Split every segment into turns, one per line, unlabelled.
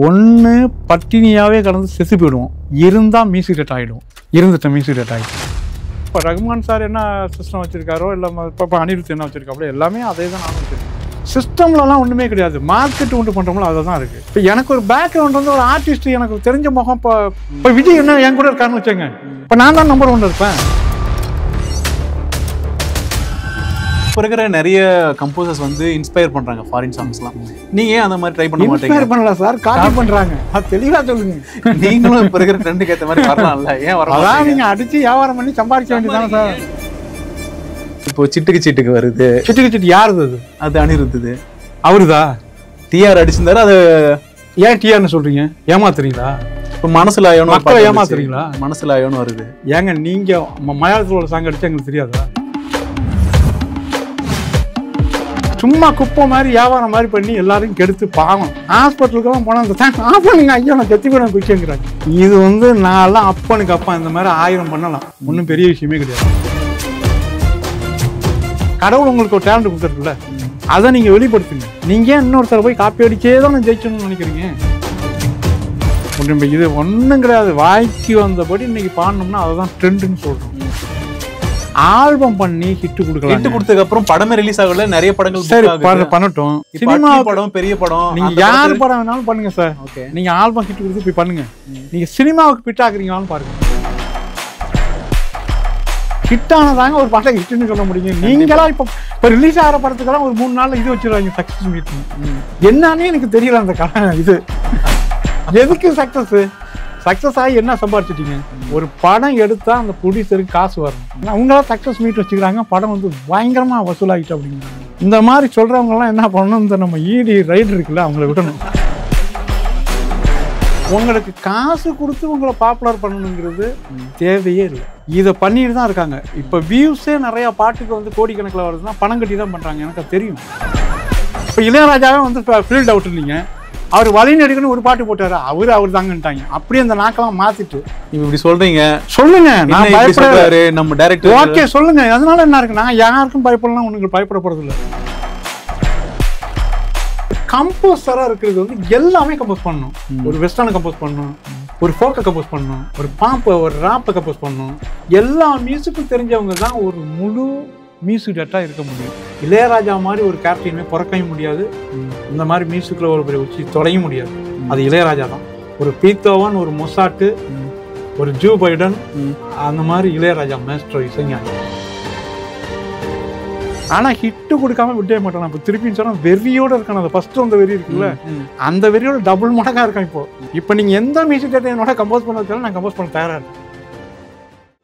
ஒன்று பட்டினியாகவே கடந்து செத்து போயிடுவோம், இருந்தால் மியூசிக் டேட் ஆகிடுவோம், இருந்துட்டேன் மியூசிக் டேட் ஆகிடும். இப்போ ரகுமான் சார் என்ன சிஸ்டம் வச்சுருக்காரோ இல்லை இப்போ அனிருத் என்ன வச்சுருக்காங்களோ எல்லாமே அதே தான் நான் வச்சுருக்கேன். சிஸ்டம்லலாம் ஒன்றுமே கிடையாது, மார்க்கெட் உண்டு பண்ணுறோம்ல அதை தான் இருக்குது. இப்போ எனக்கு ஒரு பேக்ரவுண்ட் வந்து ஒரு ஆர்டிஸ்ட், எனக்கு தெரிஞ்ச முகம். இப்போ விஜய் என்ன என் கூட இருக்காருன்னு வச்சுங்க, இப்போ நான் தான் நம்பர் 1 இருப்பேன்.
இப்போ இருக்கிற நிறைய கம்போசர்ஸ் வந்து இன்ஸ்பயர் பண்ணுறாங்க ஃபாரின் சாங்ஸ்லாம். நீங்கள் ஏன் அந்த மாதிரி ட்ரை பண்ண மாட்டீங்க?
இன்ஸ்பயர் பண்ணல சார், காப்பி பண்ணுறாங்க. அது தெளிவாக சொல்லுங்க.
நீங்களும் இப்போ இருக்கிற ட்ரெண்டுக்கு ஏற்ற மாதிரி வரலாம்ல, ஏன் வர?
அதான் நீங்கள் அடித்து வியாபாரம் பண்ணி சம்பாதிக்க வேண்டியதானே சார்.
இப்போ சிட்டுக்கு வருது.
சிட்டு யாருது?
அது அனிருத்துது.
அவருதா?
டிஆர் அடிச்சிருந்தாரு. அது
ஏன் டிஆர்னு சொல்றீங்க? ஏமாத்துறீங்களா?
இப்போ மனசுல ஆயோன்னு
மக்களை ஏமாத்துறீங்களா?
மனசுல ஆயோன்னு வருது.
ஏங்க நீங்க மலையாளத்தோட சாங் அடிச்சா எங்களுக்கு தெரியாதா? சும்மா குப்பை மாதிரி வியாபாரம் மாதிரி பண்ணி எல்லாரும் கெடுத்து பாவம். ஹாஸ்பிட்டலுக்கெல்லாம் போனால் அந்த சாங் ஆஃப் பண்ணுங்க, ஐயோ நான் கத்தி போட குச்சிங்கிறாங்க. இது வந்து நான்லாம் அப்பனுக்கு அப்பா இந்த மாதிரி 1000 பண்ணலாம், ஒன்றும் பெரிய விஷயமே கிடையாது. கடவுள் உங்களுக்கு ஒரு டேலண்ட் கொடுத்துருக்குல்ல, அதை நீங்கள் வெளிப்படுத்துங்க. நீங்கள் ஏன் இன்னொருத்தர போய் காப்பி அடிச்சே தான் நான் ஜெயிச்சணும்னு நினைக்கிறீங்க? ஒன்றும் இது ஒன்றும் கிடையாது. வாய்க்கு வந்தபடி இன்னைக்கு பாடணும்னா அதை தான் ட்ரெண்டுன்னு சொல்கிறோம். ஆல்பம் பண்ணி ஹிட் கொடுக்கலாம்.
ஹிட் கொடுத்ததுக்கு அப்புறம் படமே ரிலீஸ் ஆகல, நிறைய படங்கள்
சரி பண்ணட்டும். சினிமா
படம், பெரிய படம்,
நீங்க யார் படம் வேணாலும் பண்ணுங்க சார்.
ஓகே,
நீங்க ஆல்பம் ஹிட் கொடுத்து போய் பண்ணுங்க. நீங்க சினிமாவுக்கு ஹிட் ஆகுறீங்களான்னு பாருங்க. ஹிட் ஆனதாங்க ஒரு படம் ஹிட்னு சொல்ல முடியும். நீங்களா இப்போ ரிலீஸ் ஆகிற படத்துக்கெல்லாம் ஒரு 3 நாள்ல இது வச்சிருவாங்க சக்சஸ் மீட். என்னன்னு எனக்கு தெரியல அந்த கடன். இது எதுக்கு சக்சஸ் ஆகி என்ன சம்பாதிச்சிட்டீங்க? ஒரு படம் எடுத்தா அந்த ப்ரொடியூசருக்கு காசு வரும். அவங்களாம் சக்சஸ் மீட் வச்சுக்கிறாங்க, படம் வந்து பயங்கரமா வசூலாகிட்டு அப்படிங்கிறாங்க. இந்த மாதிரி சொல்றவங்கலாம் என்ன பண்ணணும், இந்த நம்ம ஈடி ரைடு இருக்குல்ல அவங்கள விடணும். உங்களுக்கு காசு கொடுத்து உங்களை பாப்புலர் பண்ணணுங்கிறது தேவையே இல்லை. இதை பண்ணிட்டு தான் இருக்காங்க. இப்போ வியூஸே நிறைய பாட்டுக்கு வந்து கோடிக்கணக்கில் வருதுன்னா பணம் கட்டி தான் பண்றாங்க. எனக்கு தெரியும். இப்போ இளையராஜாவே வந்து ஃபீல்ட் அவுட் இல்லைங்க, அவர் வழி நடிகன்னு ஒரு பாட்டு போட்டாரு, அவர் தாங்கன்ட்டாங்க. அப்படியே அந்த நாக்கெல்லாம் மாத்திட்டு
இப்படி சொல்றீங்க.
சொல்லுங்க, நான் பயப்படுறாரு
நம்ம டைரக்டர்.
ஓகே சொல்லுங்க, அதனால என்ன இருக்கு? நான் யாருக்கும் பயப்படலாம், உங்களுக்கு பயப்பட போறது இல்லை. கம்போசரா இருக்கிறது வந்து எல்லாமே கம்போஸ் பண்ணணும். ஒரு வெஸ்டர்னை கம்போஸ் பண்ணணும், ஒரு ஃபோக்கை கம்போஸ் பண்ணணும், ஒரு பாப்பை, ஒரு ராப்பை கம்போஸ் பண்ணணும். எல்லா மியூசிக்கும் தெரிஞ்சவங்க தான் ஒரு முழு மியூசிக் டேட்டாக இருக்க முடியும். இளையராஜா மாதிரி ஒரு கேரக்டருமே பிறக்கவும் முடியாது, இந்த மாதிரி மியூசிக்கில் ஒரு பெரிய உச்சி தொலையும் முடியாது. அது இளையராஜா தான். ஒரு பீத்தோவன், ஒரு மொசாட்டு, ஒரு ஜூ பைடன், அந்த மாதிரி இளையராஜா மேஸ்ட்ரோ இசைஞானி. ஆனால் ஹிட்டு கொடுக்காம விட்டே மாட்டேன். இப்போ திருப்பின்னு சொன்னால் வெறியோடு இருக்கான். அந்த ஃபர்ஸ்ட் அந்த வெறி இருக்குல்ல, அந்த வெறியோட டபுள் மடங்காக இருக்கான். இப்போ நீங்கள் எந்த மியூசிக் டேட்டை என்னோட கம்போஸ் பண்ண நான் கம்போஸ் பண்ண தயாராக இருக்கேன்.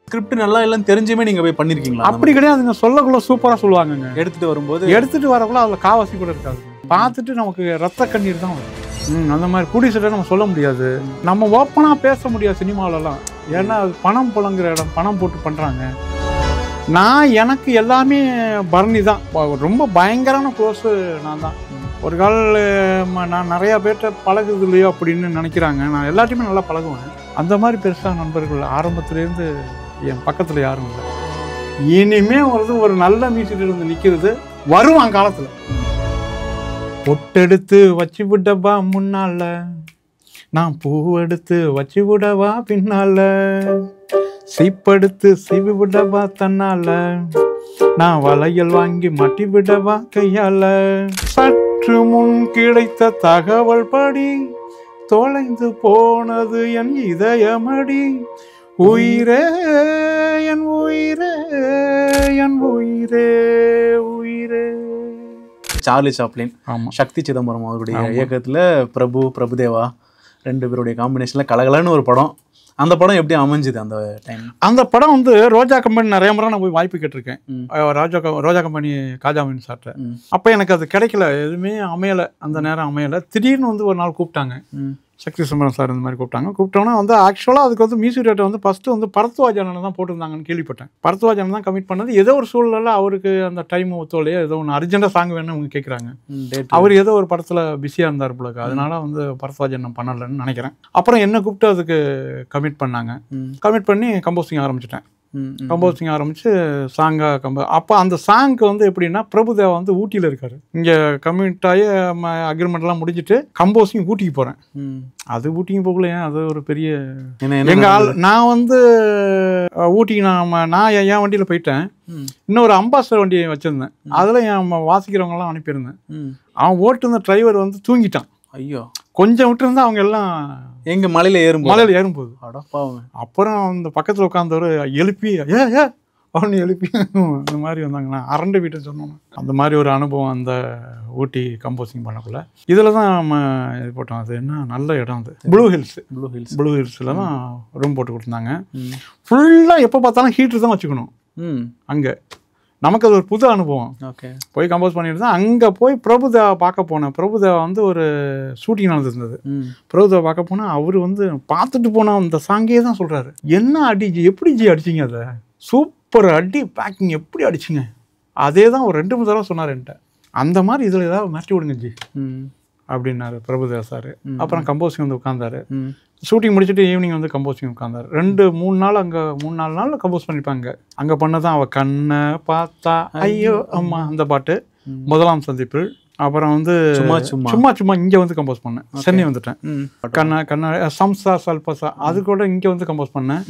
ஸ்கிரிப்ட் நல்லா இல்லைன்னு தெரிஞ்சுமே நீங்க போய் பண்ணிருக்கீங்களா?
அப்படி கிடையாதுங்க, சொல்லக்குள்ள சூப்பரா சொல்லுவாங்க.
எடுத்துட்டு
வரக்குள்ள அதுல காவாசி கூட இருக்காது. பார்த்துட்டு நமக்கு ரத்த கண்ணீர் தான் வரும். அந்த மாதிரி ப்ரொடியூசரை நம்ம சொல்ல முடியாது, நம்ம ஓப்பனா பேச முடியாது சினிமாவிலலாம். ஏன்னா அது பணம் புழங்குற இடம், பணம் போட்டு பண்றாங்க. எனக்கு எல்லாமே பரணி தான். ரொம்ப பயங்கரமான க்ளோஸு நான் தான். ஒரு கால் நான் நிறையா பேர்கிட்ட பழகுது இல்லையோ அப்படின்னு நினைக்கிறாங்க. நான் எல்லாத்தையுமே நல்லா பழகுவேன். அந்த மாதிரி பெருசாக நண்பர்கள் ஆரம்பத்துலேருந்து என் பக்கத்தில் யாரும் இல்லை. இனிமே ஒரு நல்ல மியூசிக் இருந்து நிற்கிறது வருவான் காலத்தில். பொட்டெடுத்து வச்சு விடவா முன்னால, நான் பூ எடுத்து வச்சு விடவா பின்னால, சீப்படுத்து சீவி விடவா தன்னால, நான் வளையல் வாங்கி மாட்டி விடவா கையால, சற்று முன் கிடைத்த தகவல் படி தொலைந்து போனது என் இதயமடி, உயிரே என் உயிரே என் உயிரே உயிரே.
சார்லி சாப்ளின், சக்தி சிதம்பரம் அவருடைய இயக்கத்துல பிரபுதேவா 2 பேருடைய காம்பினேஷன்ல கலகலன்னு ஒரு படம். அந்த படம் எப்படி அமைஞ்சுது அந்த டைம்? அந்த
படம் வந்து ரோஜா கம்பெனி நிறைய முறை நான் போய் வாய்ப்பு கேட்டிருக்கேன். ரோஜா கம்பெனி காஜாமின் சார்ட்ட. அப்போ எனக்கு அது கிடைக்கல, எதுவுமே அமையலை, அந்த நேரம் அமையலை. திடீர்னு வந்து ஒரு நாள் கூப்பிட்டாங்க, சக்தி சிதம்பரம் சார் இந்த மாதிரி கூப்பிட்டோன்னா வந்து ஆக்சுவலாக அதுக்கு வந்து மியூசிக் டேட்டை வந்து ஃபஸ்ட்டு வந்து பரத்வாஜானன் தான் போட்டிருந்தாங்கன்னு கேள்விப்பட்டேன். பரத்வாஜானன் தான் கமிட் பண்ணது. ஏதோ ஒரு சூழ்நிலை அவருக்கு அந்த டைம் ஒத்துழையோ ஏதோ ஒன்று அர்ஜென்ட்டாக சாங் வேணும்னு அவங்க கேட்குறாங்க. அவர் ஏதோ ஒரு படத்தில் பிஸியாக இருந்தார் போலக்கு, அதனால வந்து பரத்வாஜன் பண்ணலன்னு நினைக்கிறேன். அப்புறம் என்ன கூப்பிட்டு அதுக்கு கமிட் பண்ணாங்க. கமிட் பண்ணி கம்போசிங் ஆரம்பிச்சிட்டேன். கம்போசிங் ஆரம்பிச்சு சாங்காக அப்போ அந்த சாங்க்கு வந்து எப்படின்னா பிரபுதேவா வந்து ஊட்டியில் இருக்காரு. இங்கே கம்யூனிட் ஆகி அக்ரிமெண்ட்லாம் முடிஞ்சிட்டு கம்போசிங் ஊட்டிக்கு போகிறேன். அது ஊட்டிக்கு போகல, அது ஒரு பெரிய எங்கள் ஆள். நான் வந்து ஊட்டிக்கு நான் என் வண்டியில் போயிட்டேன். இன்னொரு அம்பாசடர் வண்டி வச்சுருந்தேன். அதில் என் வாசிக்கிறவங்கலாம் அனுப்பியிருந்தேன். அவன் ஓட்டுருந்த டிரைவர் வந்து தூங்கிட்டான். ஐயோ, கொஞ்சம் விட்டுருந்தா அவங்க எல்லாம்
எங்க மலையில
ஏறும்போது அப்புறம் அந்த பக்கத்தில் உட்காந்தவர் எழுப்பி அவனு எழுப்பி இந்த மாதிரி வந்தாங்கண்ணா அரண்டு வீட்டை சொன்னோம். அந்த மாதிரி ஒரு அனுபவம் அந்த ஊட்டி கம்போசிங் பண்ணக்குள்ள. இதில் தான் நம்ம இது போட்டோம். அது என்ன நல்ல இடம், அது ப்ளூ ஹில்ஸில் தான் ரூம் போட்டு கொடுத்துருந்தாங்க. ஃபுல்லாக எப்போ பார்த்தாலும் ஹீட்ரு தான் வச்சுக்கணும். அங்கே நமக்கு அது ஒரு புது அனுபவம். போய் கம்போஸ் பண்ணிட்டு தான் அங்கே போய் பிரபுதேவா பார்க்க போனேன். பிரபுதேவா வந்து ஒரு ஷூட்டிங் நடந்துருந்தது. பிரபுதேவா பார்க்க போனால் அவர் வந்து பார்த்துட்டு போனால் அந்த சாங்கே தான் சொல்கிறாரு, என்ன எப்படி அடிச்சிங்க, அதை சூப்பர் அடி, பேக்கிங் எப்படி அடிச்சிங்க, அதே தான் ஒரு 2-3 தடவை சொன்னார் என்கிட்ட. அந்த மாதிரி இதில் ஏதாவது மிரட்டி விடுங்க ஜி அப்படின்னாரு பிரபுதேவா சார். அப்புறம் கம்போசிங் வந்து உட்காந்தாரு. ஷூட்டிங் முடிச்சுட்டு ஈவினிங் வந்து கம்போசிங் உட்காந்தாரு. 2-3 நாள் அங்கே 3-4 நாளில் கம்போஸ் பண்ணிப்பாங்க. அங்கே பண்ணதான் அவள் கண்ணை பார்த்தா ஐயோ அம்மா அந்த பாட்டு, முதலாம் சந்திப்பு. அப்புறம் வந்து சும்மா இங்கே வந்து கம்போஸ் பண்ணேன். சென்னை வந்துட்டேன். கண்ணா சம்சா சல்பசா அது கூட இங்கே வந்து கம்போஸ் பண்ணேன்.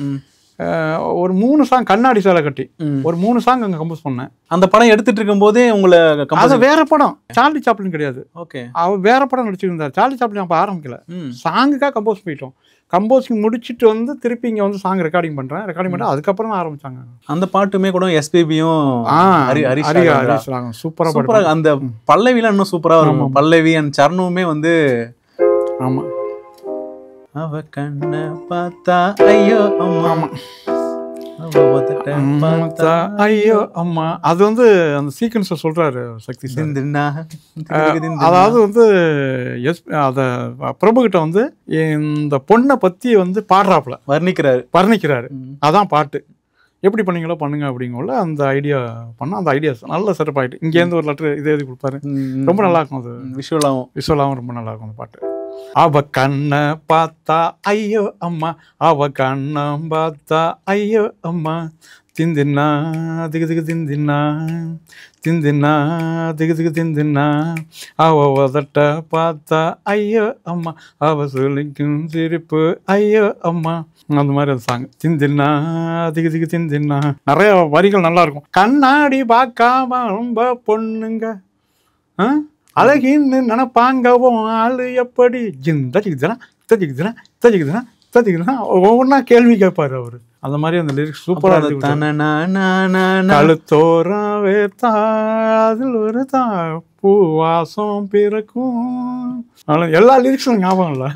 ஒரு 3 சாங் கண்ணாடி சேலை கட்டி ஒரு 3 சாங் அங்கே கம்போஸ் பண்ணேன்.
அந்த படம் எடுத்துட்டு இருக்கும் போதே உங்களை
அது வேற படம், சார்லி சாப்ளின் கிடையாது. ஓகே, அவர் வேற படம் நடிச்சிருந்தார். சார்லி சாப்ளின் அப்போ ஆரம்பிக்கல, சாங்குக்காக கம்போஸ் போயிட்டோம். கம்போசிங் முடிச்சுட்டு வந்து திருப்பி இங்கே வந்து சாங் ரெக்கார்டிங் பண்ணி அதுக்கப்புறம் தான் ஆரம்பிச்சாங்க. அந்த
பாட்டுமே கூட எஸ்பிபியும்
சூப்பராக,
அந்த பல்லவிலாம் இன்னும் சூப்பராக இருக்கும். பல்லவி அண்ட் சரணமுமே வந்து
ஆமா,
அவ கண்ணை பார்த்தா ஐயோ அம்மா
ஐயோ அம்மா, அது வந்து அந்த சீக்வன்ஸை சொல்றாரு சக்தி. அதாவது வந்து அத பிரபு கிட்ட வந்து இந்த பொண்ணை பத்தி வந்து பாடுறாப்புல வர்ணிக்கிறாரு. அதான் பாட்டு. எப்படி பண்ணீங்களோ பண்ணுங்க அப்படிங்கல அந்த ஐடியா பண்ணால் அந்த ஐடியாஸ் நல்ல செட்டப் ஆகிட்டு இங்கேருந்து ஒரு லெட்டர் இதை எழுதி கொடுப்பாரு. ரொம்ப நல்லா இருக்கும். அது விஷுவலாகவும் ரொம்ப நல்லா இருக்கும் அந்த பாட்டு. அவ கண்ணை பார்த்தா ஐயோ அம்மா, அவ கண்ணை பார்த்தா ஐயோ அம்மா, திந்தின்னா திகு திகு திந்தின்னா திந்தின்னா திகு திகு திந்தின்னா, அவ உதட்ட பார்த்தா ஐயோ அம்மா, அவ சொல்லிக்கும் சிரிப்பு ஐயோ அம்மா. அந்த மாதிரி அந்த சாங் திந்தின்னா திகு திகு திந்தின்னா. நிறைய வரிகள் நல்லா இருக்கும். கண்ணாடி பார்க்காம ரொம்ப பொண்ணுங்க அழகின்னு நினைப்பாங்கவும் ஆளு எப்படி ஜிந்தா ஒவ்வொன்றா கேள்வி கேட்பாரு அவரு. அந்த மாதிரி அந்த லிரிக்ஸ் சூப்பராக கழுத்தோராவே அதில் ஒரு பூவாசம் பிறக்கும். எல்லா லிரிக்ஸும் ஞாபகம் இல்லை,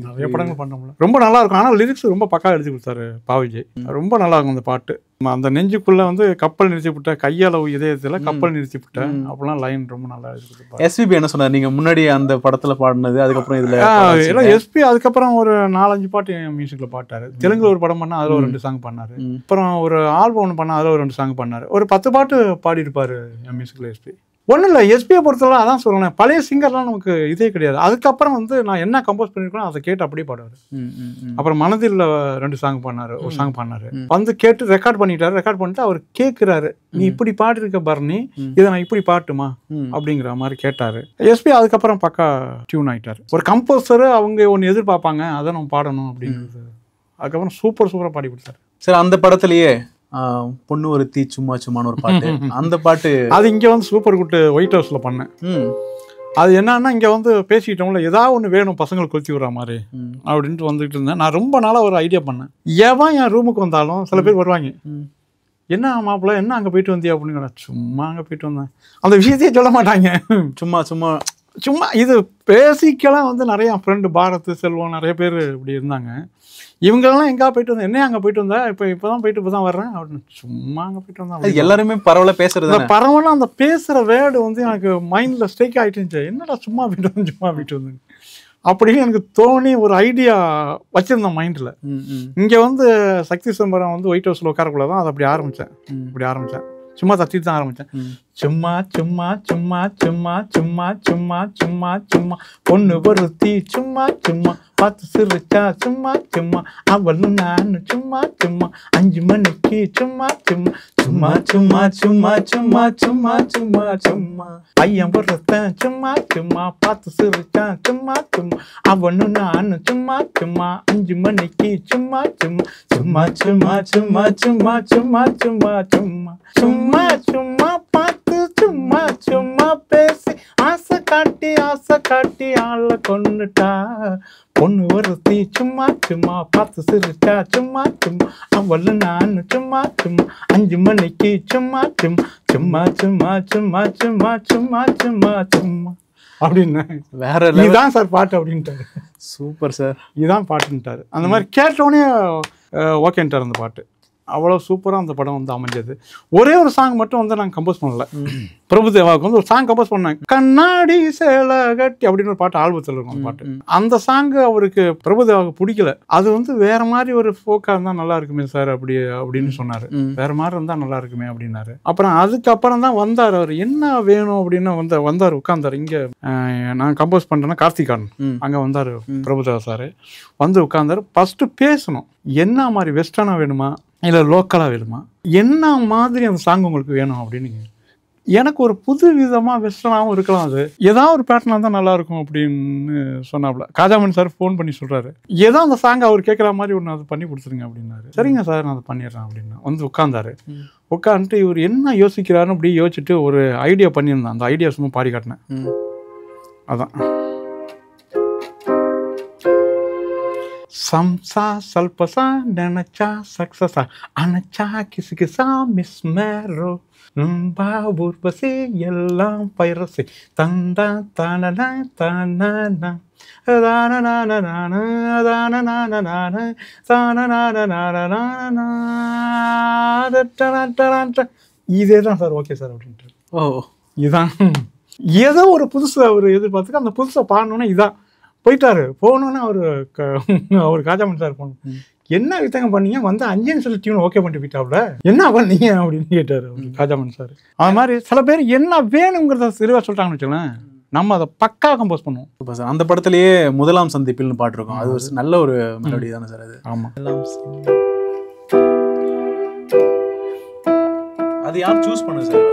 நிறைய படங்கள் பண்ண முடியல. ரொம்ப நல்லா இருக்கும். ஆனால் லிரிக்ஸ் ரொம்ப பக்கா எழுதி கொடுத்தாரு பாவிஜய். ரொம்ப நல்லா இருக்கும் அந்த பாட்டு. அந்த நெஞ்சுக்குள்ள வந்து கப்பல் நிறுத்தி விட்ட, கையளவு இதயத்துல கப்பல் நிறுத்தி விட்ட அப்படிலாம் லைன் ரொம்ப நல்லா எழுதி கொடுத்தாரு.
எஸ்பிபி என்ன சொன்னார், நீங்க முன்னாடி அந்த படத்துல பாடினது அதுக்கப்புறம் இதுல
எல்லாம் எஸ்பி அதுக்கப்புறம் ஒரு 4-5 பாட்டு என் மியூசிக்ல பாட்டாரு. தெலுங்குல ஒரு படம் பண்ணா அதுல ஒரு 2 சாங் பண்ணாரு. அப்புறம் ஒரு ஆல்பம் ஒன்று பண்ணா அதுல ஒரு 2 சாங் பண்ணாரு. ஒரு 10 பாட்டு பாடி இருப்பாரு என் மியூசிக்ல எஸ்பி. ஒன்றும் இல்லை, எஸ்பியை பொறுத்தவரை அதான் சொல்லணும், பழைய சிங்கர்லாம் நமக்கு இதே கிடையாது. அதுக்கப்புறம் வந்து நான் என்ன கம்போஸ் பண்ணியிருக்கேனோ அதை கேட்டு அப்படியே பாடுவார். அப்புறம் மனதில் 2 சாங் பண்ணார், ஒரு சாங் பண்ணார். வந்து கேட்டு ரெக்கார்ட் பண்ணிட்டாரு. ரெக்கார்ட் பண்ணிட்டு அவர் கேட்குறாரு, நீ இப்படி பாடிருக்க பரணி, இதை நான் இப்படி பாட்டுமா அப்படிங்கிற மாதிரி கேட்டார். எஸ்பி அதுக்கப்புறம் பக்கா டியூன் ஆகிட்டார். ஒரு கம்போசர் அவங்க ஒன்று எதிர்பார்ப்பாங்க, அதை நம்ம பாடணும் அப்படிங்கிறது. அதுக்கப்புறம் சூப்பராக பாடி கொடுத்தாரு.
சரி, அந்த படத்துலேயே பொண்ணு ஒரு தீ சும்மா சும்மான்னு ஒரு பாட்டு, அந்த பாட்டு
அது இங்கே வந்து சூப்பர் குட்டு ஒயிட் ஹவுஸில் பண்ணேன். அது என்னன்னா, இங்கே வந்து பேசிக்கிட்டோம்ல, ஏதாவது ஒன்று வேணும் பசங்களுக்கு கொளுத்தி விடுற மாதிரி அப்படின்ட்டு வந்துட்டு இருந்தேன். நான் ரொம்ப நாளாக ஒரு ஐடியா பண்ணேன். எவன் என் ரூமுக்கு வந்தாலும் சில பேர் வருவாங்க, என்ன மாப்பிள்ள என்ன அங்கே போயிட்டு வந்தியா அப்படின்னு. சும்மா அங்கே போயிட்டு வந்தேன், அந்த விஷயத்தையே சொல்ல மாட்டாங்க. சும்மா சும்மா சும்மா இது பேசிக்கெல்லாம் வந்து நிறைய ஃப்ரெண்டு பாரத் செல்வம் நிறைய பேர் இப்படி இருந்தாங்க. இவங்கெல்லாம் எங்கே போயிட்டு வந்தேன், என்ன அங்கே போயிட்டு வந்தேன், இப்போதான் போயிட்டு இப்போ தான் வர்றேன் அப்படின்னு. சும்மா அங்கே போயிட்டு வந்தேன்.
எல்லாருமே பரவாயில்ல பேசுறது,
பரவாயில்ல அந்த பேசுகிற வேர்டு வந்து எனக்கு மைண்டில் ஸ்ட்ரைக் ஆகிட்டு இருந்துச்சு. என்னடா சும்மா போயிட்டு வந்தேன் அப்படின்னு எனக்கு தோணி ஒரு ஐடியா வச்சிருந்தேன் மைண்டில். இங்கே வந்து சக்தி சிதம்பரம் வந்து ஒயிட் ஹவுஸில் உட்காரக்குள்ள தான் அதை அப்படி ஆரம்பித்தேன். சும்மா தத்தி தான் ஆரம்பித்தேன். சும்மா சும்மா சும்மா சும்மா சும்மா சும்மா சும்மா சும்மா பொண்ணு பொருத்தி சும்மா சும்மா பார்த்து சிரிச்சா சும்மா சும்மா அவளும் நானும் சும்மா சும்மா 5 மணிக்கு சும்மா சும்மா சும்மா சும்மா சும்மா சும்மா சும்மா சும்மா சும்மா பையன் ஒருத்தன் சும்மா சும்மா பார்த்து சிரிச்சான் சும்மா சும்மா அவனும் நானும் சும்மா சும்மா 5 மணிக்கு சும்மா சும்மா சும்மா சும்மா சும்மா சும்மா சும்மா சும்மா சும்மா சும்மா சும்மா பார்த்து சும்மா சும்மா பேசி ஆசை காட்டி ஆள கொண்டுட்டா பொண்ணு ஒருத்தி சும்மா சும்மா பார்த்து சிரிச்சா சும்மா சும்மா அவளு நானு சும்மா சும்மா 5 மணிக்கு சும்மா சும்மா சும்மா சும்மா சும்மா சும்மா சும்மா சும்மா அப்படின்னு
வேற
இதுதான் சார் பாட்டு அப்படின்ட்டாரு.
சூப்பர் சார்,
இதுதான் பாட்டுன்ட்டாரு. அந்த மாதிரி கேட்டோடனே ஓகேன்ட்டார் அந்த பாட்டு. அவ்வளோ சூப்பராக அந்த படம் வந்து அமைஞ்சது. ஒரே ஒரு சாங் மட்டும் வந்து நாங்கள் கம்போஸ் பண்ணல. பிரபுதேவாவுக்கு வந்து ஒரு சாங் கம்போஸ் பண்ணாங்க, கண்ணாடி சேலை கட்டி அப்படின்னு ஒரு பாட்டு ஆல்பத்தில் இருக்கும். அந்த பாட்டு, அந்த சாங்கு அவருக்கு பிரபுதேவாவுக்கு பிடிக்கல. அது வந்து வேற மாதிரி ஒரு ஃபோக்காக இருந்தால் நல்லா இருக்குமே சார் அப்படின்னு சொன்னார். வேற மாதிரி இருந்தால் நல்லா இருக்குமே அப்படின்னாரு. அப்புறம் அதுக்கப்புறம் தான் வந்தார் அவர். என்ன வேணும் அப்படின்னு வந்தார் உட்கார்ந்தார். இங்கே நான் கம்போஸ் பண்ணுறேன்னா கார்த்திகான் அங்கே வந்தார் பிரபுதேவா சார். வந்து உட்கார்ந்தார். ஃபஸ்ட்டு பேசணும், என்ன மாதிரி வெஸ்டர்னாக வேணுமா இல்லை லோக்கலாக வேணுமா, என்ன மாதிரி அந்த சாங் உங்களுக்கு வேணும் அப்படின்னு. எனக்கு ஒரு புது விதமாக வெஸ்டர்னாகவும் இருக்கலாம், அது ஏதாவது ஒரு பேட்டர்னாக தான் நல்லாயிருக்கும் அப்படின்னு சொன்னாப்புல. காஜாமன் சார் ஃபோன் பண்ணி சொல்கிறாரு, ஏதோ அந்த சாங் அவர் கேட்குற மாதிரி ஒன்று அது பண்ணி கொடுத்துருங்க அப்படின்னாரு. சரிங்க சார் நான் அதை பண்ணிடுறேன் அப்படின்னா வந்து உட்காந்தாரு. உட்காந்துட்டு இவர் என்ன யோசிக்கிறாருன்னு அப்படி யோசிச்சுட்டு ஒரு ஐடியா பண்ணியிருந்தேன். அந்த ஐடியா சும்மா பாடி காட்டினேன். அதான் சம்சா சல்பசா நினைச்சா சக்சஸா அனச்சா கிசுகிசா மிஸ் மேரோ பாபூர் பசி எல்லாம் பைரசி தந்தா தானனா தானா இதே தான் சார் ஓகே சார் அப்படின்ட்டு. ஓ இதுதான் ஏதோ ஒரு புதுசு அவர் எதிர்பார்த்துக்கு அந்த புதுசை பாடணுன்னா இதான் போயிட்டாரு. போகணுன்னு அவர் காஜாமன் சார் போகணும், என்ன வித்தங்க பண்ணீங்க வந்து 5ன்னு சொல்லி டியூன் ஓகே பண்ணிட்டு போயிட்டாப்ல, என்ன பண்ணீங்க அப்படின்னு கேட்டார் காஜாமன் சார். அது மாதிரி சில பேர் என்ன வேணுங்கிறத தெளிவாக சொல்லிட்டாங்கன்னு வச்சுக்கோங்களேன், நம்ம அதை பக்கா கம்போஸ் பண்ணுவோம்.
சார் அந்த படத்திலேயே முதலாம் சந்திப்பில்னு பாட்டு இருக்கும், அது ஒரு நல்ல ஒரு மெலோடி தானே சார் அது?
ஆமாம்.
அது யார் சூஸ் பண்ணு சார்?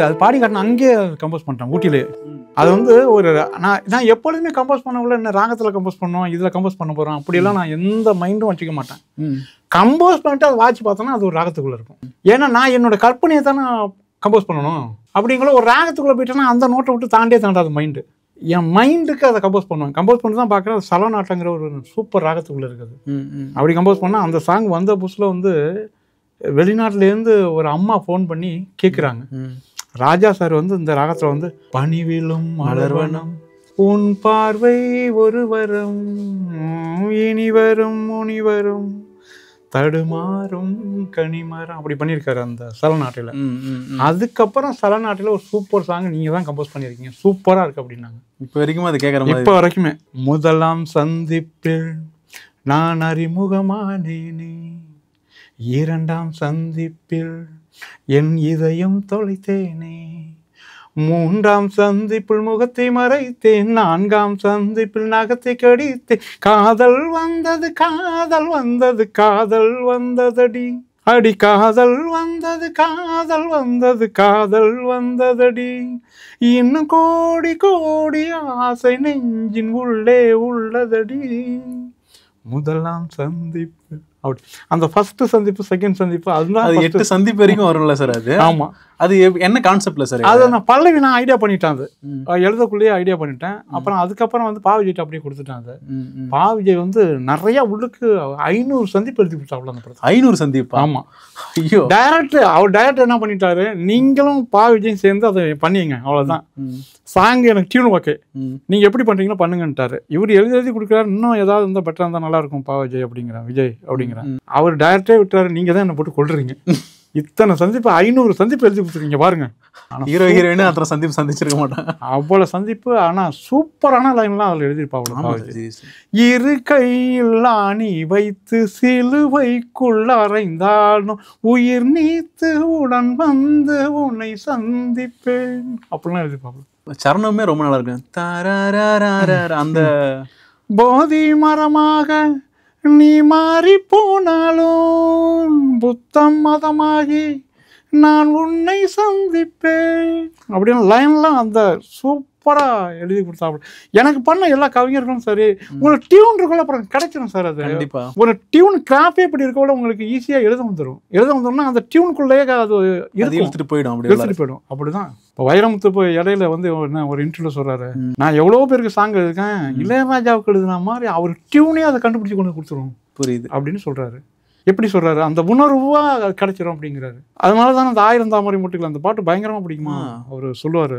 அது பாடி காட்டின அங்கேயே கம்போஸ் பண்ணிட்டேன் ஊட்டியிலே. அது வந்து ஒரு நான் எப்பொழுதுமே கம்போஸ் பண்ணக்குள்ள என்ன ராகத்தில் கம்போஸ் பண்ணோம், இதில் கம்போஸ் பண்ண போகிறோம் அப்படியெல்லாம் நான் எந்த மைண்டும் வச்சுக்க மாட்டேன். கம்போஸ் பண்ணிட்டு அதை வாட்சி பார்த்தோன்னா அது ஒரு ராகத்துக்குள்ளே இருக்கும். ஏன்னா நான் என்னோட கற்பனையை தானே கம்போஸ் பண்ணணும். அப்படிங்கிற ஒரு ராகத்துக்குள்ளே போயிட்டேன்னா அந்த நோட்டை விட்டு தாண்டே தாண்டாது மைண்டு. என் மைண்டுக்கு அதை கம்போஸ் பண்ணுவேன். கம்போஸ் பண்ணி தான் பார்க்குறேன். சலநாட்டங்கிற ஒரு சூப்பர் ராகத்துக்குள்ளே இருக்குது. அப்படி கம்போஸ் பண்ணால் அந்த சாங் வந்த புதுசில் வந்து வெளிநாட்டிலேருந்து ஒரு அம்மா ஃபோன் பண்ணி கேட்குறாங்க, ராஜா சார் வந்து இந்த ராகத்தில் வந்து பணிவிலும் மலர்வனம் உன் பார்வை ஒரு வரம் இனிவரும் முனிவரும் தடுமாறும் கனிமரம் அப்படி பண்ணியிருக்காரு அந்த சலநாட்டில். அதுக்கப்புறம் சலநாட்டில் ஒரு சூப்பர் சாங் நீங்கள் தான் கம்போஸ் பண்ணியிருக்கீங்க, சூப்பராக இருக்குது அப்படின்னாங்க.
இப்போ வரைக்கும் அது கேட்குற
இப்போ வரைக்குமே முதலாம் சந்திப்பில் நான் அறிமுகமானேனே, 2ஆம் சந்திப்பில் என் இதயம் தொலைத்தேனே, 3ஆம் சந்திப்பில் முகத்தை மறைத்தேன், 4ஆம் சந்திப்பில் நகத்தை கடித்தேன், காதல் வந்தது காதல் வந்தது காதல் வந்ததடி அடி, காதல் வந்தது காதல் வந்தது காதல் வந்ததடி, இன்னும் கோடி கோடி ஆசை நெஞ்சின் உள்ளே உள்ளதடி, முதலாம் சந்திப்பு அப்படி. அந்த ஃபர்ஸ்ட் சந்திப்பு செகண்ட் சந்திப்பு அதுதான்
8 சந்திப்பு வரைக்கும் வரும்ல சார் அது?
ஆமா.
அது என்ன கான்செப்ட்ல சார்?
அதை நான் பல்லவி நான் ஐடியா பண்ணிட்டேன், அது எழுதக்குள்ளேயே ஐடியா பண்ணிட்டேன். அப்புறம் அதுக்கப்புறம் வந்து பாவிஜய்ட்டு அப்படியே கொடுத்துட்டேன். அது பாவிஜய் வந்து நிறைய உள்ளுக்கு 500 சந்திப்பு எழுதி கொடுத்தாப்புல அந்த படத்தை.
500 சந்திப்பு?
ஆமா. ஐயோ, அவர் டைரக்டர் என்ன பண்ணிட்டாரு, நீங்களும் பாவிஜயும் சேர்ந்து அதை பண்ணிங்க அவ்வளவுதான். சாங் எனக்கு டியூன் ஓகே, நீங்க எப்படி பண்றீங்களோ பண்ணுங்கன்ட்டாரு. இவர் எழுதி கொடுக்குறாரு, இன்னும் ஏதாவது இருந்தால் பெட்டரா இருந்தால் நல்லா இருக்கும் பாவிஜய் அப்படிங்கிறான், விஜய் அப்படிங்கிறான். அவர் டைரக்டரே விட்டுறாரு, நீங்க தான் என்ன போட்டு கொள்றீங்க இத்தனை சந்திப்பு 500 சந்திப்பு எழுதி கொடுத்துருக்கீங்க பாருங்க.
ஹீரோ ஹீரோயின் அத்தனை சந்திப்பு சந்திச்சிருக்க மாட்டாங்க.
அவ்வளோ சந்திப்பு. ஆனால் சூப்பரான லைன்லாம் அதில் எழுதியிருப்பாங்க. இரு கையில் ஆணி வைத்து சிலுவைக்குள் அறைந்தாலும் உயிர் நீத்து உடன் வந்து உன்னை சந்திப்பேன் அப்படிலாம் எழுதியிருப்பாங்க.
சரணமே ரொம்ப நல்லா இருக்கு. அந்த
போதி மரமாக நீ மாறி போனாலும் புத்தம் மதமாகி நான் உன்னை சந்திப்பேன் அப்படின்னு லைன்லாம் அந்த சூப்பராக எழுதி கொடுத்தாப்புல. எனக்கு பண்ண எல்லா கவிஞர்களும் சரி, உங்களுக்கு டியூன் இருக்குள்ள அப்புறம் கிடைச்சிடும் சார். அது
கண்டிப்பாக
ஒரு டியூன் கிராஃபே இப்படி இருக்கோட உங்களுக்கு ஈஸியாக எழுத வந்துடும். அந்த டியூனுக்குள்ளேயே அது
எடுத்துட்டு போயிடும்.
அப்படிதான். இப்போ வைரமுத்து இப்போ இடையில வந்து என்ன ஒரு இன்டர்வியூ சொல்றாரு, நான் எவ்வளோ பேருக்கு சாங் எழுதுக்கேன், இளையராஜாவுக்கு எழுதுன மாதிரி அவர் டியூனே அதை கண்டுபிடிச்சி கொண்டு கொடுத்துருவோம்
புரியுது அப்படின்னு
சொல்றாரு. எப்படி சொல்றாரு, அந்த உணர்வா கிடைச்சிடும் அப்படிங்கிறாரு. அதனாலதான் அந்த 1000 தாமரை முட்டுகள் அந்த பாட்டு பயங்கரமா பிடிக்குமா அவரு சொல்லுவாரு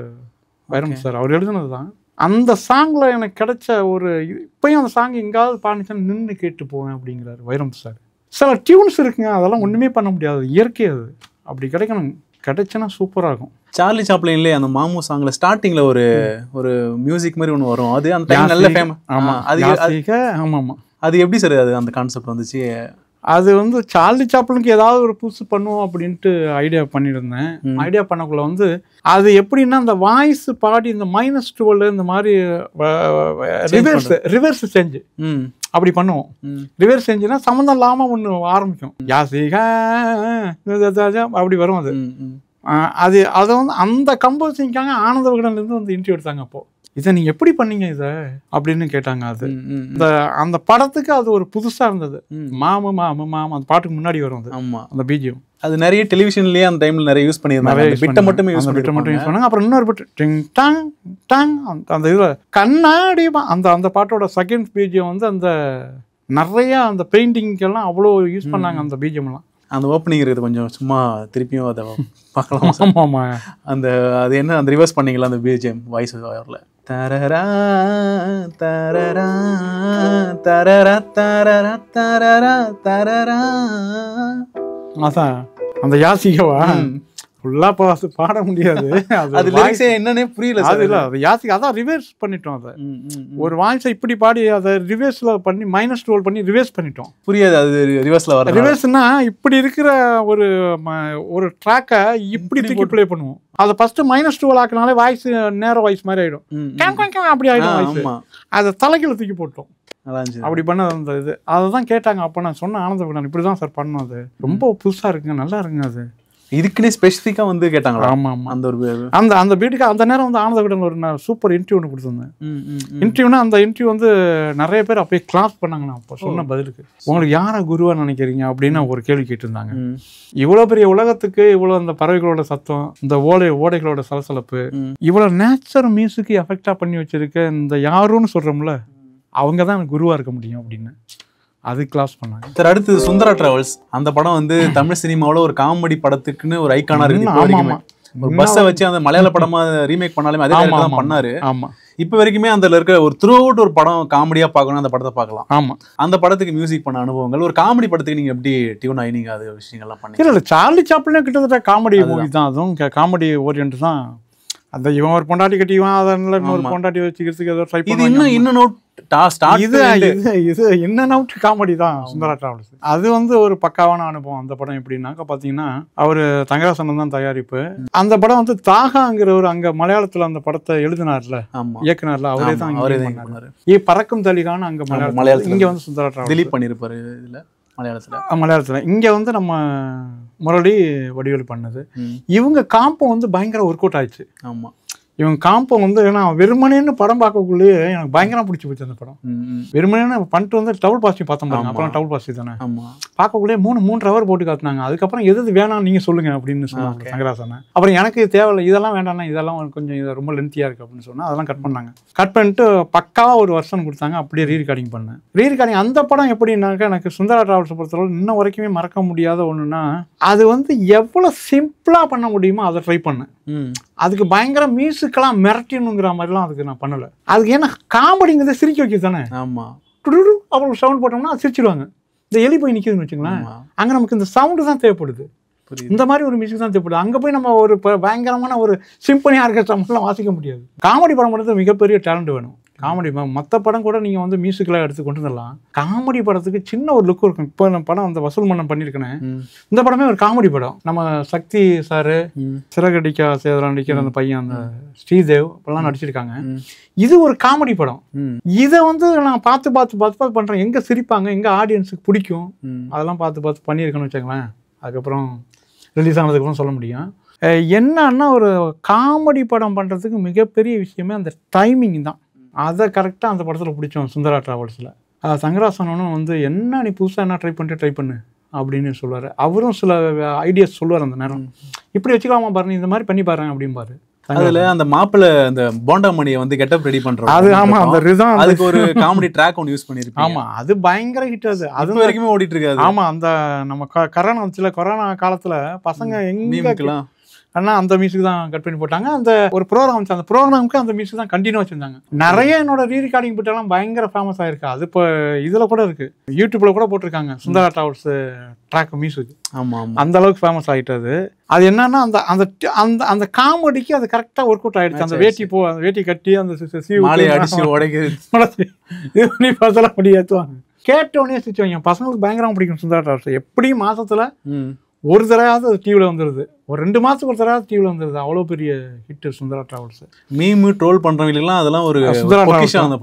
வைரமுத்து சார். அவர் எழுதுனதுதான். அந்த சாங்ல எனக்கு கிடைச்ச ஒரு இப்பயும் அந்த சாங் எங்காவது பாடிச்சுன்னு நின்று கேட்டு போவேன் அப்படிங்கிறாரு வைரமுத்து சார். சில டியூன்ஸ் இருக்குங்க, அதெல்லாம் ஒண்ணுமே பண்ண முடியாது, இயற்கை அது. அப்படி கிடைக்கணும், கிடைச்சுன்னா சூப்பரா இருக்கும்.
சார்லி சாப்ளின்லயே அந்த மாமு சாங்ல ஸ்டார்டிங்ல ஒரு மியூசிக் மாதிரி ஒன்று வரும். அது அந்த டைம் நல்ல ஃபேமஸ்.
ஆமா ஆமா.
அது எப்படி சார் அது அந்த கான்செப்ட் வந்துச்சு?
அது வந்து சார்லி சாப்ளினுக்கு ஏதாவது ஒரு புதுசு பண்ணுவோம் அப்படின்ட்டு ஐடியா பண்ணியிருந்தேன். ஐடியா பண்ணக்குள்ள வந்து அது எப்படின்னா அந்த வாய்ஸ் பாடி இந்த -12 இந்த மாதிரி ரிவர்ஸ் செஞ்சு அப்படி பண்ணுவோம். ரிவர்ஸ் செஞ்சுன்னா சம்மந்தம் இல்லாம ஒன்று ஆரம்பிக்கும், யாசிகா அப்படி வரும். அது அதை வந்து அந்த கம்போசிங்காக ஆனந்த விகடன்லேருந்து வந்து இன்டர்வியூ எடுத்தாங்க. அப்போ இதை நீங்க எப்படி பண்ணீங்க இதை அப்படின்னு கேட்டாங்க. அது அந்த படத்துக்கு அது ஒரு புதுசா இருந்தது. மாமு மாமு மாமு அந்த பாட்டுக்கு முன்னாடி வரும் அது. ஆமா, அந்த பிஜிஎம் அது
நிறைய டெலிவிஷன்லயே அந்த டைம்ல நிறைய யூஸ் பண்ணியிருந்தாங்க. பிட்ட மட்டுமே யூஸ்
பண்ணாங்க. அப்புறம் இன்னொரு பிட் டிங் டாங் டாங் அந்த இதுல கண்ணாடி அந்த பாட்டோட செகண்ட் பிஜிஎம் வந்து அந்த நிறைய அந்த பெயிண்டிங்கெல்லாம் அவ்வளோ யூஸ் பண்ணாங்க அந்த பிஜிஎம் எல்லாம்.
அந்த ஓப்பனிங் இருக்குது கொஞ்சம் சும்மா திருப்பியும் அதை பார்க்கலாம்.
ஆமா,
அந்த அது என்ன அந்த ரிவர்ஸ் பண்ணீங்களா அந்த பிஜிஎம் வாய்ஸ் ஓவர்ல தரரா தரரா தரரா தரரா தரரா தரரா
அதான் அந்த யாசிகவா ஃபுல்லா பாட முடியாது.
அது லிரிக்ஸே என்னன்னே புரியல சார்.
அது இல்ல, அது யாசிகா அதான் ரிவர்ஸ் பண்ணிட்டோம். அதை ஒரு வாய்ஸை இப்படி பாடி அதை ரிவர்ஸ்ல பண்ணி -12 பண்ணி ரிவர்ஸ் பண்ணிட்டோம்.
புரியாது அது ரிவர்ஸ்ல வர.
ரிவர்ஸ்னா இப்படி இருக்கிற ஒரு ட்ராக்கை இப்படி தூக்கி ப்ளே பண்ணுவோம். அதை ஃபர்ஸ்ட் -12 ஆக்கினாலே வாய்ஸ் நேர வாய்ஸ் மாதிரி ஆயிடும், அப்படி ஆயிடும். அதை தலைகீழ தூக்கி போட்டோம். அப்படி பண்ண அந்த இது அதை தான் கேட்டாங்க. அப்போ நான் சொன்ன ஆனந்த விகடன் இப்படிதான் சார் பண்ணோம். அது ரொம்ப புதுசா இருக்குங்க, நல்லா இருக்குங்க. அது
இதுக்குன்னே ஸ்பெசிஃபிக்கா வந்து கேட்டாங்களா?
ஆமா ஆமா. அந்த வீட்டுக்கு அந்த நேரம் வந்து ஆனந்த விகடன் ஒரு சூப்பர் இன்டர்வியூ ஒன்று கொடுத்துருந்தேன். இன்டர்வியூனா அந்த இன்டர்வியூ வந்து நிறைய பேர் அப்படியே கிளாஸ் பண்ணாங்கண்ணா. அப்போ சொன்ன பதிலுக்கு உங்களுக்கு யாரை குருவா நினைக்கிறீங்க அப்படின்னு ஒரு கேள்வி கேட்டிருந்தாங்க. இவ்வளவு பெரிய உலகத்துக்கு இவ்வளவு அந்த பறவைகளோட சத்தம், இந்த ஓடைகளோட சலசலப்பு, இவ்வளவு நேச்சர் மியூசிக் எஃபெக்டா பண்ணி வச்சிருக்க இந்த யாருன்னு சொல்றோம்ல, அவங்க தான் எனக்கு குருவா இருக்க முடியும் அப்படின்னு அது கிளாஸ் பண்ணாங்க.
சார் அடுத்து சுந்தரா டிராவல்ஸ் அந்த படம் வந்து தமிழ் சினிமாவில் ஒரு காமெடி படத்துக்குன்னு ஒரு ஐக்கானா இருக்கு. ஒரு பஸ்ஸை வச்சு அந்த மலையாள படமா ரீமேக் பண்ணாலுமே அதே தான் பண்ணாரு.
ஆமா,
இப்போ வரைக்குமே அதில் இருக்க ஒரு த்ரூ அவுட் ஒரு படம் காமெடியா பார்க்கணும், அந்த படத்தை பார்க்கலாம்.
ஆமா,
அந்த படத்துக்கு மியூசிக் பண்ண அனுபவங்கள், ஒரு காமெடி படத்துக்கு நீங்க எப்படி டியூன் ஆகி நீங்க அது விஷயங்கள்லாம் பண்ணீங்க?
இல்லை, சார்லி சாப்ளினே கிட்டத்தட்ட காமெடி மூவி தான். அதுவும் காமெடி ஓரியன்ட் தான். அந்த இவன் ஒரு பொண்டாட்டி கட்டிவான், அதனால இன்னொரு பொண்டாட்டி வச்சுக்கிறதுக்கு ஏதோ ட்ரை பண்ணி இது இன்னும் அவுட் காமெடி தான் சுந்தரா டிராவல்ஸ். அது வந்து ஒரு பக்காவான அனுபவம். அந்த படம் எப்படின்னாக்கா பாத்தீங்கன்னா அவரு தங்கராசன் தான் தயாரிப்பு. அந்த படம் வந்து தாகாங்கிறவர் அங்க மலையாளத்துல அந்த படத்தை எழுதினார்ல, இயக்குனர்ல, அவரே தான் பண்ணாரு. பறக்கும் தலிகான்னு அங்க மலையாளத்துல, இங்க வந்து சுந்தரா டிராவல்ஸ்
திலீப் பண்ணிருப்பாரு. இதுல
மலையாளத்துல இங்க வந்து நம்ம முரளி வடிவேலு பண்ணது. இவங்க காம்போ வந்து பயங்கர ஒர்க் அவுட் ஆயிடுச்சு.
ஆமா,
இவங்க காம்போ வந்து ஏன்னா வெறுமனேன்னு படம் பார்க்கக்குள்ளேயே எனக்கு பயங்கரமா பிடிச்சி போச்சு அந்த படம். வெறுமனேன்னு பண்ணிட்டு வந்து டபுள் பாசிட்டிவ் பார்த்தோம் பாருங்க. அப்புறம் டபுள் பாசிட்டிவ் தானே பார்க்கக்குள்ளே 3 ஹவர் போட்டு காத்துனாங்க. அதுக்கப்புறம் எது வேணாம் நீங்க சொல்லுங்க அப்படின்னு சொன்னாங்க தங்கராசனை. அப்புறம் எனக்கு தேவையில்லை, இதெல்லாம் வேண்டாம்னா, இதெல்லாம் கொஞ்சம் இது ரொம்ப லென்த்தியா இருக்கு அப்படின்னு சொன்னா அதெல்லாம் கட் பண்ணாங்க. கட் பண்ணிட்டு பக்காவா ஒரு வருஷன் கொடுத்தாங்க. அப்படியே ரீரெக்கார்டிங் பண்ணேன். ரீரெக்கார்டிங் அந்த படம் எப்படின்னாக்கா எனக்கு சுந்தரா டிராவல்ஸ் பொறுத்தவரை இன்ன வரைக்குமே மறக்க முடியாத ஒண்ணுன்னா, அது வந்து எவ்வளவு சிம்பிளா பண்ண முடியுமோ அதை ட்ரை பண்ணேன். அதுக்கு பயங்கர மியூசிக்கெல்லாம் மிரட்டணுங்கிற மாதிரிலாம் அதுக்கு நான் பண்ணல. அதுக்கு ஏன்னா காமெடிங்கிறத சிரிக்க வைக்கிறது தானே.
ஆமா,
அப்புறம் சவுண்ட் போட்டோம்னா அது சிரிச்சிடுவாங்க. இந்த எலி போய் நிற்குதுன்னு வச்சுங்களேன், அங்கே நமக்கு இந்த சவுண்டு தான் தேவைப்படுது. இந்த மாதிரி ஒரு மியூசிக் தான் தேவைப்படுது. அங்கே போய் நம்ம ஒரு பயங்கரமான ஒரு சிம்பனி ஆர்கெஸ்ட்ராலாம் வாசிக்க முடியாது. காமெடி படம் பண்ணுறது மிகப்பெரிய டேலண்ட் வேணும். காமெடி மற்ற படம் கூட நீங்கள் வந்து மியூசிக்கலாக எடுத்து கொண்டு வந்துடலாம். காமெடி படத்துக்கு சின்ன ஒரு லுக் இருக்கும். இப்போ நான் படம் அந்த வசூல் மன்னன் பண்ணியிருக்கேன். இந்த படமே ஒரு காமெடி படம். நம்ம சக்தி சாரு, சிறகடிக்கா சேதலாம் நடிக்கிற அந்த பையன், அந்த ஸ்ரீதேவ் இப்பெல்லாம் நடிச்சிருக்காங்க. இது ஒரு காமெடி படம். இதை வந்து நான் பார்த்து பண்ணுறேன். எங்கே சிரிப்பாங்க, எங்கே ஆடியன்ஸுக்கு பிடிக்கும், அதெல்லாம் பார்த்து பண்ணியிருக்கேன்னு வச்சுங்களேன். அதுக்கப்புறம் ரிலீஸ் ஆனதுக்கப்புறம் சொல்ல முடியும். என்னன்னா ஒரு காமெடி படம் பண்ணுறதுக்கு மிகப்பெரிய விஷயமே அந்த டைமிங் தான். அதை கரெக்டாக அந்த படத்தில் பிடிச்சோம். சுந்தரா டிராவல்ஸில் சங்கராசனும் வந்து என்ன நீ புதுசாக என்ன ட்ரை பண்ணு அப்படின்னு சொல்லுவார். அவரும் சில ஐடியாஸ் சொல்லுவார் அந்த நேரம். இப்படி வச்சுக்கலாமா பாருங்க, இந்த மாதிரி பண்ணி பாருங்க அப்படின்பாரு.
அதுல அந்த மாப்பிள்ள அந்த போண்டாமணியை வந்து கெட்டப் ரெடி பண்றோம்.
அது ஆமா, அந்த ரிதம்,
அதுக்கு ஒரு காமெடி ட்ராக் ஒன்று யூஸ் பண்ணிருப்பீங்க.
ஆமா, அது பயங்கர ஹிட். அது
வரைக்குமே ஓடிட்டு இருக்காது.
ஆமா, அந்த நம்ம கொரோனா வந்துச்சுல, கொரோனா காலத்துல பசங்க எங்கலாம் ஆனா அந்த மியூசிக் தான் கட் பண்ணி போட்டாங்க. அந்த ஒரு ப்ரோக்ராம் வந்துச்சு, அந்த ப்ரோக்ராமுக்கு அந்த மியூசிக் தான் கண்டினியூ வச்சிருந்தாங்க. நிறைய என்னோட ரீரெக்கார்டிங் போட்டெல்லாம் பயங்கர ஃபேமஸ் ஆயிருக்கு. அது இப்போ இதுல கூட இருக்கு, யூடியூப்ல கூட போட்டிருக்காங்க சுந்தரா டிராவல்ஸ் ட்ராக் மியூசிக்.
ஆமா ஆமா,
அந்த அளவுக்கு ஃபேமஸ் ஆயிட்டது. அது என்னன்னா அந்த அந்த அந்த அந்த காமெடிக்கு அது கரெக்டா ஒர்க் அவுட் ஆயிடுச்சு. அந்த வேட்டி கட்டி அந்த
அடிச்சு உடைக்கிறது
இது பண்ணி பசலாம் அப்படி ஏற்றுவாங்க. கேட்டோடனே சிரிச்சுவாங்க. பசங்களுக்கு பயங்கரமா பிடிக்கும் சுந்தரா டிராவல்ஸ். எப்படியும் மாசத்துல ஒரு தடவையாவது அது டிவியில் வந்துடுது, ஒரு 2 மாதத்துக்கு ஒரு தடவை டிவியில் வந்துடுது. அவ்வளோ பெரிய hit Sundara Travels.
Meme troll பண்றவங்களுக்குலாம் அதெல்லாம் ஒரு பொக்கிஷம் அந்த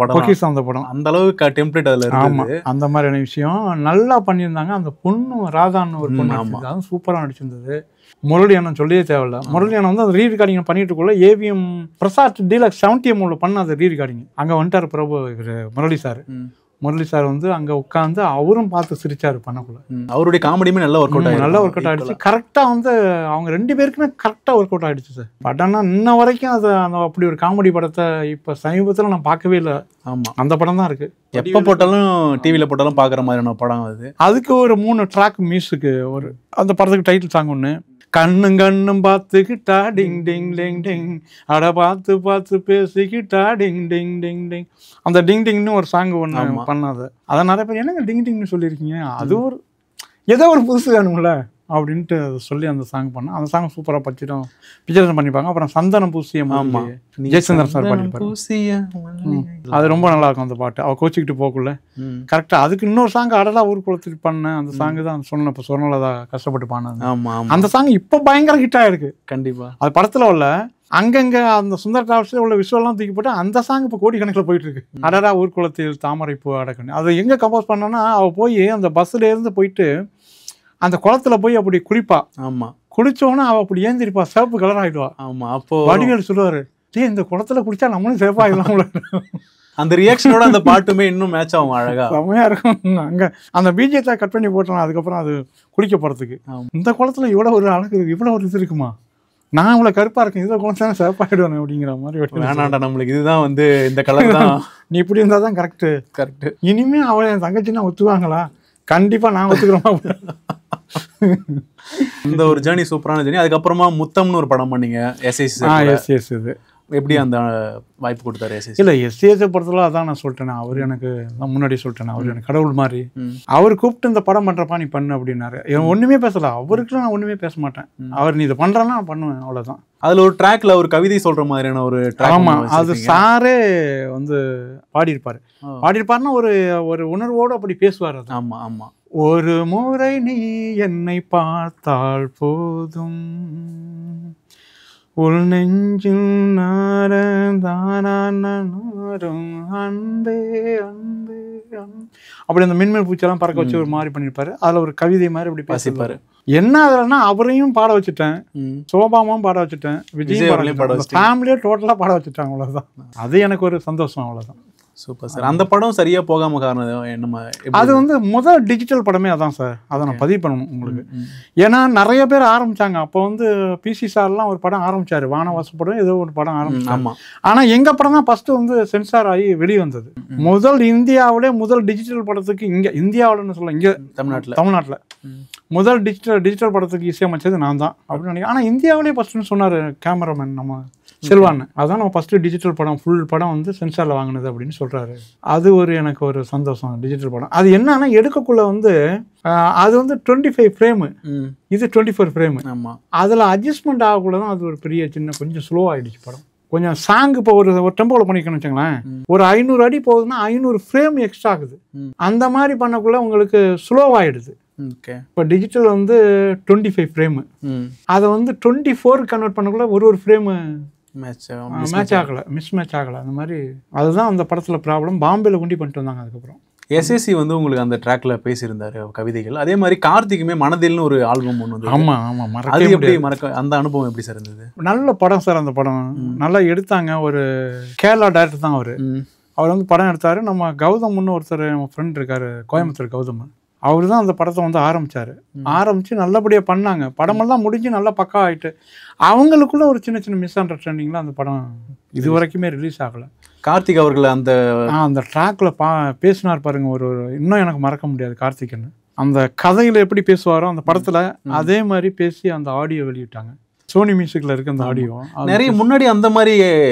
படம். அந்த அளவுக்கு டெம்ப்ளேட் அதில் இருக்கு.
அந்த மாதிரியான விஷயம் நல்லா பண்ணியிருந்தாங்க. அந்த பொண்ணு ராதான்னு ஒரு பொண்ணு, அதுவும் சூப்பராக நடிச்சிருந்தது. முரளி அண்ணன் சொல்லியே தேவையில்ல. முரளி அண்ணன் வந்து அந்த ரீ ரெக்கார்டிங் பண்ணிட்டு இருக்கோள்ள ஏவிஎம் பிரசாத் டீலக்ஸ் 70M பண்ண அந்த ரீ ரெக்கார்டிங் அங்கே வந்துட்டார் பிரபு. முரளி சார் வந்து அங்கே உட்காந்து அவரும் பார்த்து சிரிச்சாரு பண்ணக்குள்ள.
அவருடைய காமெடியுமே நல்லா ஒர்க் அவுட்
ஆயிடுச்சு. கரெக்டாக வந்து அவங்க 2 பேருக்குமே கரெக்டாக ஒர்க் அவுட் ஆயிடுச்சு சார். படம்னா இன்ன வரைக்கும் அது அந்த அப்படி ஒரு காமெடி படத்தை இப்போ சமீபத்தில் நான் பார்க்கவே இல்லை. ஆமாம், அந்த படம் தான் இருக்கு.
எப்போ போட்டாலும் டிவியில் போட்டாலும் பார்க்குற மாதிரியான படம் அது.
அதுக்கு ஒரு 3 ட்ராக் மியூசிக்கு. ஒரு அந்த படத்துக்கு டைட்டில் சாங் ஒன்று, கண்ணும் பார்த்துக்கிட்டா டிங் டிங் டிங் டிங், அட பார்த்து பேசிக்கிட்டா டிங் டிங் டிங் டிங். அந்த டிங் டிங்னு ஒரு சாங் ஒன்று பண்ணாது. அதை நிறைய பேர் என்னங்க டிங் டிங்னு சொல்லியிருக்கீங்க, அது ஒரு ஏதோ ஒரு புதுசு வேணும்ல அப்படின்ட்டு அதை சொல்லி அந்த சாங் பண்ணேன். அந்த சாங் சூப்பராக பச்சிடும் பிக்சரேஷன் பண்ணிப்பாங்க. அப்புறம் சந்தனம் பூசிய ஜெயச்சந்திரன் சார் பாடிப்பாரு. அது ரொம்ப நல்லா இருக்கும் அந்த பாட்டு. அவள் கோச்சிக்கிட்டு போக்குள்ள கரெக்டாக. அதுக்கு இன்னொரு சாங் அடலா ஊர் குளத்துக்கு பண்ணேன். அந்த சாங்கு தான் சொன்ன இப்போ சொன்னலதா கஷ்டப்பட்டு பாடினது. அந்த சாங் இப்போ பயங்கர ஹிட் ஆயிருக்கு.
கண்டிப்பா
அது படத்தில் உள்ள அங்கங்க அந்த சுந்தர டிராவல்ஸ்ல உள்ள விஷுவல்லாம் தூக்கி போட்டு அந்த சாங் இப்போ கோடிக்கணக்கில் போயிட்டு இருக்கு. அடடா ஊர்குளத்தில் தாமரை பூ அடக்கணும். அது எங்க கம்போஸ் பண்ணனா, அவள் போய் அந்த பஸ்ல இருந்து போயிட்டு அந்த குளத்துல போய் அப்படி குளிப்பா.
ஆமா,
குளிச்சோன்னா அவள் அப்படி ஏந்திருப்பா, சிவப்பு கலர் ஆயிடுவா.
ஆமா, அப்போ
வடிவேல் சொல்லுவாரு, இந்த குளத்துல குளிச்சா நம்மளும் சேஃபா ஆயிடலாம்.
அந்த ரியாக்ஷனோட அந்த பாட்டுமே இன்னும் மேட்ச் ஆகும், அழகா
செம்மையா இருக்கும். அங்க அந்த பிஜிஎத்தை கட் பண்ணி போட்டோம். அதுக்கப்புறம் அது குளிக்க போறதுக்கு இந்த குளத்துல இவ்வளவு ஒரு அழகு இருக்கு, இவ்வளவு ஒரு இது இருக்குமா, நான் இவ்வளவு கருப்பா இருக்கேன், இதை குளத்தானே சேஃபாயிடுவேன் அப்படிங்கிற மாதிரி.
வேணாண்டா, நம்மளுக்கு இதுதான் வந்து இந்த கலர் தான்,
நீ இப்படி இருந்தா தான் கரெக்ட். இனிமே அவளை என் தங்கச்சின்னா ஒத்துவாங்களா? கண்டிப்பா நான் ஒத்துக்கிறோம்.
இந்த ஒரு ஜேர்னி சூப்பரான ஜேர்னி. அதுக்கப்புறமா முத்தம்னு ஒரு படம் பண்ணீங்க.
எஸ் இது
எப்படி அந்த வாய்ப்பு கொடுத்தாரு?
இல்லை, எஸ்ஏஎஸை பொறுத்தவரை அதான் நான் சொல்லிட்டேன். அவர் எனக்கு நான் முன்னாடி சொல்லிட்டேன், அவர் எனக்கு கடவுள் மாதிரி. அவர் கூப்பிட்டு இந்த படம் பண்ணுறப்பா நீ பண்ணு அப்படின்னாரு. ஒன்றுமே பேசல அவருக்கு, நான் ஒன்றுமே பேச மாட்டேன். அவர் நீ இதை பண்ணுறேன்னா நான் பண்ணுவேன், அவ்வளோதான்.
அதில் ஒரு ட்ராக்ல ஒரு கவிதை சொல்கிற மாதிரியான ஒரு ட்ராக்.
ஆமாம், அது சாரே வந்து பாடியிருப்பாருன்னா ஒரு உணர்வோடு அப்படி பேசுவார். அது
ஆமாம் ஆமாம்.
ஒரு முறை நீ என்னை பார்த்தால் போதும், உள் நெஞ்சில் நாரும் அன்பே அன்பே அப்படி அந்த மின்மின் பூச்செல்லாம் பறக்க வச்சு ஒரு மாதிரி பண்ணியிருப்பாரு. அதில் ஒரு கவிதை மாதிரி அப்படி பேசிப்பாரு. என்ன அதுலன்னா அவரையும் பாட வச்சுட்டேன், சோபாமாவும் பாட வச்சுட்டேன், விஜயும் பாட வச்சுட்டேன், ஃபேமிலியே டோட்டலாக பாட வச்சுட்டாங்க. அவ்வளோதான். அது எனக்கு ஒரு சந்தோஷம், அவ்வளோதான்.
Super sir. அந்த படம் சரியா போகாம காரணம் என்னமா?
அது வந்து முதல் டிஜிட்டல் படமே அதான் சார். அதை நான் பதிவு பண்ணணும் உங்களுக்கு. ஏன்னா நிறைய பேர் ஆரம்பிச்சாங்க. அப்போ வந்து பிசி சார்லாம் ஒரு படம் ஆரம்பிச்சாரு, வானவாசப்படம் ஏதோ ஒரு படம் ஆரம்பிச்சாங்க. ஆனா எங்க படம் தான் ஃபர்ஸ்ட் வந்து சென்சார் ஆகி வெளியே வந்தது. முதல் இந்தியாவிலே முதல் டிஜிட்டல் படத்துக்கு இங்க இந்தியாவிலன்னு சொல்ல, இங்க தமிழ்நாட்டில் முதல் டிஜிட்டல் படத்துக்கு இசையமைச்சது நான் தான் அப்படின்னு நினைக்கிறேன். ஆனால் இந்தியாவிலேயே ஃபஸ்ட்டுன்னு சொன்னார் கேமராமேன் நம்ம செல்வான்னு. அதான் நம்ம ஃபஸ்ட்டு டிஜிட்டல் படம் ஃபுல் படம் வந்து சென்சாரில் வாங்கினது அப்படின்னு சொல்கிறாரு. அது எனக்கு ஒரு சந்தோஷம். டிஜிட்டல் படம் அது என்னன்னா எடுக்கக்குள்ள வந்து அது வந்து 25 ஃப்ரேமு, இது 24 ஃப்ரேமு.
ஆமாம்,
அதில் அட்ஜஸ்ட்மெண்ட் ஆகக்குள்ள தான் அது ஒரு பெரிய கொஞ்சம் ஸ்லோ ஆகிடுச்சு படம். கொஞ்சம் சாங் இப்போ ஒரு டெம்போவில் பண்ணிக்கணும்னு வச்சுங்களேன், ஒரு 500 அடி போகுதுன்னா 500 ஃப்ரேம் எக்ஸ்ட்ரா ஆகுது. அந்த மாதிரி பண்ணக்குள்ள உங்களுக்கு ஸ்லோவாகிடுது. இப்போ டிஜிட்டல் வந்து 25 ஃப்ரேமு, அதை வந்து 24 கன்வெர்ட் பண்ணக்குள்ள ஒரு ஃப்ரேமு மேட்ச் ஆகலை, மிஸ் ஆகலை. அந்த மாதிரி அதுதான் அந்த படத்தில் ப்ராப்ளம். பாம்பேல கொண்டு பண்ணிட்டு வந்தாங்க. அதுக்கப்புறம்
எஸ்எஸ்சி வந்து உங்களுக்கு அந்த ட்ராக்ல பேசியிருந்தாரு கவிதைகள். அதே மாதிரி கார்த்திக்குமே மனதில்னு ஒரு ஆல்பம் ஒன்று வந்து.
ஆமாம் ஆமாம்,
அது எப்படி அந்த அனுபவம் எப்படி சார் இருந்தது?
நல்ல படம் சார். அந்த படம் நல்லா எடுத்தாங்க. ஒரு கேரளா டைரக்டர் தான் அவர் வந்து படம் எடுத்தார். நம்ம கௌதம்னு ஒருத்தர் நம்ம ஃப்ரெண்ட் இருக்கார் கோயம்புத்தூர், கௌதம். அவர் தான் அந்த படத்தை வந்து ஆரம்பித்து நல்லபடியாக பண்ணாங்க. படமெல்லாம் முடிஞ்சு நல்லா பக்கா ஆகிட்டு அவங்களுக்குள்ள ஒரு சின்ன மிஸ் அண்டர்ஸ்டாண்டிங்கில் அந்த படம் இது வரைக்குமே ரிலீஸ் ஆகலை.
கார்த்திக் அவர்கள் அந்த
ட்ராக்ல பேசினார் பாருங்க, இன்னும் எனக்கு மறக்க முடியாது. கார்த்திக்னு அந்த கதையில் எப்படி பேசுவாரோ அந்த படத்தில் அதே மாதிரி பேசி அந்த ஆடியோ வெளியிட்டாங்க. சோனி மியூசிக்ல இருக்கு அந்த ஆடியோ.
நிறைய முன்னாடி அந்த மாதிரி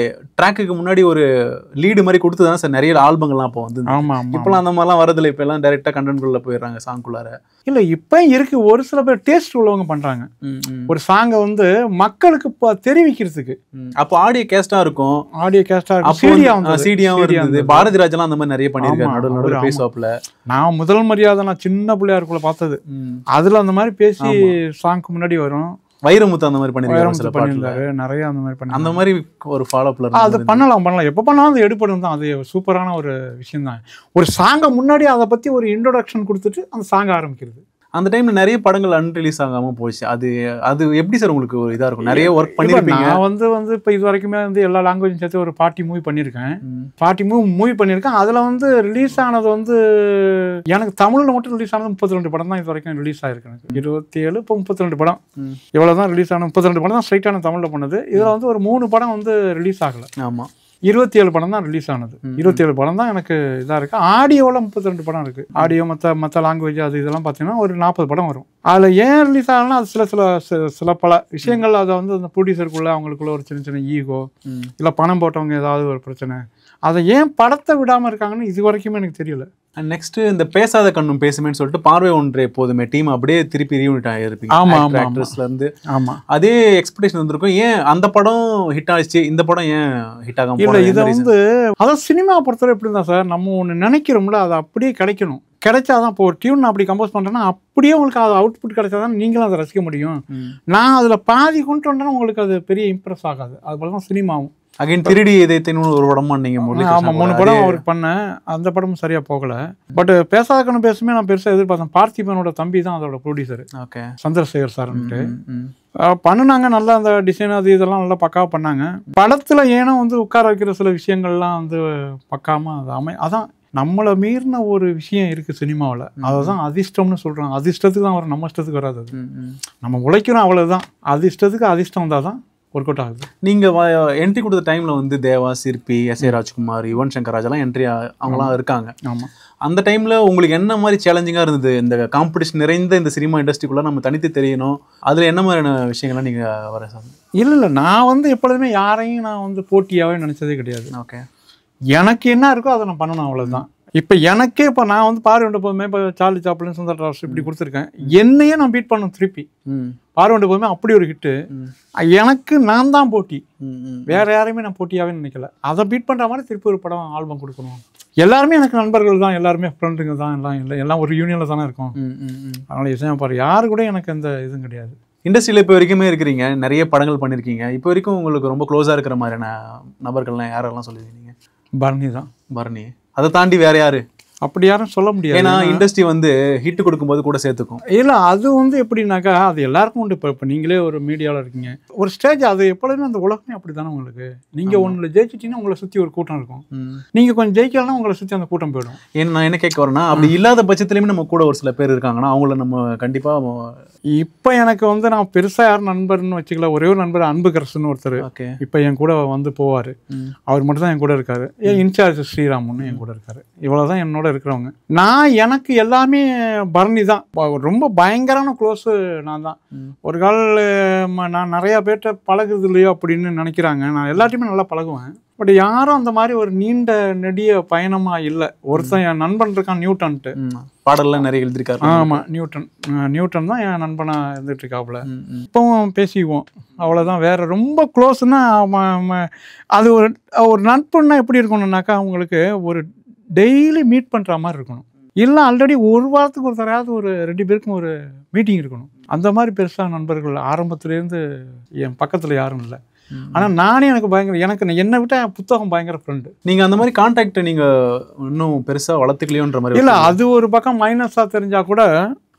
ட்ராக்குக்கு முன்னாடி ஒரு லீடு மாதிரி கொடுத்து தான் சார் நிறைய ஆல்பங்கள்லாம் அப்போ வந்து. இப்போலாம் அந்த மாதிரிலாம் வரதில்லை. இப்போ எல்லாம் டைரெக்டாக கண்டென்ட்குள்ளே போயிடுறாங்க சாங்குள்ளார.
இல்லை இப்போ இருக்கு. ஒரு சில பேர் டேஸ்ட் உள்ளவங்க பண்ணுறாங்க ஒரு சாங்கை வந்து மக்களுக்கு தெரிவிக்கிறதுக்கு.
அப்போ ஆடியோ கேஸ்டாக இருக்கும்.
சீடியாவும்
இருந்தது. பாரதி ராஜெல்லாம் அந்த மாதிரி நிறைய பண்ணியிருக்காரு. நடுவில் பேசுவாப்புல
நான் முதல் மரியாதை நான் சின்ன பிள்ளையாருக்குள்ள பார்த்தது. அதில் அந்த மாதிரி பேசி சாங்க்கு முன்னாடி வரும்.
வைரமுத்து அந்த மாதிரி பண்ணியிருக்காரு.
நிறைய அந்த மாதிரி பண்ணி
அந்த மாதிரி ஒரு ஃபாலோப்ல
அது பண்ணலாம். எப்போ பண்ணாலும் அது எடுப்படும் தான். அது சூப்பரான ஒரு விஷயம் தான். ஒரு சாங்கை முன்னாடி அதை பற்றி ஒரு இன்ட்ரோடக்ஷன் கொடுத்துட்டு அந்த சாங் ஆரம்பிக்கிறது.
அந்த டைம்ல நிறைய படங்கள் அன்ரிலீஸ் ஆகாம போச்சு. அது எப்படி சார் உங்களுக்கு ஒரு இதா இருக்கும்? நிறைய ஒர்க் பண்ணிருப்பீங்க.
நான் வந்து இப்போ இது வரைக்குமே வந்து எல்லா லாங்குவேஜும் சேர்த்து ஒரு 40 மூவி பண்ணியிருக்கேன். 40 மூவி பண்ணியிருக்கேன். அதில் வந்து ரிலீஸ் ஆனது வந்து எனக்கு தமிழில் மட்டும் ரிலீஸ் ஆனது 32 படம் தான் இது வரைக்கும் ரிலீஸ் ஆயிருக்கு. எனக்கு 27 இப்போ 32 படம் இவ்வளோ தான் ரிலீஸ் ஆன. 32 படம் தான் ஸ்ட்ரைட்டான தமிழில் பண்ணது. இதில் வந்து ஒரு 3 படம் வந்து ரிலீஸ் ஆகலை.
ஆமாம்,
27 படம் தான் ரிலீஸ் ஆனது. 27 படம் தான் எனக்கு இதாக இருக்குது. ஆடியோவில் 32 படம் இருக்குது. ஆடியோ மற்ற லாங்குவேஜ் அது இதெல்லாம் பார்த்தீங்கன்னா ஒரு 40 படம் வரும். அதில் ஏன் ரிலீஸ் ஆகலன்னா அது சில பல விஷயங்கள். அதை வந்து அந்த ப்ரொடியூசருக்குள்ளே அவங்களுக்குள்ள ஒரு சின்ன ஈகோ, இல்லை பணம் போட்டவங்க ஏதாவது ஒரு பிரச்சனை, அதை ஏன் படத்தை விடாமல் இருக்காங்கன்னு இது வரைக்குமே எனக்கு தெரியல.
நெக்ஸ்ட் இந்த பேசாத கண்ணும் பேசுமேன்னு சொல்லிட்டு பார்வை ஒன்றே போதுமே டீம் அப்படியே திருப்பி ரீயூனிட் ஆகிருப்பீங்க ஆக்ட்ரஸ்ல இருந்து. அதே எக்ஸ்பெக்டேஷன் வந்திருக்கும். ஏன் அந்த படம் ஹிட் ஆயிடுச்சு, இந்த படம் ஏன் ஹிட் ஆகாம?
இல்லை, இதை வந்து அதாவது சினிமா பொறுத்தவரை எப்படி தான் சார், நம்ம ஒன்று நினைக்கிறோம்ல அது அப்படியே கிடைக்கணும். கிடைச்சாதான் இப்போ ஒரு டியூன் அப்படி கம்போஸ் பண்ணுறேன்னா அப்படியே உங்களுக்கு அது அவுட்புட் கிடைச்சாதான் நீங்களும் அதை ரசிக்க முடியும். நான் அதில் பாதி கொண்டு வந்தேன்னா உங்களுக்கு அது பெரிய இம்ப்ரெஸ் ஆகாது. அது போல தான் சினிமாவும்.
அகைன் திருடி இதயத்தின் ஒரு படமா நீங்கள்?
ஆமாம், 3 படம் அவருக்கு பண்ணேன். அந்த படமும் சரியாக போகலை. பட் பேசாத கண்ணு பேசுமே நான் பெருசாக எதிர்பார்த்தேன். பார்த்திபனோட தம்பி தான் அதோட ப்ரொடியூசர்.
ஓகே,
சந்திரசேகர் சார்ன்ட்டு பண்ணுனாங்க. நல்லா அந்த டிசைன் அது இதெல்லாம் நல்லா பக்காவாக பண்ணாங்க. படத்தில் ஏன்னா வந்து உட்கார வைக்கிற சில விஷயங்கள்லாம் வந்து பக்காம அது அதான் நம்மளை மீறின ஒரு விஷயம் இருக்குது சினிமாவில். அதை தான் அதிர்ஷ்டம்னு சொல்கிறாங்க. அதிர்ஷ்டத்துக்கு தான் வரும், நம்ம இஷ்டத்துக்கு வராது. அது நம்ம உழைக்கிறோம் அவ்வளோதான். அதிர்ஷ்டத்துக்கு அதிர்ஷ்டம் வந்தால் தான் ஒர்க் அவுட் ஆகுது.
நீங்கள் என்ட்ரி கொடுத்த டைமில் வந்து தேவா, சிற்பி, எஸ்.ஏ. ராஜ்குமார், யுவன் சங்கர் ராஜெல்லாம் என்ட்ரி அவங்களாம் இருக்காங்க.
ஆமாம்,
அந்த டைமில் உங்களுக்கு என்ன மாதிரி சேலஞ்சிங்காக இருந்தது? இந்த காம்படிஷன் நிறைந்த இந்த சினிமா இண்டஸ்ட்ரிக்குள்ளே நம்ம தனித்து தெரியணும், அதில் என்ன மாதிரியான விஷயங்கள்லாம் நீங்கள் வர சார்?
இல்லை, நான் வந்து எப்பொழுதுமே யாரையும் நான் வந்து போட்டியாகவே நினச்சதே கிடையாது.
ஓகே, எனக்கு
என்ன இருக்கோ அதை நான் பண்ணணும், அவ்வளோதான். இப்போ எனக்கே இப்போ நான் வந்து பார்வையொண்டு போதுமே இப்போ சார்லி சாப்ளின், சுந்தர் ராஜ் இப்படி கொடுத்துருக்கேன். என்னையே நான் பீட் பண்ணணும் திருப்பி. பார்வையொண்டு போதுமே அப்படி ஒரு ஹிட்டு. எனக்கு நான் தான் போட்டி, வேற யாரையுமே நான் போட்டியாகவே நினைக்கல. அதை பீட் பண்ணுற மாதிரி திருப்பி ஒரு படம் ஆல்பம் கொடுக்கணும். எல்லாருமே எனக்கு நண்பர்கள் தான், எல்லாருமே ஃப்ரெண்டுங்க தான், எல்லாம் ஒரு யூனியனில் தானே இருக்கும். அதனால் இசையமைப்பார் யாரு கூட எனக்கு எந்த இதுவும் கிடையாது.
இண்டஸ்ட்ரியில் இப்போ வரைக்குமே இருக்கிறீங்க, நிறைய படங்கள் பண்ணியிருக்கீங்க. இப்போ வரைக்கும் உங்களுக்கு ரொம்ப க்ளோஸாக இருக்கிற மாதிரியான நபர்கள்லாம் யாரெல்லாம் சொல்லியிருக்கீங்க?
பரணி தான்.
பரணி. அதை தாண்டி வேற யாரு?
அப்படி யாரும் சொல்ல முடியாது.
ஏன்னா இண்டஸ்ட்ரி வந்து ஹிட் கொடுக்கும்போது கூட சேர்த்துக்கும்.
இல்லை, அது வந்து எப்படின்னாக்கா அது எல்லாருக்கும் உண்டு. இப்போ நீங்களே ஒரு மீடியாவில் இருக்கீங்க, ஒரு ஸ்டேஜ், அது எப்பொழுதுமே அந்த உலகமே அப்படி தானே உங்களுக்கு. நீங்கள் ஒன்றில் ஜெயிச்சிட்டிங்கன்னா உங்களை சுற்றி ஒரு கூட்டம் இருக்கும். நீங்கள் கொஞ்சம் ஜெயிக்கலன்னா உங்களை சுற்றி அந்த கூட்டம் போயிடும்.
நான் என்ன கேட்க வரேன்னா, அப்படி இல்லாத பட்சத்துலையுமே நம்ம கூட ஒரு சில பேர் இருக்காங்கன்னா அவங்கள நம்ம கண்டிப்பாக.
இப்போ எனக்கு வந்து நான் பெருசாக யாரும் நண்பர்னு வச்சுக்கல. ஒரே ஒரு நண்பர் அன்புகரசுன்னு ஒருத்தர் இப்போ என் கூட வந்து போவார். அவர் மட்டும் தான் என் கூட இருக்காரு. இன்சார்ஜ் ஸ்ரீராமுன்னு என் கூட இருக்காரு. இவ்வளோதான் என்னோட இருக்கிறவங்க. நான் எனக்கு எல்லாமே பரணி தான். ரொம்ப பயங்கரமான க்ளோஸு நான் தான். ஒரு கால் நான் நிறையா பேர்கிட்ட பழகுது இல்லையோ அப்படின்னு நினைக்கிறாங்க. நான் எல்லாத்தையுமே நல்லா பழகுவேன். பட் யாரும் அந்த மாதிரி ஒரு நீண்ட நெடிய பயணமாக இல்லை. ஒருத்தன் என் நண்பன் இருக்கான் நியூட்டன்ட்டு,
பாடல்லாம் நிறைய எழுதியிருக்காரு.
ஆமாம், நியூட்டன் தான் என் நண்பனாக இருந்துட்டு இருக்காப்புல. இப்போவும் பேசிக்குவோம், அவ்வளோதான். வேற ரொம்ப க்ளோஸ்னா அது ஒரு நட்புன்னா எப்படி இருக்கணும்னாக்கா அவங்களுக்கு ஒரு டெய்லி மீட் பண்ணுற மாதிரி இருக்கணும். இல்லை ஆல்ரெடி ஒரு வாரத்துக்கு ஒரு தரையாவது ஒரு 2 பேருக்கும் ஒரு மீட்டிங் இருக்கணும். அந்த மாதிரி பெருசாக நண்பர்கள் ஆரம்பத்துலேருந்து என் பக்கத்தில் யாரும் இல்லை. ஆனால் நானே எனக்கு என்னை விட்ட புத்தகம் பயங்கர ஃப்ரெண்டு.
நீங்கள் அந்த மாதிரி கான்டாக்டை நீங்கள் இன்னும் பெருசாக வளர்த்துக்கலையோன்ற மாதிரி
இல்லை, அது ஒரு பக்கம் மைனஸாக தெரிஞ்சால் கூட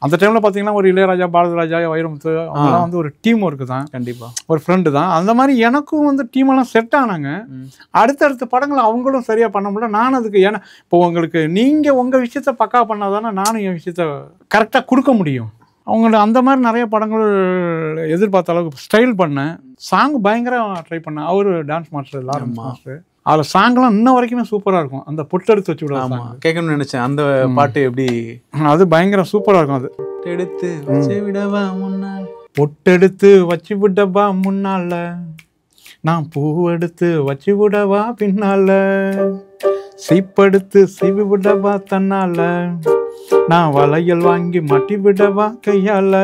அந்த டைமில் பார்த்தீங்கன்னா ஒரு இளையராஜா, பாரதிராஜா, வைரமுத்து அவங்கெல்லாம் வந்து ஒரு டீம் ஒர்க்கு தான்.
கண்டிப்பாக ஒரு
ஃப்ரெண்டு தான். அந்த மாதிரி எனக்கும் வந்து டீமெல்லாம் செட் ஆனாங்க. அடுத்தடுத்த படங்களை அவங்களும் சரியாக பண்ண முடியல. நான் அதுக்கு ஏன்னா இப்போ உங்களுக்கு நீங்கள் உங்கள் விஷயத்த பக்கா பண்ணாதானே நானும் என் விஷயத்த கரெக்டாக கொடுக்க முடியும். அவங்கள அந்த மாதிரி நிறைய படங்கள் எதிர்பார்த்த அளவுக்கு ஸ்டைல் பண்ணேன். சாங் பயங்கர ட்ரை பண்ணேன். அவரு டான்ஸ் மாஸ்டர், லாரன்ஸ் மாஸ்டர். அதில் சாங்லாம் இன்ன வரைக்குமே சூப்பராக இருக்கும். அந்த பொட்டெடுத்து வச்சு விட
கேட்கணும்னு நினச்சேன். அந்த பாட்டு எப்படி,
அது பயங்கர சூப்பராக இருக்கும். அது
எடுத்து வச்சு விடவா முன்னாள்,
பொட்டெடுத்து வச்சு விடவா முன்னால, நான் பூ எடுத்து வச்சு விடவா பின்னால, சீப்படுத்து சீவி விடவா தன்னால, நான் வளையல் வாங்கி மாட்டி விடவா கையால,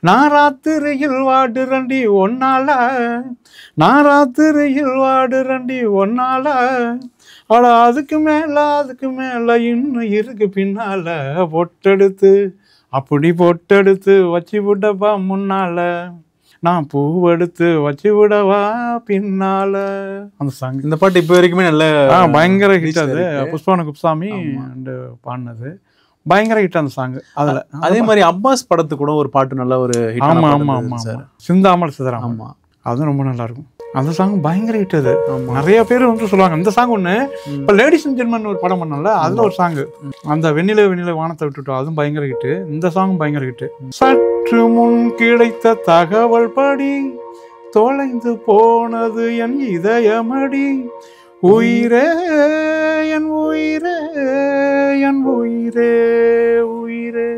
நான் ராத்திரியில் வாடுறண்டி ஒன்னால, நான் ராத்திரியில் வாடுறண்டி ஒன்னால, அட அதுக்கு மேல இன்னும் இருக்கு பின்னால, பொட்டெடுத்து அப்படி பொட்டெடுத்து வச்சு விடவா முன்னால, நான் பூவெடுத்து வச்சு விடவா பின்னால. அந்த சாங், இந்த பாட்டு இப்போ வரைக்குமே நல்ல பயங்கர ஹிட். அது புஷ்பான குப்சாமி பாடினது, பயங்கர ஹிட் அந்த சாங். அதில்
அதே மாதிரி அப்பாஸ் படத்துக்கு கூட ஒரு பாட்டு நல்ல ஒரு ஹிட்.
ஆமாம் ஆமாம் ஆமாம் சார், சிந்தாமல் சிதறாமல். ஆமாம், அதுவும் ரொம்ப நல்லா இருக்கும். அந்த சாங் பயங்கர ஹிட். அது நிறைய பேர் வந்து சொல்லுவாங்க. இந்த சாங் ஒன்று இப்போ லேடிஸ் அண்ட் ஜென்மன் ஒரு படம் பண்ணல, அதில் ஒரு சாங் அந்த வெண்ணில வானத்தை விட்டுட்டோம், அதுவும் பயங்கர ஹிட்டு. இந்த சாங் பயங்கர ஹிட்டு. சற்று முன் கிடைத்த தகவல் படி தொலைந்து போனது என் இதயமடி, உயிரே என் உயிரே என் உயிரே உயிரே,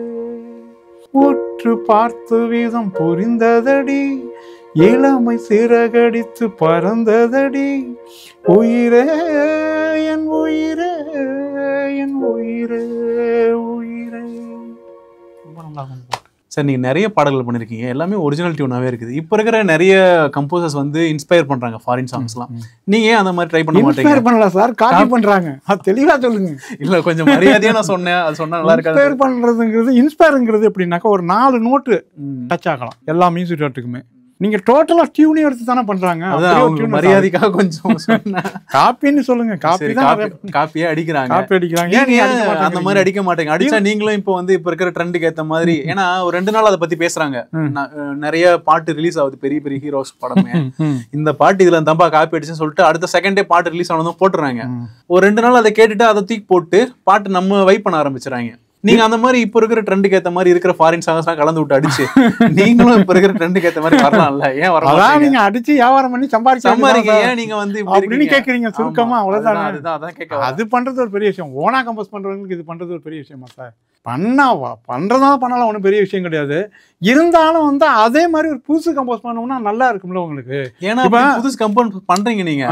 உற்று பார்த்து விதம் புரிந்ததடி, இளமை சிறகடித்து பறந்ததடி, உயிரே என் உயிரே என் உயிரே உயிரே. ரொம்ப நல்லா இருக்கும்
சார். நீங்கள் நிறைய பாடல்கள் பண்ணியிருக்கீங்க, எல்லாமே ஒரிஜினல் டியூனாகவே இருக்குது. இப்போ இருக்கிற நிறைய கம்போசர்ஸ் வந்து இன்ஸ்பயர் பண்ணுறாங்க ஃபாரின் சாங்ஸ்லாம். நீங்கள் ஏன் அந்த மாதிரி ட்ரை பண்ண மாட்டீங்க?
இன்ஸ்பயர் பண்ணல சார், காப்பி பண்ணுறாங்க. அது தெளிவாக சொல்லுங்க.
இல்லை, கொஞ்சம் மரியாதையாக நான் சொன்னேன், அது சொன்னால் நல்லா இருக்காது.
இன்ஸ்பயர் பண்ணுறதுங்கிறது, இன்ஸ்பயருங்கிறது எப்படின்னாக்கா ஒரு 4 நோட்டு டச் ஆகலாம் எல்லா மியூசிக் டேரக்டருக்குமே. நீங்க டோட்டலா டியூன் எடுத்து தானே பண்றாங்க.
மரியாதைக்காக கொஞ்சம்
காப்பின்னு சொல்லுங்க.
காப்பியே அடிக்கிறாங்க. அந்த மாதிரி அடிக்க மாட்டேங்க. அடிச்சா நீங்களும் இப்போ வந்து இப்ப இருக்கிற ட்ரெண்டுக்கு ஏத்த மாதிரி, ஏன்னா ஒரு 2 நாள் அதை பத்தி பேசுறாங்க. நிறைய பாட்டு ரிலீஸ் ஆகுது, பெரிய பெரிய ஹீரோஸ் படமே. இந்த பாட்டு இதுல தம்பா காப்பி அடிச்சுன்னு சொல்லிட்டு அடுத்த செகண்டே பாட்டு ரிலீஸ் ஆனதும் போட்டுறாங்க. ஒரு 2 நாள் அதை கேட்டுட்டு அதை தூக்கி போட்டு பாட்டு நம்ம வைப் பண்ண ஆரம்பிச்சுறாங்க. நீங்க அந்த மாதிரி இப்ப இருக்கிற ட்ரெண்டுக்கு ஏத்த மாதிரி இருக்கிற ஃபாரின் சாங்ஸ் எல்லாம் கலந்து விட்டு அடிச்சு நீங்களும் இப்ப இருக்கிற ட்ரெண்டுக்கு ஏத்த மாதிரி வரலாம்ல? ஏன் வரலாம்?
நீங்க அடிச்சு வியாபாரம் பண்ணி சம்பாதிக்க ஏன்
நீங்க வந்து
அப்படின்னு கேக்குறீங்க சுருக்கமா? அவ்வளவுதான். அது பண்றது ஒரு பெரிய விஷயம். ஓனா கம்போஸ் பண்றவங்களுக்கு இது பண்றது ஒரு பெரிய விஷயமா சார்? பண்றதால பண்ணலாம், ஒன்றும் பெரிய விஷயம் கிடையாது. இருந்தாலும் வந்து அதே மாதிரி ஒரு புதுசு கம்போஸ் பண்ணோம்னா நல்லா இருக்கும்ல உங்களுக்கு.
ஏன்னா புதுசு கம்போஸ் பண்றீங்க நீங்க,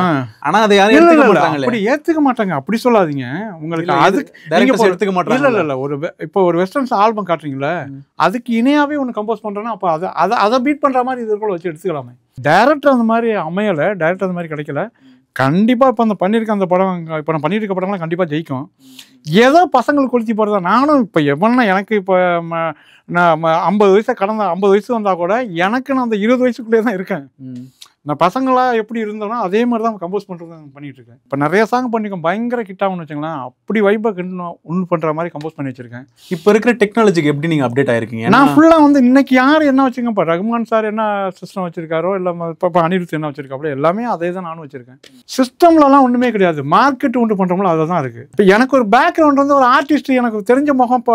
ஆனா அதை யாரும் ஏத்துக்க மாட்டாங்க.
அப்படி ஏத்துக்க மாட்டாங்க, அப்படி சொல்லாதீங்க. உங்களுக்கு அதுக்கு எடுத்துக்க மாட்டாங்க. இல்ல ஒரு இப்போ ஒரு வெஸ்டர்ன்ஸ் ஆல்பம் காட்டுறீங்களா, அதுக்கு இணையாவே ஒன்று கம்போஸ் பண்றோன்னா அப்போ அதை பீட் பண்ற மாதிரி இது கூட வச்சு எடுத்துக்கலாமே. டைரக்டர் அந்த மாதிரி அமையலை, டைரக்டர் அந்த மாதிரி கிடைக்கல. கண்டிப்பாக இப்போ அந்த பண்ணியிருக்க அந்த படம், இப்போ நான் பண்ணிட்டு இருக்க படம்லாம் கண்டிப்பாக ஜெயிக்கும். ஏதோ பசங்களுக்கு கொளுத்தி போடுறதா. நானும் இப்போ எவனா எனக்கு இப்போ நான் 50 வயசை கடந்த 50 வயசு வந்தால் கூட எனக்கு நான் அந்த 20 வயசுக்குள்ளே தான் இருக்கேன். நான் பசங்களாக எப்படி இருந்தோன்னா அதே மாதிரி தான் கம்போஸ் பண்ணுறது பண்ணிட்டு இருக்கேன். இப்போ நிறைய சாங் பண்ணியிருக்கேன், பயங்கர ஹிட்டாகும்னு வச்சுங்களேன். அப்படி வைப்பை ஒன்று பண்ணுற மாதிரி கம்போஸ் பண்ணி வச்சிருக்கேன்.
இப்போ இருக்கிற டெக்னாலஜிக்கு எப்படி நீங்கள் அப்டேட் ஆயிருக்கீங்க?
நான் ஃபுல்லாக வந்து இன்னைக்கு யார் என்ன வச்சுங்க, இப்போ ரகுமான் சார் என்ன சிஸ்டம் வச்சிருக்காரோ, இல்லை இப்போ அனிருத் என்ன வச்சிருக்காங்களோ, எல்லாமே அதே தான் நானும் வச்சிருக்கேன். சிஸ்டம்லலாம் ஒன்றுமே கிடையாது. மார்க்கெட் ஒன்று பண்ணுறோம்ல, அதை தான் இருக்குது. இப்போ எனக்கு ஒரு பேக்ரவுண்ட் வந்து ஒரு ஆர்டிஸ்ட், எனக்கு தெரிஞ்ச முகம்.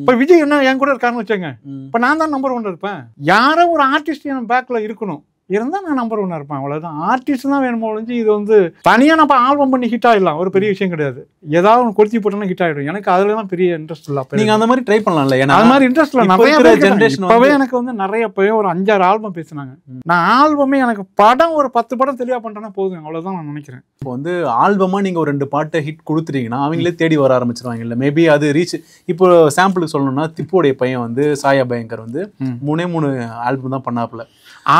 இப்போ விஜய் என்ன என் கூட இருக்காருன்னு வச்சுங்க, இப்போ நான் தான் நம்பர் 1 இருப்பேன். யாரோ ஒரு ஆர்டிஸ்ட் என் பேக்கில் இருக்கணும். இருந்தால் நான் நம்பர் 1 இருப்பேன். அவ்வளோதான். ஆர்டிஸ்ட் தான் வேணுமோ ஒழிஞ்சு இது வந்து தனியாக நம்ம ஆல்பம் பண்ணி ஹிட் ஆகிடலாம், ஒரு பெரிய விஷயம் கிடையாது. ஏதாவது ஒன்று கொளுத்தி போட்டோம்னா ஹிட் ஆகிடும். எனக்கு அதுலலாம் பெரிய இன்ட்ரெஸ்ட் இல்லை. அப்போ
நீங்கள் அந்த மாதிரி ட்ரை பண்ணலாம்ல? ஏன்னா
அது மாதிரி இன்ட்ரெஸ்ட் இல்லை. நிறைய ஜென்ரேஷன் இப்போவே எனக்கு வந்து நிறைய இப்போவே ஒரு 5-6 ஆல்பம் பேசுனாங்க. நான் ஆல்பமே எனக்கு படம் ஒரு 10 படம் தெளிவாக பண்ணுறேன்னா போதும், அவ்வளோதான் நான் நினைக்கிறேன்.
இப்போ வந்து ஆல்பமாக நீங்கள் ஒரு 2 பாட்டை ஹிட் கொடுத்துட்டீங்கன்னா அவங்களே தேடி வர ஆரம்பிச்சிருவாங்க இல்லை? மேபி அது ரீச். இப்போ சாம்பிளுக்கு சொல்லணும்னா திப்புடைய பையன் வந்து சாயா பயங்கர் வந்து 3 ஆல்பம் தான் பண்ணாப்புல.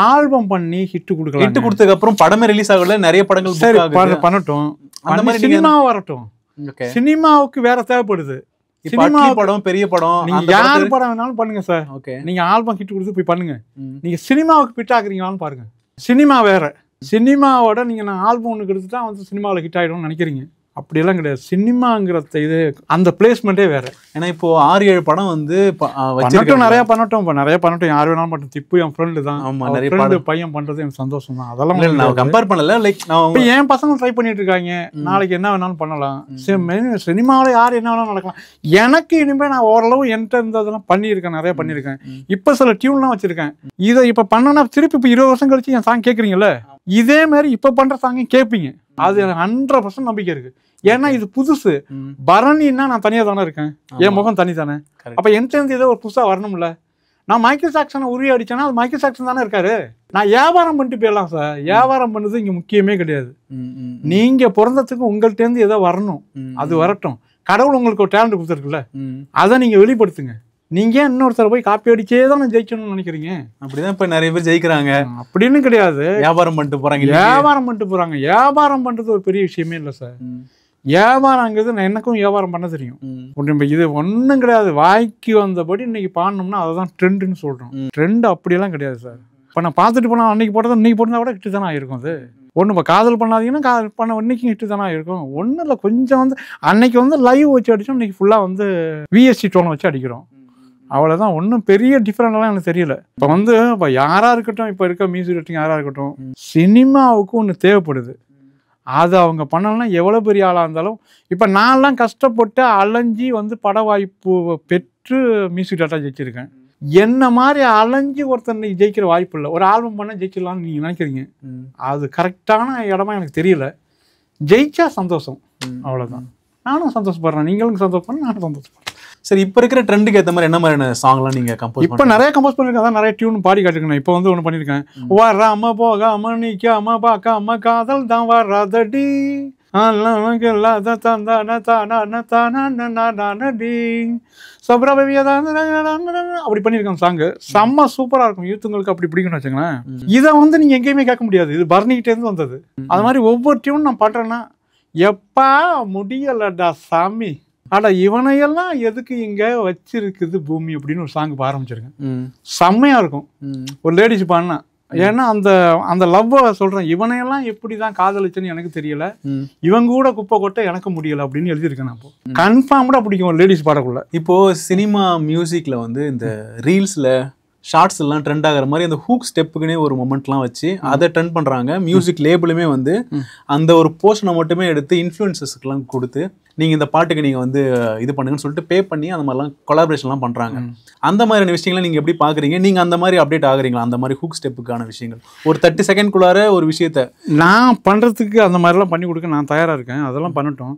ஆல்பம் பண்ணி ஹிட் கொடுக்கலாம்.
ஹிட் கொடுத்ததுக்கு அப்புறம் படமே ரிலீஸ் ஆகல, நிறைய படங்கள்
சரி பண்ணட்டும். அந்த மாதிரி சினிமா வரட்டும். சினிமாவுக்கு வேற தேவைப்படுது. சினிமா
படம் பெரிய படம்
நீங்க யார் படம் வேணாலும் பண்ணுங்க சார். ஓகே, நீங்க ஆல்பம் ஹிட் கொடுத்து போய் பண்ணுங்க. நீங்க சினிமாவுக்கு ஃபிட் ஆகுறீங்களான்னு பாருங்க. சினிமா வேற. சினிமாவோட நீங்க நான் ஆல்பம் ஒன்று கொடுத்துட்டா வந்து சினிமாவில் ஹிட் ஆகிடும்னு நினைக்கிறீங்க. அப்படியெல்லாம் கிடையாது. சினிமாங்கிற இது அந்த பிளேஸ்மெண்ட்டே வேற.
ஏன்னா இப்போ 6-7 படம் வந்து
நிறைய பண்ணட்டும். யார் வேணாலும் பண்ணட்டும். திப்பு என் ஃப்ரெண்டு தான். நிறைய பையன் பண்றது எனக்கு சந்தோஷம் தான். அதெல்லாம்
நான் கம்பேர் பண்ணல. லைக்
இப்போ என் பசங்க ட்ரை பண்ணிட்டு இருக்காங்க. நாளைக்கு என்ன வேணாலும் பண்ணலாம். சினிமாவில் யார் என்ன வேணாலும் நடக்கலாம். எனக்கு இனிமேல் நான் ஓரளவு என்கிட்ட இருந்ததெல்லாம் பண்ணியிருக்கேன், நிறைய பண்ணியிருக்கேன். இப்போ சில டியூன்லாம் வச்சிருக்கேன். இதை இப்போ பண்ணனா திருப்பி இப்போ 20 வருஷம் கழிச்சு என் சாங் கேட்குறீங்கல்ல, இதே மாதிரி இப்போ பண்ற சாங்கையும் கேட்பீங்க. அது 100% நம்பிக்கை இருக்கு. ஏன்னா இது புதுசு. பரணின்னா நான் தனியாக தானே இருக்கேன், என் முகம் தனி தானே. அப்போ என்கிட்ட ஏதோ ஒரு புதுசாக வரணும்ல. நான் மைக்கேல் ஜாக்சனை உரி அடிச்சேன்னா அது மைக்கேல் ஜாக்சன் தானே இருக்காரு. நான் வியாபாரம் பண்ணிட்டு போயிடலாம் சார். வியாபாரம் பண்ணது இங்கே முக்கியமே கிடையாது. நீங்க பிறந்ததுக்கு உங்கள்கிட்டேருந்து ஏதோ வரணும், அது வரட்டும். கடவுள் உங்களுக்கு ஒரு டேலண்ட் கொடுத்துருக்குல்ல, அதை நீங்க வெளிப்படுத்துங்க. நீங்க இன்னொருத்தர போய் காப்பி அடிச்சே தான் ஜெயிக்கணும்னு நினைக்கிறீங்க.
அப்படிதான் இப்ப நிறைய பேர் ஜெயிக்கிறாங்க.
அப்படின்னு கிடையாது,
வியாபாரம் பண்ணிட்டு போறாங்க.
வியாபாரம் பண்றது ஒரு பெரிய விஷயமே இல்லை சார். வியாபாரங்கிறது நான் எனக்கும் வியாபாரம் பண்ண தெரியும். இது ஒன்றும் கிடையாது. வாய்க்கு வந்தபடி இன்னைக்கு பாடணும்னா அதை தான் ட்ரெண்டுன்னு சொல்றோம். ட்ரெண்ட் அப்படியெல்லாம் கிடையாது சார். இப்போ நான் பார்த்துட்டு போனால் அன்னைக்கு போட்டதை இன்னைக்கு போட்டதா கூட ஹிட்டு தானே ஆயிருக்கும். அது ஒன்று இப்போ காதல் பண்ணாதீங்கன்னா காதல் பண்ண இன்னைக்கு ஹிட்டு தானே ஆயிருக்கும். ஒன்றும் இல்லை, கொஞ்சம் வந்து அன்னைக்கு வந்து லைவ் வச்சு அடிச்சோம், இன்னைக்கு ஃபுல்லாக வந்து VST டோனை வச்சு அடிக்கிறோம். அவ்வளோதான். ஒன்றும் பெரிய டிஃப்ரெண்ட்லாம் எனக்கு தெரியல. இப்போ வந்து இப்போ யாராக இருக்கட்டும், இப்போ இருக்க மியூசிக் டைரக்டர் யாராக இருக்கட்டும், சினிமாவுக்கு ஒன்று தேவைப்படுது. அது அவங்க பண்ணலன்னா எவ்வளோ பெரிய ஆளாக இருந்தாலும். இப்போ நான்லாம் கஷ்டப்பட்டு அலைஞ்சி வந்து பட வாய்ப்பு பெற்று மியூசிக் டைரக்டர் ஜெயிச்சிருக்கேன். என்ன மாதிரி அலைஞ்சி ஒருத்தர் இன்னைக்கு ஜெயிக்கிற வாய்ப்பு இல்லை. ஒரு ஆல்பம் பண்ணால் ஜெயிச்சிடலாம்னு நீங்கள் நினைக்கிறீங்க. அது கரெக்டான இடமா எனக்கு தெரியல. ஜெயிச்சா சந்தோஷம், அவ்வளோதான். நானும் சந்தோஷப்படுறேன், நீங்களும் சந்தோஷப்படுறேன், நானும் சந்தோஷப்படுறேன்.
சரி, இப்போ இருக்கிற ட்ரெண்டுக்கு ஏற்ற மாதிரி என்ன மாதிரியான சாங்லாம் நீங்கள் கம்போஸ்?
இப்போ நிறைய கம்போஸ் பண்ணியிருக்கேன், அதான் நிறைய டியூன் பாடி காட்டிருக்கேன். இப்போ வந்து ஒன்று பண்ணியிருக்கேன். வராம போகாம நிக்காம பார்க்காம காதல் தான் வராதடி அப்படி பண்ணியிருக்கேன் சாங்கு. செம்ம சூப்பராக இருக்கும். யூத்துங்களுக்கு அப்படி பிடிக்கும்னு வச்சுங்களேன். இதை வந்து நீங்கள் எங்கேயுமே கேட்க முடியாது. இது பரணிக்கிட்டேருந்து வந்தது. அது மாதிரி ஒவ்வொரு டியூன் நான் பண்ணுறேன்னா எப்பா முடியலடா சாமி, அட இவனையெல்லாம் எதுக்கு இங்க வச்சிருக்குது பூமி அப்படின்னு ஒரு சாங் ஆரம்பிச்சிருக்கேன். செம்மையா இருக்கும். ஒரு லேடிஸ் பாடினா, ஏன்னா அந்த அந்த லவ்வை சொல்றேன். இவனையெல்லாம் எப்படிதான் காதலிச்சுன்னு எனக்கு தெரியல, இவங்க கூட குப்பை கொட்ட எனக்கு முடியல அப்படின்னு எழுதியிருக்கேன். நான் இப்போ கன்ஃபார்ம்டா பிடிக்கும் ஒரு லேடிஸ் பாடக்குள்ள.
இப்போ சினிமா மியூசிக்ல வந்து இந்த ரீல்ஸ்ல ஷார்ட்ஸ் எல்லாம் ட்ரெண்ட் ஆகிற மாதிரி அந்த ஹூக் ஸ்டெப்புக்குன்னே ஒரு மொமெண்ட்லாம் வச்சு அதை ட்ரெண்ட் பண்ணுறாங்க. மியூசிக் லேபிளுமே வந்து அந்த ஒரு போர்ஷனை மட்டுமே எடுத்து இன்ஃப்ளூயன்சஸ்க்குலாம் கொடுத்து நீங்கள் இந்த பாட்டுக்கு நீங்கள் வந்து இது பண்ணுங்கன்னு சொல்லிட்டு பே பண்ணி அந்த மாதிரிலாம் கொலாபரேஷன்லாம் பண்ணுறாங்க. அந்த மாதிரியான விஷயங்களை நீங்கள் எப்படி பார்க்குறீங்க? நீங்கள் அந்த மாதிரி அப்டேட் ஆகுறீங்களா? அந்த மாதிரி ஹூக் ஸ்டெப்புக்கான விஷயங்கள் ஒரு 30 செகண்ட்குள்ளார ஒரு விஷயத்த நான்
பண்ணுறதுக்கு அந்த மாதிரிலாம் பண்ணி கொடுக்க நான் தயாராக இருக்கேன். அதெல்லாம் பண்ணட்டும்.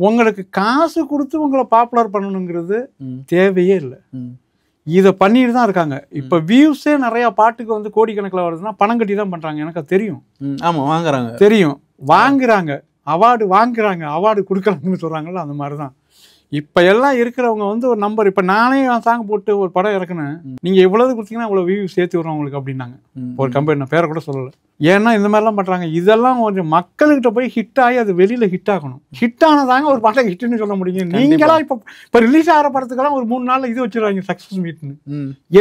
உங்களுக்கு காசு கொடுத்து உங்களை பாப்புலர் பண்ணணுங்கிறது தேவையே இல்லை. இதை பண்ணிட்டு தான் இருக்காங்க. இப்போ வியூஸே நிறைய பாட்டுக்கு வந்து கோடிக்கணக்கில் வருதுன்னா பணம் கட்டி தான் பண்ணுறாங்க. எனக்கு அது தெரியும்.
ஆமாம், வாங்குறாங்க,
தெரியும், வாங்குறாங்க, அவார்டு வாங்குறாங்க, அவார்டு கொடுக்குறாங்கன்னு சொல்கிறாங்கல்ல, அந்த மாதிரி தான். இப்போ எல்லாம் இருக்கிறவங்க வந்து ஒரு நம்பர். இப்போ நானே சாங் போட்டு ஒரு படம் இறக்குனேன், நீங்கள் இவ்வளவு கொடுத்தீங்கன்னா இவ்வளோ வியூ சேர்த்து விடுறோம் உங்களுக்கு அப்படின்னாங்க. ஒரு கம்பெனி, நான் பேரை கூட சொல்லலை. ஏன்னா இந்த மாதிரிலாம் பண்ணுறாங்க. இதெல்லாம் கொஞ்சம் மக்கள்கிட்ட போய் ஹிட் ஆகி அது வெளியில் ஹிட் ஆகணும். ஹிட் ஆனதாங்க ஒரு படம் ஹிட்னு சொல்ல முடியும். நீங்களாம் இப்போ ரிலீஸ் ஆகிற படத்துக்கெல்லாம் ஒரு 3 நாளில் இது வச்சுருவாங்க, சக்ஸஸ் மீட்னு.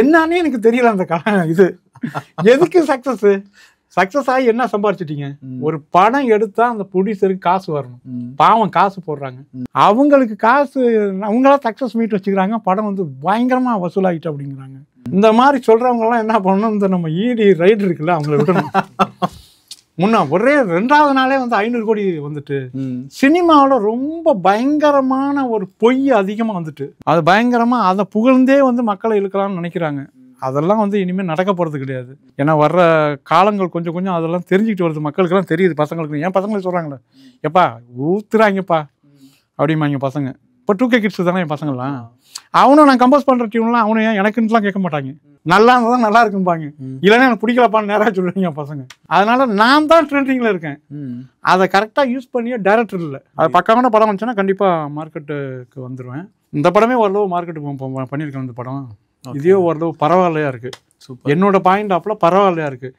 என்னன்னே எனக்கு தெரியல அந்த இது எதுக்கு சக்ஸஸ் ஆகி என்ன சம்பாரிச்சிட்டீங்க? ஒரு படம் எடுத்தா அந்த ப்ரொடியூசருக்கு காசு வரணும். பாவம் காசு போடுறாங்க, அவங்களுக்கு காசு, அவங்களா சக்ஸஸ் மீட் வச்சுக்கிறாங்க, படம் வந்து பயங்கரமா வசூலாகிட்டு அப்படிங்கிறாங்க. இந்த மாதிரி சொல்றவங்க எல்லாம் என்ன பண்ணணும், இந்த நம்ம ED ரைடு இருக்குல்ல, அவங்களை விடணும். முன்னா ஒரே 2வது நாளே வந்து 500 கோடி வந்துட்டு சினிமாவோட ரொம்ப பயங்கரமான ஒரு பொய் அதிகமா வந்துட்டு அது பயங்கரமா அதை புகழ்ந்தே வந்து மக்களை இழுக்கலாம்னு நினைக்கிறாங்க. அதெல்லாம் வந்து இனிமேல் நடக்க போகிறது கிடையாது. ஏன்னா வர்ற காலங்கள் கொஞ்சம் கொஞ்சம் அதெல்லாம் தெரிஞ்சுக்கிட்டு வருது, மக்களுக்கெல்லாம் தெரியுது. பசங்களுக்கு ஏன் பசங்களுக்கு சொல்கிறாங்களே, எப்பா ஊத்துறாங்கப்பா அப்படிம்பாங்க பசங்க. இப்போ 2K கிட்ஸ் தானே என் பசங்கள்லாம். அவனும் நான் கம்போஸ் பண்ணுற டியூன்லாம் அவனும் ஏன் எனக்குன்னுலாம் கேட்க மாட்டாங்க. நல்லா இருந்தால் தான் நல்லா இருக்கும்பாங்க, இல்லைன்னா எனக்கு பிடிக்கலப்பான்னு நேராக சொல்லுவீங்க பசங்க. அதனால நான் தான் ட்ரெண்டிங்கில் இருக்கேன். அதை கரெக்டாக யூஸ் பண்ணியே டேரக்டர் இல்லை. அது பக்கமான படம் வந்துச்சுன்னா கண்டிப்பாக மார்க்கெட்டுக்கு வந்துடுவேன். இந்த படமே ஓரளவு மார்க்கெட்டுக்கு பண்ணியிருக்கேன். இந்த படம் இதே ஓரளவு பரவாயில்லையா இருக்கு. என்னோட பாயிண்ட் ஆஃப்ல பரவாயில்லையா இருக்கு.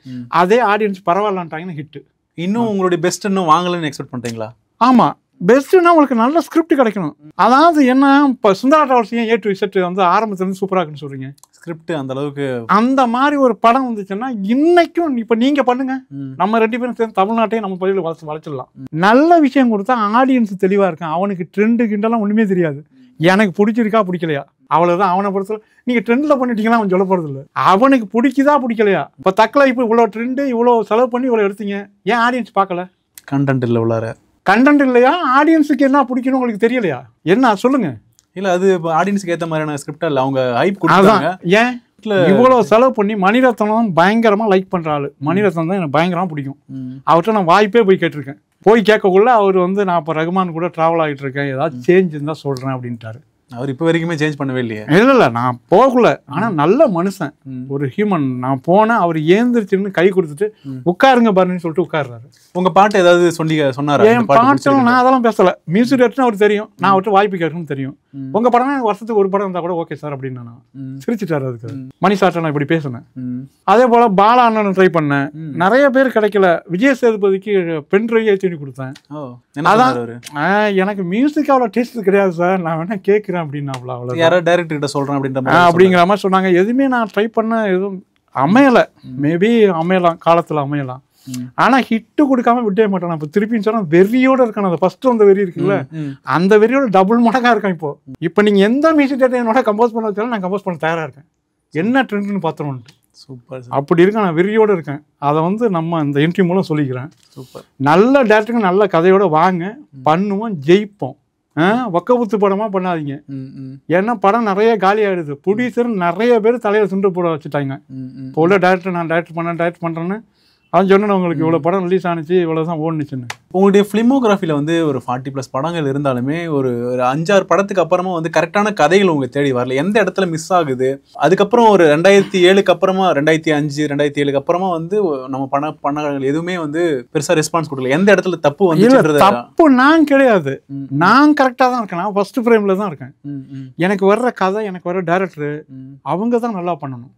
அதே ஆடியன்ஸ் பரவாயில்லான்ட்டாங்கன்னா ஹிட்.
இன்னும் உங்களுடைய பெஸ்ட் இன்னும் வாங்கலன்னு எக்ஸ்பெக்ட் பண்ணுறீங்களா?
ஆமாம், பெஸ்ட்டுன்னா உங்களுக்கு நல்ல ஸ்கிரிப்ட் கிடைக்கணும். அதாவது என்ன, இப்போ சுந்தரா டிராவல்ஸ் ஏன் A to Z வந்து ஆரம்பத்துலேருந்து சூப்பராக இருக்குன்னு சொல்கிறீங்க?
ஸ்கிரிப்ட் அந்த அளவுக்கு
அந்த மாதிரி ஒரு படம் வந்துச்சுன்னா இன்னைக்கும் இப்போ நீங்கள் பண்ணுங்க, நம்ம 2 பேரும் சேர்ந்து தமிழ்நாட்டையும் நம்ம பகுதியில் வளர்ச்சிடலாம். நல்ல விஷயம் கொடுத்தா ஆடியன்ஸ் தெளிவாக இருக்கும். அவனுக்கு ட்ரெண்டு கிண்டெல்லாம் ஒன்றுமே தெரியாது. எனக்கு பிடிச்சிருக்கா பிடிக்கலையா அவ்வளோதான். அவனை பொறுத்த நீங்கள் ட்ரெண்டில் பண்ணிட்டீங்கன்னா அவன் சொல்ல போகிறது இல்லை. அவனுக்கு பிடிக்குதா பிடிக்கலையா. இப்போ தக்கலை இப்போ இவ்வளோ ட்ரெண்டு இவ்வளோ செலவு பண்ணி இவ்வளோ எடுத்தீங்க, ஏன் ஆடியன்ஸ் பார்க்கல?
கண்டென்ட் இல்லை, உள்ளார
கண்டென்ட் இல்லையா? ஆடியன்ஸுக்கு என்ன பிடிக்கணும் உங்களுக்கு தெரியலையா? என்ன சொல்லுங்க.
இல்லை, அது ஆடியன்ஸுக்கு ஏற்ற மாதிரியான ஸ்கிரிப்ட் இல்லை, அவங்க ஹைப் கொடுத்தாங்க.
ஏன் இவ்வளோ செலவு பண்ணி மணிரத்னம் பயங்கரமாக லைக் பண்ணுற ஆள். மணிரத்னம் தான் எனக்கு பயங்கரமாக பிடிக்கும். அவர்கிட்ட நான் வாய்ப்பே போய் கேட்டிருக்கேன். போய் கேட்கக்குள்ள அவர் வந்து நான் இப்போ ரகுமான் கூட ட்ராவல் ஆகிட்டு இருக்கேன், ஏதாவது சேஞ்ச் இருந்தால் சொல்கிறேன் அப்படின்ட்டாரு.
அவர் இப்போ வரைக்குமே சேஞ்ச் பண்ணவே இல்லையே.
இல்லை நான் போகல. ஆனால் நல்ல மனுஷன், ஒரு ஹியூமன். நான் போனேன், அவர் ஏந்திரிச்சுன்னு கை கொடுத்துட்டு உட்காருங்க பாருன்னு சொல்லிட்டு உட்காருறாரு.
உங்க பாட்டு ஏதாவது சொன்னாரா?
என் பாட்டெல்லாம் நான் அதெல்லாம் பேசல. மியூசிக் டேரக்டர்னு அவருக்கு தெரியும், நான் அவர்கிட்ட வாய்ப்பு கேட்கணும்னு தெரியும். உங்க படம் எனக்கு வருஷத்துக்கு ஒரு படம் இருந்தா கூட ஓகே சார் அப்படின்னு நான் சிரிச்சுட்டாரு. அதுக்கு மணி சார்ட்ட நான் இப்படி பேசினேன். அதே போல பாலா அண்ணன் ட்ரை பண்ணேன், நிறைய பேர் கிடைக்கல. விஜய் சேதுபதிக்கு பென் ட்ரைவ் ஏற்றி கொடுத்தேன். அதான் எனக்கு மியூசிக் அவ்வளோ டேஸ்ட் கிடையாது சார், நான் வேணா கேட்கிறேன் அப்படின்னா அவ்வளோ
யாராவது டைரக்டர் கிட்ட சொல்றேன்
அப்படிங்கிற மாதிரி சொன்னாங்க. எதுவுமே நான் ட்ரை பண்ண எதுவும் அமையலை. மேபி அமையலாம், காலத்தில் அமையலாம். ஆனா ஹிட்டு கொடுக்காம விட்டே மாட்டேன். இப்போ திருப்பின்னு சொன்னா வெறியோட இருக்கான, அந்த ஃபர்ஸ்ட் அந்த வெறி இருக்குல்ல, அந்த வெறியோட டபுள் மடங்கா இருக்கேன். இப்போ நீங்க எந்த மியூசிக் டேரக்டர் என்னோட கம்போஸ் பண்ண வச்சாலும் நான் கம்போஸ் பண்ண தயாரா இருக்கேன். என்ன ட்ரெண்ட்னு பார்த்துருவோன்ட்டு.
சூப்பர்,
அப்படி இருக்கேன், நான் வெறியோட இருக்கேன். அதை வந்து நம்ம இந்த இன்டர்வியூ மூலம் சொல்லிக்கிறேன்.
சூப்பர்.
நல்ல டேரக்டருக்கு நல்ல கதையோட வாங்க, பண்ணுவோம், ஜெயிப்போம். ஒக்கபுத்து படமா பண்ணாதீங்க. ஏன்னா படம் நிறைய காலி ஆயிடுது. ப்ரொடியூசர் நிறைய பேர் தலையில சுண்டு போட வச்சுட்டாங்க. இப்போ உள்ள டேரக்டர் நான் டைரக்ட் பண்றேன்னு அவன் சொன்னேன், உங்களுக்கு இவ்வளோ படம் ரிலீஸ் ஆனிச்சு, இவ்வளோ தான் ஓடுனுச்சுன்னு.
உங்களுடைய ஃபிலிமோகிராஃபியில் வந்து ஒரு 40+ படங்கள் இருந்தாலுமே ஒரு 5-6 படத்துக்கு அப்புறமா வந்து கரெக்டான கதைகள் உங்களுக்கு தேடி வரல. எந்த இடத்துல மிஸ் ஆகுது? அதுக்கப்புறம் ஒரு 2007க்கு அப்புறமா 2005 2007க்கு அப்புறமா வந்து நம்ம படங்கள் எதுவுமே வந்து பெருசாக ரெஸ்பான்ஸ் கொடுக்கல. எந்த இடத்துல தப்பு வந்து?
தப்பு நான் கிடையாது, நான் கரெக்டாக தான் இருக்கேன். நான் ஃபர்ஸ்ட் ஃப்ரேமில் தான் இருக்கேன். எனக்கு வர்ற கதை, எனக்கு வர்ற டைரக்டர், அவங்க தான் நல்லா பண்ணணும்.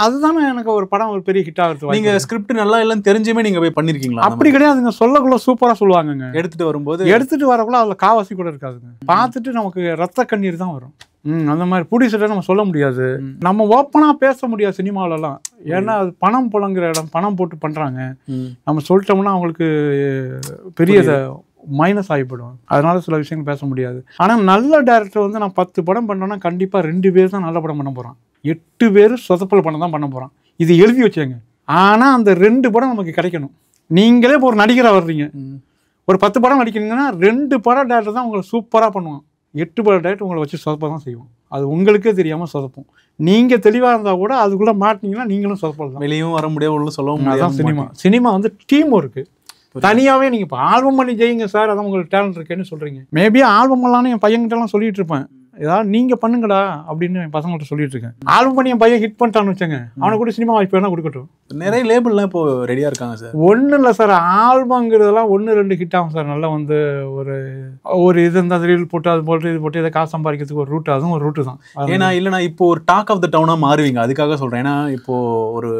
அதுதானே எனக்கு ஒரு படம் ஒரு பெரிய ஹிட் ஆகுது.
நீங்க ஸ்கிரிப்ட் நல்லா இல்லைன்னு தெரிஞ்சுமே நீங்க போய் பண்ணிருக்கீங்களா?
அப்படி கிடையாதுங்க, சொல்லக்குள்ள சூப்பரா சொல்லுவாங்க. எடுத்துட்டு வரக்குள்ள அதுல காவாசி கூட இருக்காதுங்க. பார்த்துட்டு நமக்கு ரத்த கண்ணீர் தான் வரும். அந்த மாதிரி ப்ரொடியூசர்ட்ட நம்ம சொல்ல முடியாது, நம்ம ஓப்பனா பேச முடியாது சினிமாவிலலாம். ஏன்னா அது பணம் புழங்குற இடம், பணம் போட்டு பண்றாங்க. நம்ம சொல்லிட்டோம்னா அவங்களுக்கு பெரிய மைனஸ் ஆகிப்படும். அதனால சில விஷயங்கள் பேச முடியாது. ஆனால் நல்ல டைரக்டர் வந்து நான் 10 படம் பண்ணோன்னா கண்டிப்பாக 2 பேர் தான் நல்ல படம் பண்ண போகிறான், 8 பேர் சொதப்பல் பண்ண தான் பண்ண போகிறான். இது எழுதி வச்சேங்க. ஆனால் அந்த 2 படம் நமக்கு கிடைக்கணும். நீங்களே இப்போ ஒரு நடிகராக வர்றீங்க, ஒரு 10 படம் நடிக்கிறீங்கன்னா 2 படம் டேரக்டர் தான் உங்களை சூப்பராக பண்ணுவான். 8 படம் டேரக்டர் உங்களை வச்சு சொதப்ப தான் செய்வோம். அது உங்களுக்கே தெரியாமல் சொதப்போம். நீங்கள் தெளிவாக இருந்தால் கூட அதுக்குள்ளே மாட்டினீங்கன்னா நீங்களும் சொதப்பல் தான்.
வெளியும் வர முடியாது, சொல்லவும்
அதான் சினிமா வந்து டீம் ஒர்க்கு. தனியாகவே நீங்கள் இப்போ ஆல்பம் பண்ணி ஜெயிங்க சார், அதான் உங்களுக்கு டேலண்ட் இருக்குன்னு சொல்கிறீங்க. மேபி ஆல்பம் பண்ணலான்னு என் பையன்கிட்டலாம் சொல்லிட்டு இருப்பேன், ஏதாவது நீங்கள் பண்ணுங்கடா அப்படின்னு என் பசங்கள்ட்ட சொல்லிட்டு இருக்கேன். ஆல்பம் பண்ணி என் பையன் ஹிட் பண்ணிட்டான்னு வச்சுங்க, அவனுக்கு கூட சினிமா வாய்ப்பு வேணா கொடுக்கட்டும்.
நிறைய லேபிள்லாம் இப்போ ரெடியாக இருக்காங்க சார்.
ஒன்றும் இல்லை சார், ஆல்பங்கிறதெல்லாம் 1-2 ஹிட் ஆகும் சார். நல்லா வந்து ஒரு இது இருந்தால் ரீல் போட்டு அது போட்டு இது போட்டு இதை காசு சம்பாதிக்கிறதுக்கு ஒரு ரூட், அதுவும் ஒரு ரூட்டு தான்.
ஏன்னா இல்லைனா இப்போ ஒரு டாக் ஆஃப் த டவுனாக மாறுவீங்க, அதுக்காக சொல்கிறேன். ஏன்னா இப்போ ஒரு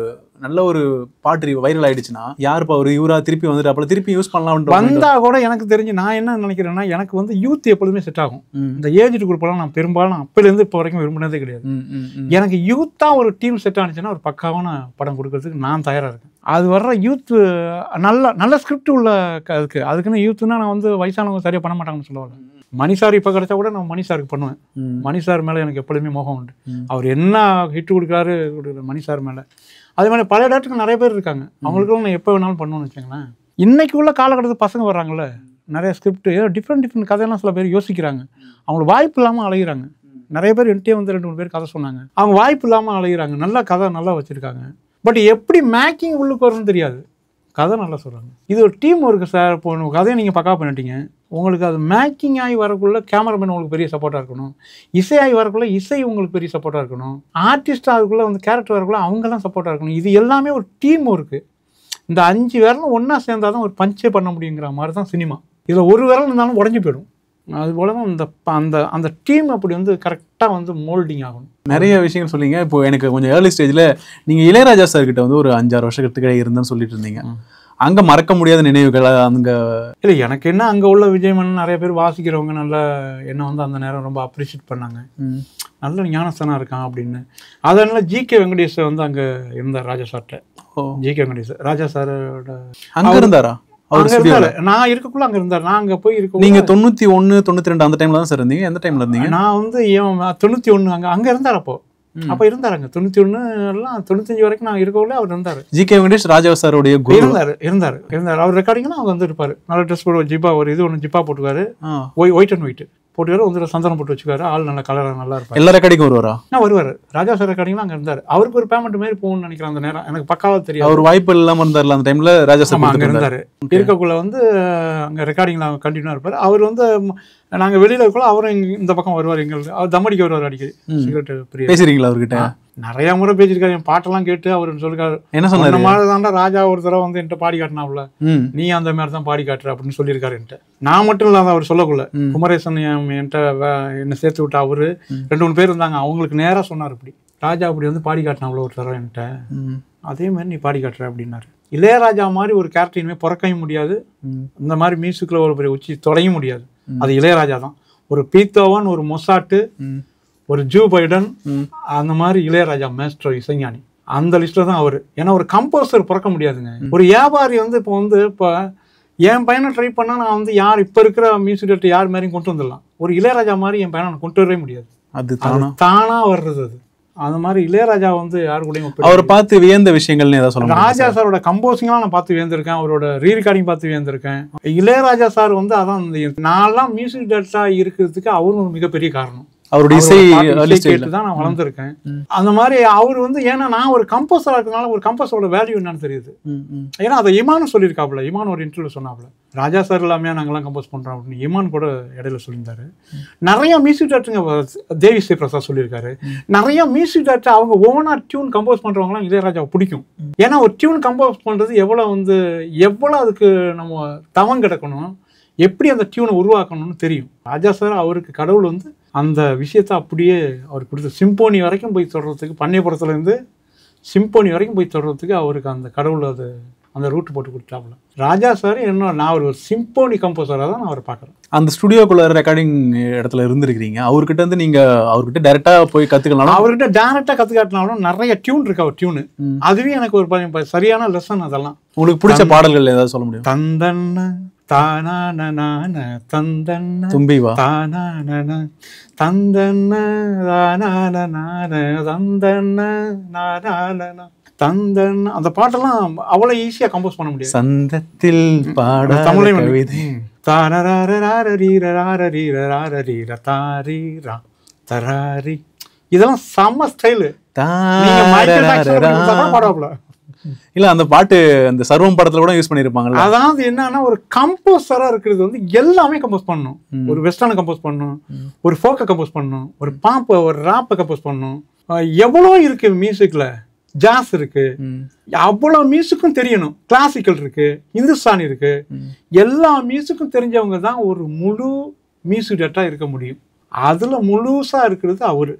நல்ல ஒரு பாட்டு வைரல் ஆயிடுச்சுன்னா யாருப்பா ஒரு இவரா திருப்பி வந்துட்டு அப்புறம் திருப்பி யூஸ் பண்ணலாம்
வந்தா கூட எனக்கு தெரிஞ்சு நான் என்ன நினைக்கிறேன்னா, எனக்கு வந்து யூத் எப்பொழுதுமே செட் ஆகும். இந்த ஏஜ் குரூப்லாம் நான் பெரும்பாலும் அப்போலேருந்து இப்போ வரைக்கும் விரும்பினதே கிடையாது. எனக்கு யூத்தா ஒரு டீம் செட் ஆனிச்சுன்னா ஒரு பக்காவான படம் கொடுக்கறதுக்கு நான் தயாராக இருக்கேன். அது வர்ற யூத் நல்ல ஸ்கிரிப்ட் உள்ள அதுக்குன்னு யூத்துனா நான் வந்து வயசானவங்க சரியாக பண்ண மாட்டாங்கன்னு சொல்லுவாங்க. மணிசார் இப்போ கிடைச்சா கூட நான் மணிசாருக்கு பண்ணுவேன். மணிசார் மேலே எனக்கு எப்பொழுதுமே மோகம் உண்டு. அவர் என்ன ஹிட் கொடுக்குறாரு மணிசார் மேலே. அதே மாதிரி பல டேரக்டருக்கு நிறைய பேர் இருக்காங்க, அவங்களுக்குலாம் நான் எப்போ வேணாலும் பண்ணுவேன்னு வச்சுக்கோங்களேன். இன்னைக்கு உள்ள காலகட்டத்தில் பசங்க வர்றாங்கல்ல, நிறைய ஸ்கிரிப்ட் டிஃப்ரெண்ட் கதையெல்லாம் சில பேர் யோசிக்கிறாங்க, அவங்களுக்கு வாய்ப்பு இல்லாமல் அலைகிறாங்க. நிறைய பேர் என்கிட்டயே வந்து 2-3 பேர் கதை சொன்னாங்க. அவங்க வாய்ப்பு இல்லாமல் அலைகிறாங்க, நல்லா கதை நல்லா வச்சுருக்காங்க. பட் எப்படி மேக்கிங் உள்ளுக்கு வரும்னு தெரியாது, கதை நல்லா சொல்கிறாங்க. இது ஒரு டீம் ஒர்க்கு சார். இப்போ கதையை நீங்கள் பக்கா பண்ணிட்டீங்க, உங்களுக்கு அது மேக்கிங் ஆகி வரக்குள்ள கேமராமேன் உங்களுக்கு பெரிய சப்போர்ட்டாக இருக்கணும், இசை ஆகி வரக்குள்ள இசை உங்களுக்கு பெரிய சப்போர்ட்டாக இருக்கணும், ஆர்டிஸ்ட் அதுக்குள்ளே வந்து கேரக்டர் வரக்குள்ள அவங்கெல்லாம் சப்போர்ட்டாக இருக்கணும். இது எல்லாமே ஒரு டீம் ஒர்க்கு. இந்த 5 விரலும் ஒன்றா சேர்ந்தால் தான் ஒரு பஞ்சே பண்ண முடியுங்கிற மாதிரி தான் சினிமா. இதில் ஒரு விரல் இருந்தாலும் உடஞ்சி போயிடும். அதுபோல தான் அந்த அந்த டீம் அப்படி வந்து கரெக்டாக வந்து மோல்டிங் ஆகணும்.
நிறைய விஷயங்கள் சொன்னீங்க. இப்போ எனக்கு கொஞ்சம் ஏர்லி ஸ்டேஜில் நீங்கள் இளையராஜா சார்கிட்ட வந்து ஒரு 5-6 வருஷத்துக்கு இருந்தேன்னு சொல்லிட்டு இருந்தீங்க. அங்கே மறக்க முடியாத நினைவுகள் அங்கே
இல்லை, எனக்கு என்ன அங்கே உள்ள விஜயமன் நிறைய பேர் வாசிக்கிறவங்க நல்லா என்ன வந்து அந்த நேரம் ரொம்ப அப்ரிஷியேட் பண்ணாங்க, நல்ல ஞானஸ்தானா இருக்கான் அப்படின்னு. அதனால ஜிகே வெங்கடேஷ் வந்து அங்கே இருந்தார் ராஜா சார்கிட்ட. ஜிகே வெங்கடேஷ் ராஜா சாரோட
அங்கே இருந்தாரா?
நான் இருக்கக்குள்ள அங்க இருந்தாரு. நான் அங்க போய் இருக்க.
நீங்க 91, 92 அந்த டைம்ல தான் சார் இருந்தீங்க? எந்த டைம்ல இருந்தீங்க?
நான் வந்து 91 அங்க இருந்தார். அப்போ இருந்தாருங்க. 91 எல்லாம் 95 வரைக்கும் நான் இருக்கக்குள்ள அவர் இருந்தாரு.
ஜிகே வெங்கடேஷ் ராஜா சாரோடைய
இருந்தாரு. அவர் ரெக்கார்டிங்லாம் அவங்க வந்து இருப்பாரு. நல்ல ட்ரெஸ் போட்டு ஜிப்பா ஒரு இது ஒன்று ஜிப்பா போட்டுக்காரு, ஒயிட் அண்ட் ஒயிட் போட்டுக்காரு, வந்து சந்தனம் போட்டு வச்சுக்காரு, ஆள் நல்ல கலராக நல்லா இருப்பாரு.
எல்லா ரெக்கார்டிங்கும் வருவாரா?
வருவார். ராஜா சார் ரெக்கார்டிங்லாம் அங்கே இருந்தார். அவருக்கு ஒரு பேமெண்ட் மாதிரி போகணும்னு நினைக்கிறேன் அந்த நேரம், எனக்கு பக்காவாக தெரியும்.
அவர் வாய்ப்பு இல்லாமல் இருந்தார்ல அந்த டைம்ல ராஜா சார்
அங்கே இருந்தார். இருக்கக்குள்ள வந்து அங்கே ரெக்கார்டிங்கில் கண்டினியூவாக இருப்பார். அவர் வந்து நாங்கள் வெளியில் இருக்கக்குள்ள அவரும் இந்த பக்கம் வருவார். எங்களுக்கு அவர் தம்மடிக்க வருவார் அடிக்கடி. சிகரெட்
பேசுறீங்களா அவர்கிட்ட?
நிறைய முறை பேசியிருக்காரு. என் பாட்டெல்லாம் கேட்டு அவர் சொல்லிருக்காரு,
என்ன சொன்னாரு, இந்த
மாதிரி தாண்டா ராஜா ஒரு தடவை வந்து என்கிட்ட பாடி காட்டினாப்புல, நீ அந்த மாதிரி தான் பாடி காட்டுற அப்படின்னு சொல்லியிருக்காரு என்கிட்ட. நான் மட்டும் இல்லாத அவர் சொல்லக்குள்ள குமரேசன் என்கிட்ட என்ன சேர்த்து விட்டா அவரு 2-3 பேர் இருந்தாங்க. அவங்களுக்கு நேராக சொன்னார், இப்படி ராஜா அப்படி வந்து பாடி காட்டினாப்புல ஒரு தடவை என்கிட்ட, அதே மாதிரி நீ பாடி காட்டுற அப்படின்னாரு. இளையராஜா மாதிரி ஒரு கேரக்டர் இனிமேல் பிறக்கவும் முடியாது, இந்த மாதிரி மியூசிக்கில் ஒரு பெரிய உச்சி தொடங்க முடியாது. அது இளையராஜா தான். ஒரு பீத்தோவன், ஒரு மொசாட்டு, ஒரு ஜூ பைடன், அந்த மாதிரி இளையராஜா மேஸ்ட்ரோ இசைஞானி அந்த லிஸ்ட்ல தான் அவரு. ஏன்னா ஒரு கம்போசர் பிறக்க முடியாதுங்க. ஒரு வியாபாரி வந்து இப்போ என் பையனை ட்ரை பண்ணா நான் வந்து யார் இப்போ இருக்கிற மியூசிக் டேரக்டர் யார் மாதிரியும் கொண்டு வந்துடலாம். ஒரு இளையராஜா மாதிரி என் பையனை கொண்டு வரவே முடியாது. அது தானா வர்றது. அது அந்த மாதிரி இளையராஜா வந்து யாரு கூடயும்
அவரை பார்த்து வியந்த விஷயங்கள்னு ஏதாவது சொல்லுங்க.
ராஜா சாரோட கம்போசிங்லாம் நான் பார்த்து வியந்திருக்கேன், அவரோட ரீரெக்கார்டிங் பார்த்து வியந்திருக்கேன். இளையராஜா சார் வந்து அதான் நான்லாம் மியூசிக் டேரக்டரா இருக்கிறதுக்கு அவரும் ஒரு மிகப்பெரிய காரணம்.
அவருடைய இசை
கேட்டு தான் நான் வளர்ந்துருக்கேன். அந்த மாதிரி அவர் வந்து, ஏன்னா நான் ஒரு கம்போசரா இருக்கிறதுனால ஒரு கம்போசரோட வேல்யூ என்னன்னு தெரியுது. ஏன்னா அதை இமானும் சொல்லியிருக்காப்புல. இமான் ஒரு இன்டர்வியூல சொன்னாப்புல, ராஜா சார் எல்லாமே நாங்கெல்லாம் கம்போஸ் பண்றோம் அப்படின்னு. இமான் கூட இடையில சொல்லியிருந்தாரு. நிறைய மியூசிக் டேரக்டருங்க தேவி ஸ்ரீ பிரசாத் சொல்லியிருக்காரு. நிறைய மியூசிக் டேரக்டர் அவங்க ஓனா டியூன் கம்போஸ் பண்றவங்களாம் இளையராஜாவை பிடிக்கும். ஏன்னா ஒரு டியூன் கம்போஸ் பண்றது எவ்வளவு அதுக்கு நம்ம தவம் கிடக்கணும், எப்படி அந்த டியூனை உருவாக்கணும்னு தெரியும். ராஜா சார் அவருக்கு கடவுள் வந்து அந்த விஷயத்தை அப்படியே அவர் கொடுத்து சிம்போனி வரைக்கும் போய் தொடர்றதுக்கு, பண்ணையபுரத்துலேருந்து சிம்போனி வரைக்கும் போய் தொடர்றதுக்கு அவருக்கு அந்த கடவுள் அந்த ரூட் போட்டு கொடுத்தாப்புல. ராஜா சார் என்ன, நான் ஒரு சிம்போனி கம்போசராக தான் நான் அவரை பார்க்குறேன்.
அந்த ஸ்டுடியோக்குள்ள ரெக்கார்டிங் இடத்துல இருந்திருக்கிறீங்க. அவர்கிட்ட வந்து அவர்கிட்ட டேரெக்டா போய் கற்றுக்கலாம்.
அவர்கிட்ட டேரெக்டாக கற்றுக்காட்டினாலும் நிறைய டியூன் இருக்கு. அவர் டியூனு அதுவே எனக்கு ஒரு சரியான லெசன். அதெல்லாம்
உங்களுக்கு பிடிச்ச பாடல்கள் ஏதாவது சொல்ல முடியும்?
தந்தன்ன தானான தந்தன்ன
தும்பிவா
தானான தந்தன்ன தானான தந்தன்ன நானான தந்தன், அந்த பாட்டெல்லாம் அவ்வளோ ஈஸியாக கம்போஸ் பண்ண முடியாது.
சந்தத்தில் பாட தமிழ் கவிதை
இதெல்லாம் செம்ம ஸ்டைலு. பாடாப்ல
இல்ல அந்த பாட்டு அந்த சர்வம் படத்துல கூட யூஸ் பண்ணிருப்பாங்க.
அதாவது என்னன்னா ஒரு கம்போசரா இருக்கிறது வந்து எல்லாமே கம்போஸ் பண்ணணும். ஒரு வெஸ்டர்னை கம்போஸ் பண்ணணும், ஒரு ஃபோக்கை கம்போஸ் பண்ணணும், ஒரு பாப்பை ஒரு ராப்பை கம்போஸ் பண்ணணும். எவ்வளோ இருக்கு மியூசிக்ல. ஜாஸ் இருக்கு, அவ்வளோ மியூசிக்கும் தெரியணும். கிளாசிக்கல் இருக்கு, இந்துஸ்தானி இருக்கு. எல்லா மியூசிக்கும் தெரிஞ்சவங்க தான் ஒரு முழு மியூசிக் டேரக்டரா இருக்க முடியும். அதுல முழுசா இருக்கிறது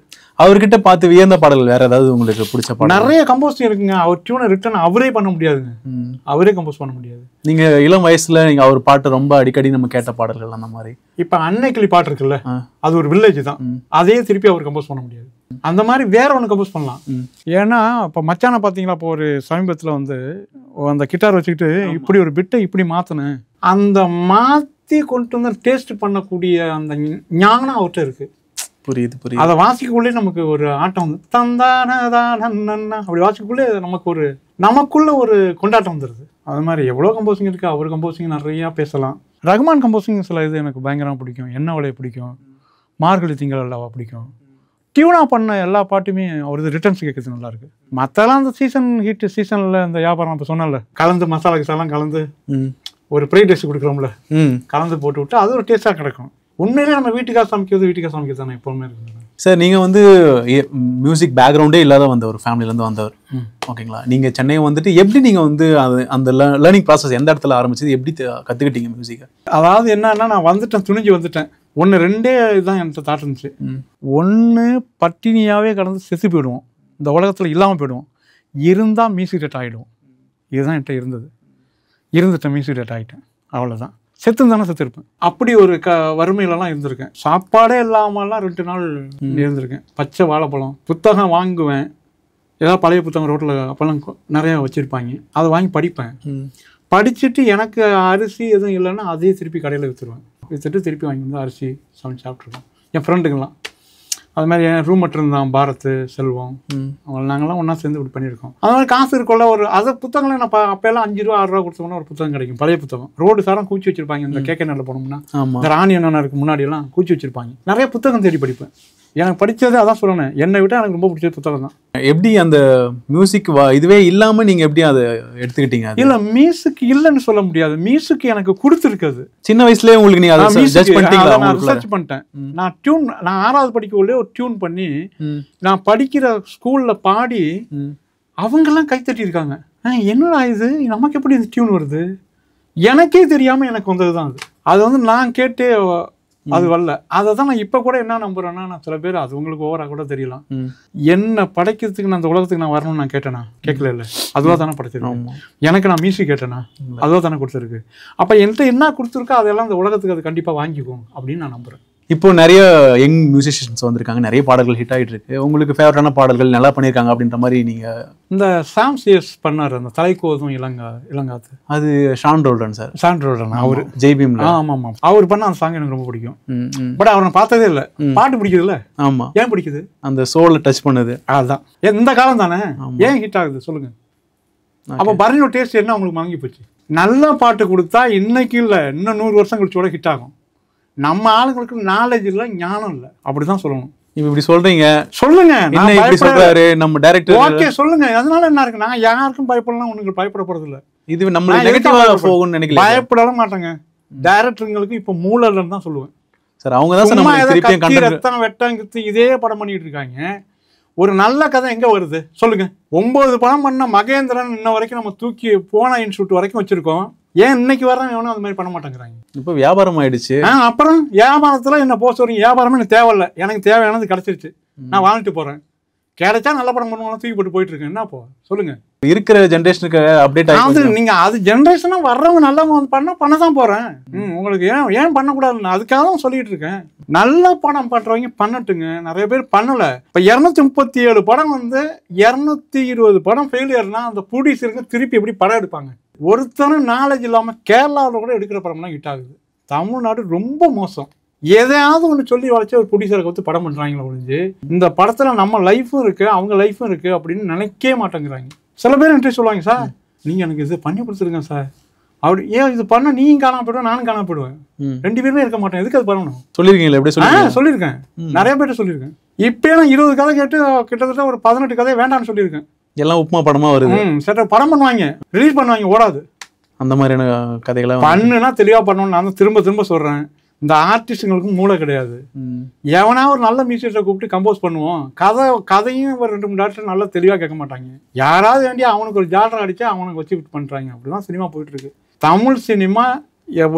அவர்கிட்ட
பார்த்து வியந்த பாடல்கள் வேற ஏதாவது உங்களுக்கு பிடிச்ச பாடல்?
நிறைய கம்போசிங் இருக்குங்க. அவர் டியூனை ரிட்டர்ன் அவரே பண்ண முடியாதுங்க, அவரே கம்போஸ் பண்ண முடியாது.
நீங்க இளம் வயசுல நீங்க அவர் பாட்டு ரொம்ப அடிக்கடி நம்ம கேட்ட பாடல்கள் அந்த மாதிரி?
இப்ப அன்னைக்கிளி பாட்டு இருக்குல்ல, அது ஒரு வில்லேஜ் தான், அதே திருப்பி அவர் கம்போஸ் பண்ண முடியாது. அந்த மாதிரி வேற ஒன்று கம்போஸ் பண்ணலாம். ஏன்னா இப்போ மச்சானை பார்த்தீங்களா, இப்போ ஒரு சமீபத்தில் வந்து அந்த கிட்டார் வச்சுக்கிட்டு இப்படி ஒரு பிட்டை இப்படி மாற்றினேன், அந்த கொண்டு வந்து டேஸ்ட் பண்ணக்கூடிய அந்த ஞானம் அவர்கிட்ட இருக்கு.
புரியுது.
அதை வாசிக்கக்குள்ளே நமக்கு ஒரு ஆட்டம் வந்து தந்தானதான் அப்படி வாசிக்கக்குள்ளே நமக்குள்ள ஒரு கொண்டாட்டம் வந்துடுது. அது மாதிரி எவ்வளோ கம்போசிங் இருக்கு. அவர் கம்போசிங் நிறையா பேசலாம். ரகுமான் கம்போசிங் சில இது எனக்கு பயங்கரமாக பிடிக்கும். என்ன வலையை பிடிக்கும், மார்கழி திங்கள் அல்லவா பிடிக்கும். டியூனா பண்ண எல்லா பாட்டுமே அவரது ரிட்டர்ன்ஸ் கேட்குறது நல்லா இருக்கு. மற்றெல்லாம் அந்த சீசனில் இந்த வியாபாரம் இப்போ சொன்னல கலந்து மசாலா கிசாலாம் கலந்து ஒரு ஃப்ரைட் ரைஸ் கொடுக்குறோம்ல கலந்து போட்டு விட்டு அது ஒரு டேஸ்ட்டாக கிடைக்கும். உண்மையிலே நம்ம வீட்டுக்காக சமைக்கிறது தானே எப்பவுமே இருக்குது.
சார் நீங்கள் வந்து மியூசிக் பேக்ரவுண்டே இல்லாத வந்த ஒரு ஃபேமிலியிலேருந்து வந்தவர், ஓகேங்களா? நீங்கள் சென்னை வந்துட்டு எப்படி நீங்கள் வந்து அந்த லேர்னிங் ப்ராசஸ் எந்த இடத்துல ஆரம்பிச்சது, எப்படி கற்றுக்கிட்டீங்க மியூசிக்கை?
அதாவது என்னன்னா, நான் வந்துட்டேன், துணிஞ்சு வந்துட்டேன். ரெண்டே இதுதான் என்கிட்ட தாட் இருந்துச்சு. ஒன்று பட்டினியாகவே கடந்து செத்து போயிடுவோம், இந்த உலகத்தில் இல்லாமல் போயிடுவோம். இருந்தால் மியூசிக் டேட் ஆகிடுவோம். இதுதான் என்கிட்ட இருந்தது. இருந்துட்டேன், மியூசிக் டேட் ஆகிட்டேன், அவ்வளோதான். செத்துந்தானே செத்துருப்பேன். அப்படி ஒரு வறுமையிலலாம் இருந்திருக்கேன். சாப்பாடே இல்லாமலாம் 2 நாள் இருந்திருக்கேன். பச்சை வாழைப்பழம், புத்தகம் வாங்குவேன், ஏதாவது பழைய புத்தகம் ரோட்டில் அப்போல்லாம் நிறையா வச்சுருப்பாங்க, அதை வாங்கி படிப்பேன். படிச்சுட்டு எனக்கு அரிசி எதுவும் இல்லைன்னா அதையே திருப்பி கடையில் விற்றுட்டு திருப்பி வாங்கி வந்து அரிசி சமைச்சு சாப்பிட்ருக்கோம். என் ஃப்ரெண்டுங்கெல்லாம் அது மாதிரி என் ரூம்மேட் இருந்தான் பாரத், செல்வம், அவங்க நாங்கள்லாம் ஒன்றா சேர்ந்து இப்படி பண்ணியிருக்கோம். அது மாதிரி காசு இருக்கோல்ல, ஒரு அதை புத்தகங்கள் நான் அப்போல்லாம் 5 ரூபா 6 ரூபா கொடுத்தோம்னா ஒரு புத்தகம் கிடைக்கும், பழைய புத்தகம். ரோடு சாரம் கூச்சி வச்சிருப்பாங்க. இந்த கேகே நல்ல போனோம்னா இந்த ராணி அண்ணனுக்கு முன்னாடி எல்லாம் கூச்சி வச்சிருப்பாங்க. நிறைய புத்தகம் தேடி படிப்பேன். எனக்கு படித்தது அதான் சொல்லணும், என்னை விட எனக்கு ரொம்ப பிடிச்ச புத்தகம் தான்.
எப்படி அந்த மியூசிக் இதுவே இல்லாமல் நீங்கள் எப்படி அதை எடுத்துக்கிட்டீங்க?
இல்லை, மியூசிக் இல்லைன்னு சொல்ல முடியாது. மியூசிக் எனக்கு கொடுத்துருக்குது.
சின்ன வயசுலேயே உங்களுக்கு நீங்கள் அதை
ரிசர்ச் பண்ணிட்டேன். நான் 6வது படிக்கக்குள்ளே ஒரு டியூன் பண்ணி நான் படிக்கிற ஸ்கூலில் பாடி அவங்கெல்லாம் கைத்தட்டி இருக்காங்க. என்னடா இது, நமக்கு எப்படி இந்த டியூன் வருது, எனக்கே தெரியாமல் எனக்கு வந்தது தான் அது. அது வந்து நான் கேட்டு அது வரல. அதை தான் நான் இப்போ கூட என்ன நம்புறேன்னா, நான் சில பேர் அது உங்களுக்கு ஓவரா கூட தெரியலாம், என்ன படைக்கிறதுக்கு நான் அந்த உலகத்துக்கு நான் வரணும்னு நான் கேட்டேனா? கேட்கல. இல்லை, அதுவாக தானே படைச்சிருக்கேன். எனக்கு நான் மியூசிக் கேட்டேனா? அதுவாக தானே கொடுத்துருக்கு. அப்போ என்கிட்ட என்ன கொடுத்துருக்கோ அதெல்லாம் அந்த உலகத்துக்கு அது கண்டிப்பாக வாங்கிக்கும் அப்படின்னு நான் நம்புறேன்.
இப்போ நிறைய யங் மியூசிஷியன்ஸ் வந்திருக்காங்க, நிறைய பாடல்கள் ஹிட் ஆகிட்டு இருக்கு. உங்களுக்கு ஃபேவரட்டான பாடல்கள் நல்லா பண்ணியிருக்காங்க அப்படின்ற மாதிரி நீங்கள்?
இந்த சாம் சிஎஸ் பண்ணார், அந்த தலைக்கோதும் இளங்காத்து,
அது ஷான் ரோல்டன் சார்.
ஷான் ரோல்டன் அவர்
ஜெய்பீம்ல.
ஆமாம், அவர் பண்ண அந்த சாங் எனக்கு ரொம்ப பிடிக்கும். பட் அவரை பார்த்ததே இல்லை. பாட்டு பிடிக்குது இல்லை?
ஆமாம்.
ஏன் பிடிக்குது?
அந்த சோலை டச் பண்ணுது.
அதுதான் இந்த காலம் தானே, ஏன் ஹிட் ஆகுது சொல்லுங்க. அப்போ பரணியோட டேஸ்ட் என்ன உங்களுக்கு வாங்கி போச்சு? நல்ல பாட்டு கொடுத்தா இன்னைக்கு இல்லை, இன்னும் 100 வருஷம் கழிச்சு கூட ஹிட் ஆகும். நம்ம ஆளுங்களுக்கு நாலேஜ் இல்லை, ஞானம் இல்லை, அப்படிதான் சொல்லணும்.
இப்படி சொல்றீங்க,
சொல்லுங்க.
நம்ம டைரக்டர்
ஓகே சொல்லுங்க, அதனால என்ன இருக்கு? நான் யாருக்கும் பயப்படலாம், உங்களுக்கு பயப்பட போறது இல்லை.
இது நம்ம நினைக்கல,
பயப்படலாம் மாட்டாங்க. டைரக்டருங்களுக்கு இப்ப மூலர்லன்னு தான் சொல்லுவேன்
சார். அவங்க தான்
ரத்தம் வெட்டங்கித்து இதே படம் பண்ணிட்டு இருக்காங்க. ஒரு நல்ல கதை எங்க வருது சொல்லுங்க? 9 படம் பண்ண மகேந்திரன் இன்ன வரைக்கும் நம்ம தூக்கி போனா இன்ஸ்டியூட் வரைக்கும் வச்சிருக்கோம். ஏன் இன்னைக்கு வரேன் எவனும் அது மாதிரி பண்ண மாட்டேங்கிறாங்க?
இப்போ வியாபாரம் ஆயிடுச்சு.
அப்புறம் வியாபாரத்துல என்ன போக சொல்றீங்க? வியாபாரமே எனக்கு தேவையில்லை, எனக்கு தேவையானது கிடைச்சிருச்சு, நான் வாழ்ந்துட்டு போறேன். கிடைச்சா நல்ல படம் பண்ணுவாங்க, தூக்கி போட்டு போயிட்டு இருக்கேன். என்ன போ சொல்லுங்க?
இருக்கிற ஜென்ரேஷனுக்கு அப்டேட் ஆகுது.
நீங்க அது ஜென்ரேஷனா வர்றவங்க நல்லா பண்ணதான் போறேன். உங்களுக்கு ஏன் பண்ணக்கூடாதுன்னு அதுக்காக தான் சொல்லிட்டு இருக்கேன். நல்ல படம் பண்றவங்க பண்ணட்டுங்க. நிறைய பேர் பண்ணல. இப்ப 237 படம் வந்து 220 படம் ஃபெயிலியர்னா அந்த ப்ரொடியூசருக்கு திருப்பி எப்படி படம் எடுப்பாங்க? ஒருத்தரும் நாலேஜ் இல்லாம கேரளாவில் கூட எடுக்கிற படம்லாம் ஹிட் ஆகுது. தமிழ்நாடு ரொம்ப மோசம். எதையாவது ஒன்று சொல்லி வளைச்சு ஒரு ப்ரொடியூசரை வச்சு படம் பண்ணுறாங்களா ஒழிஞ்சு இந்த படத்தில் நம்ம லைஃப்பும் இருக்குது, அவங்க லைஃப்பும் இருக்குது அப்படின்னு நினைக்கவே மாட்டேங்கிறாங்க. சில பேர் என்கிட்ட சொல்லுவாங்க, சார் நீங்கள் எனக்கு இது பண்ணி கொடுத்துருங்க சார், அப்படி ஏன் இது பண்ண நீயும் காணாம போயிடுவேன், நானும் காணாம போயிடுவேன், 2 பேருமே இருக்க மாட்டேன், எதுக்கு அது பண்ணணும்?
சொல்லியிருக்கீங்களா? எப்படி
சொல்லியிருக்கேன், நிறைய பேர்ட்ட சொல்லியிருக்கேன். இப்போ நான் 20 கதை கேட்டு கிட்டத்தட்ட ஒரு 18 கதை வேண்டாம்னு சொல்லியிருக்கேன்.
எல்லாம் உப்புமா படமாக வருது.
சரி, படம் பண்ணுவாங்க, ரிலீஸ் பண்ணுவாங்க, ஓடாது.
அந்த மாதிரியான கதைகளை
பண்ணுனா தெளிவாக பண்ணணும்னு நான் திரும்ப சொல்கிறேன். இந்த ஆர்டிஸ்டுங்களுக்கு மூளை கிடையாது. எவனா ஒரு நல்ல மியூசியத்தை கூப்பிட்டு கம்போஸ் பண்ணுவோம், கதையும் ஒரு 2-3 டாக்டர் நல்லா தெளிவாக கேட்க மாட்டாங்க. யாராவது வேண்டிய அவனுக்கு ஒரு ஜாலரை அடிச்சா அவனுக்கு வச்சு பண்ணுறாங்க. அப்படிதான் சினிமா போயிட்டு இருக்கு. தமிழ் சினிமா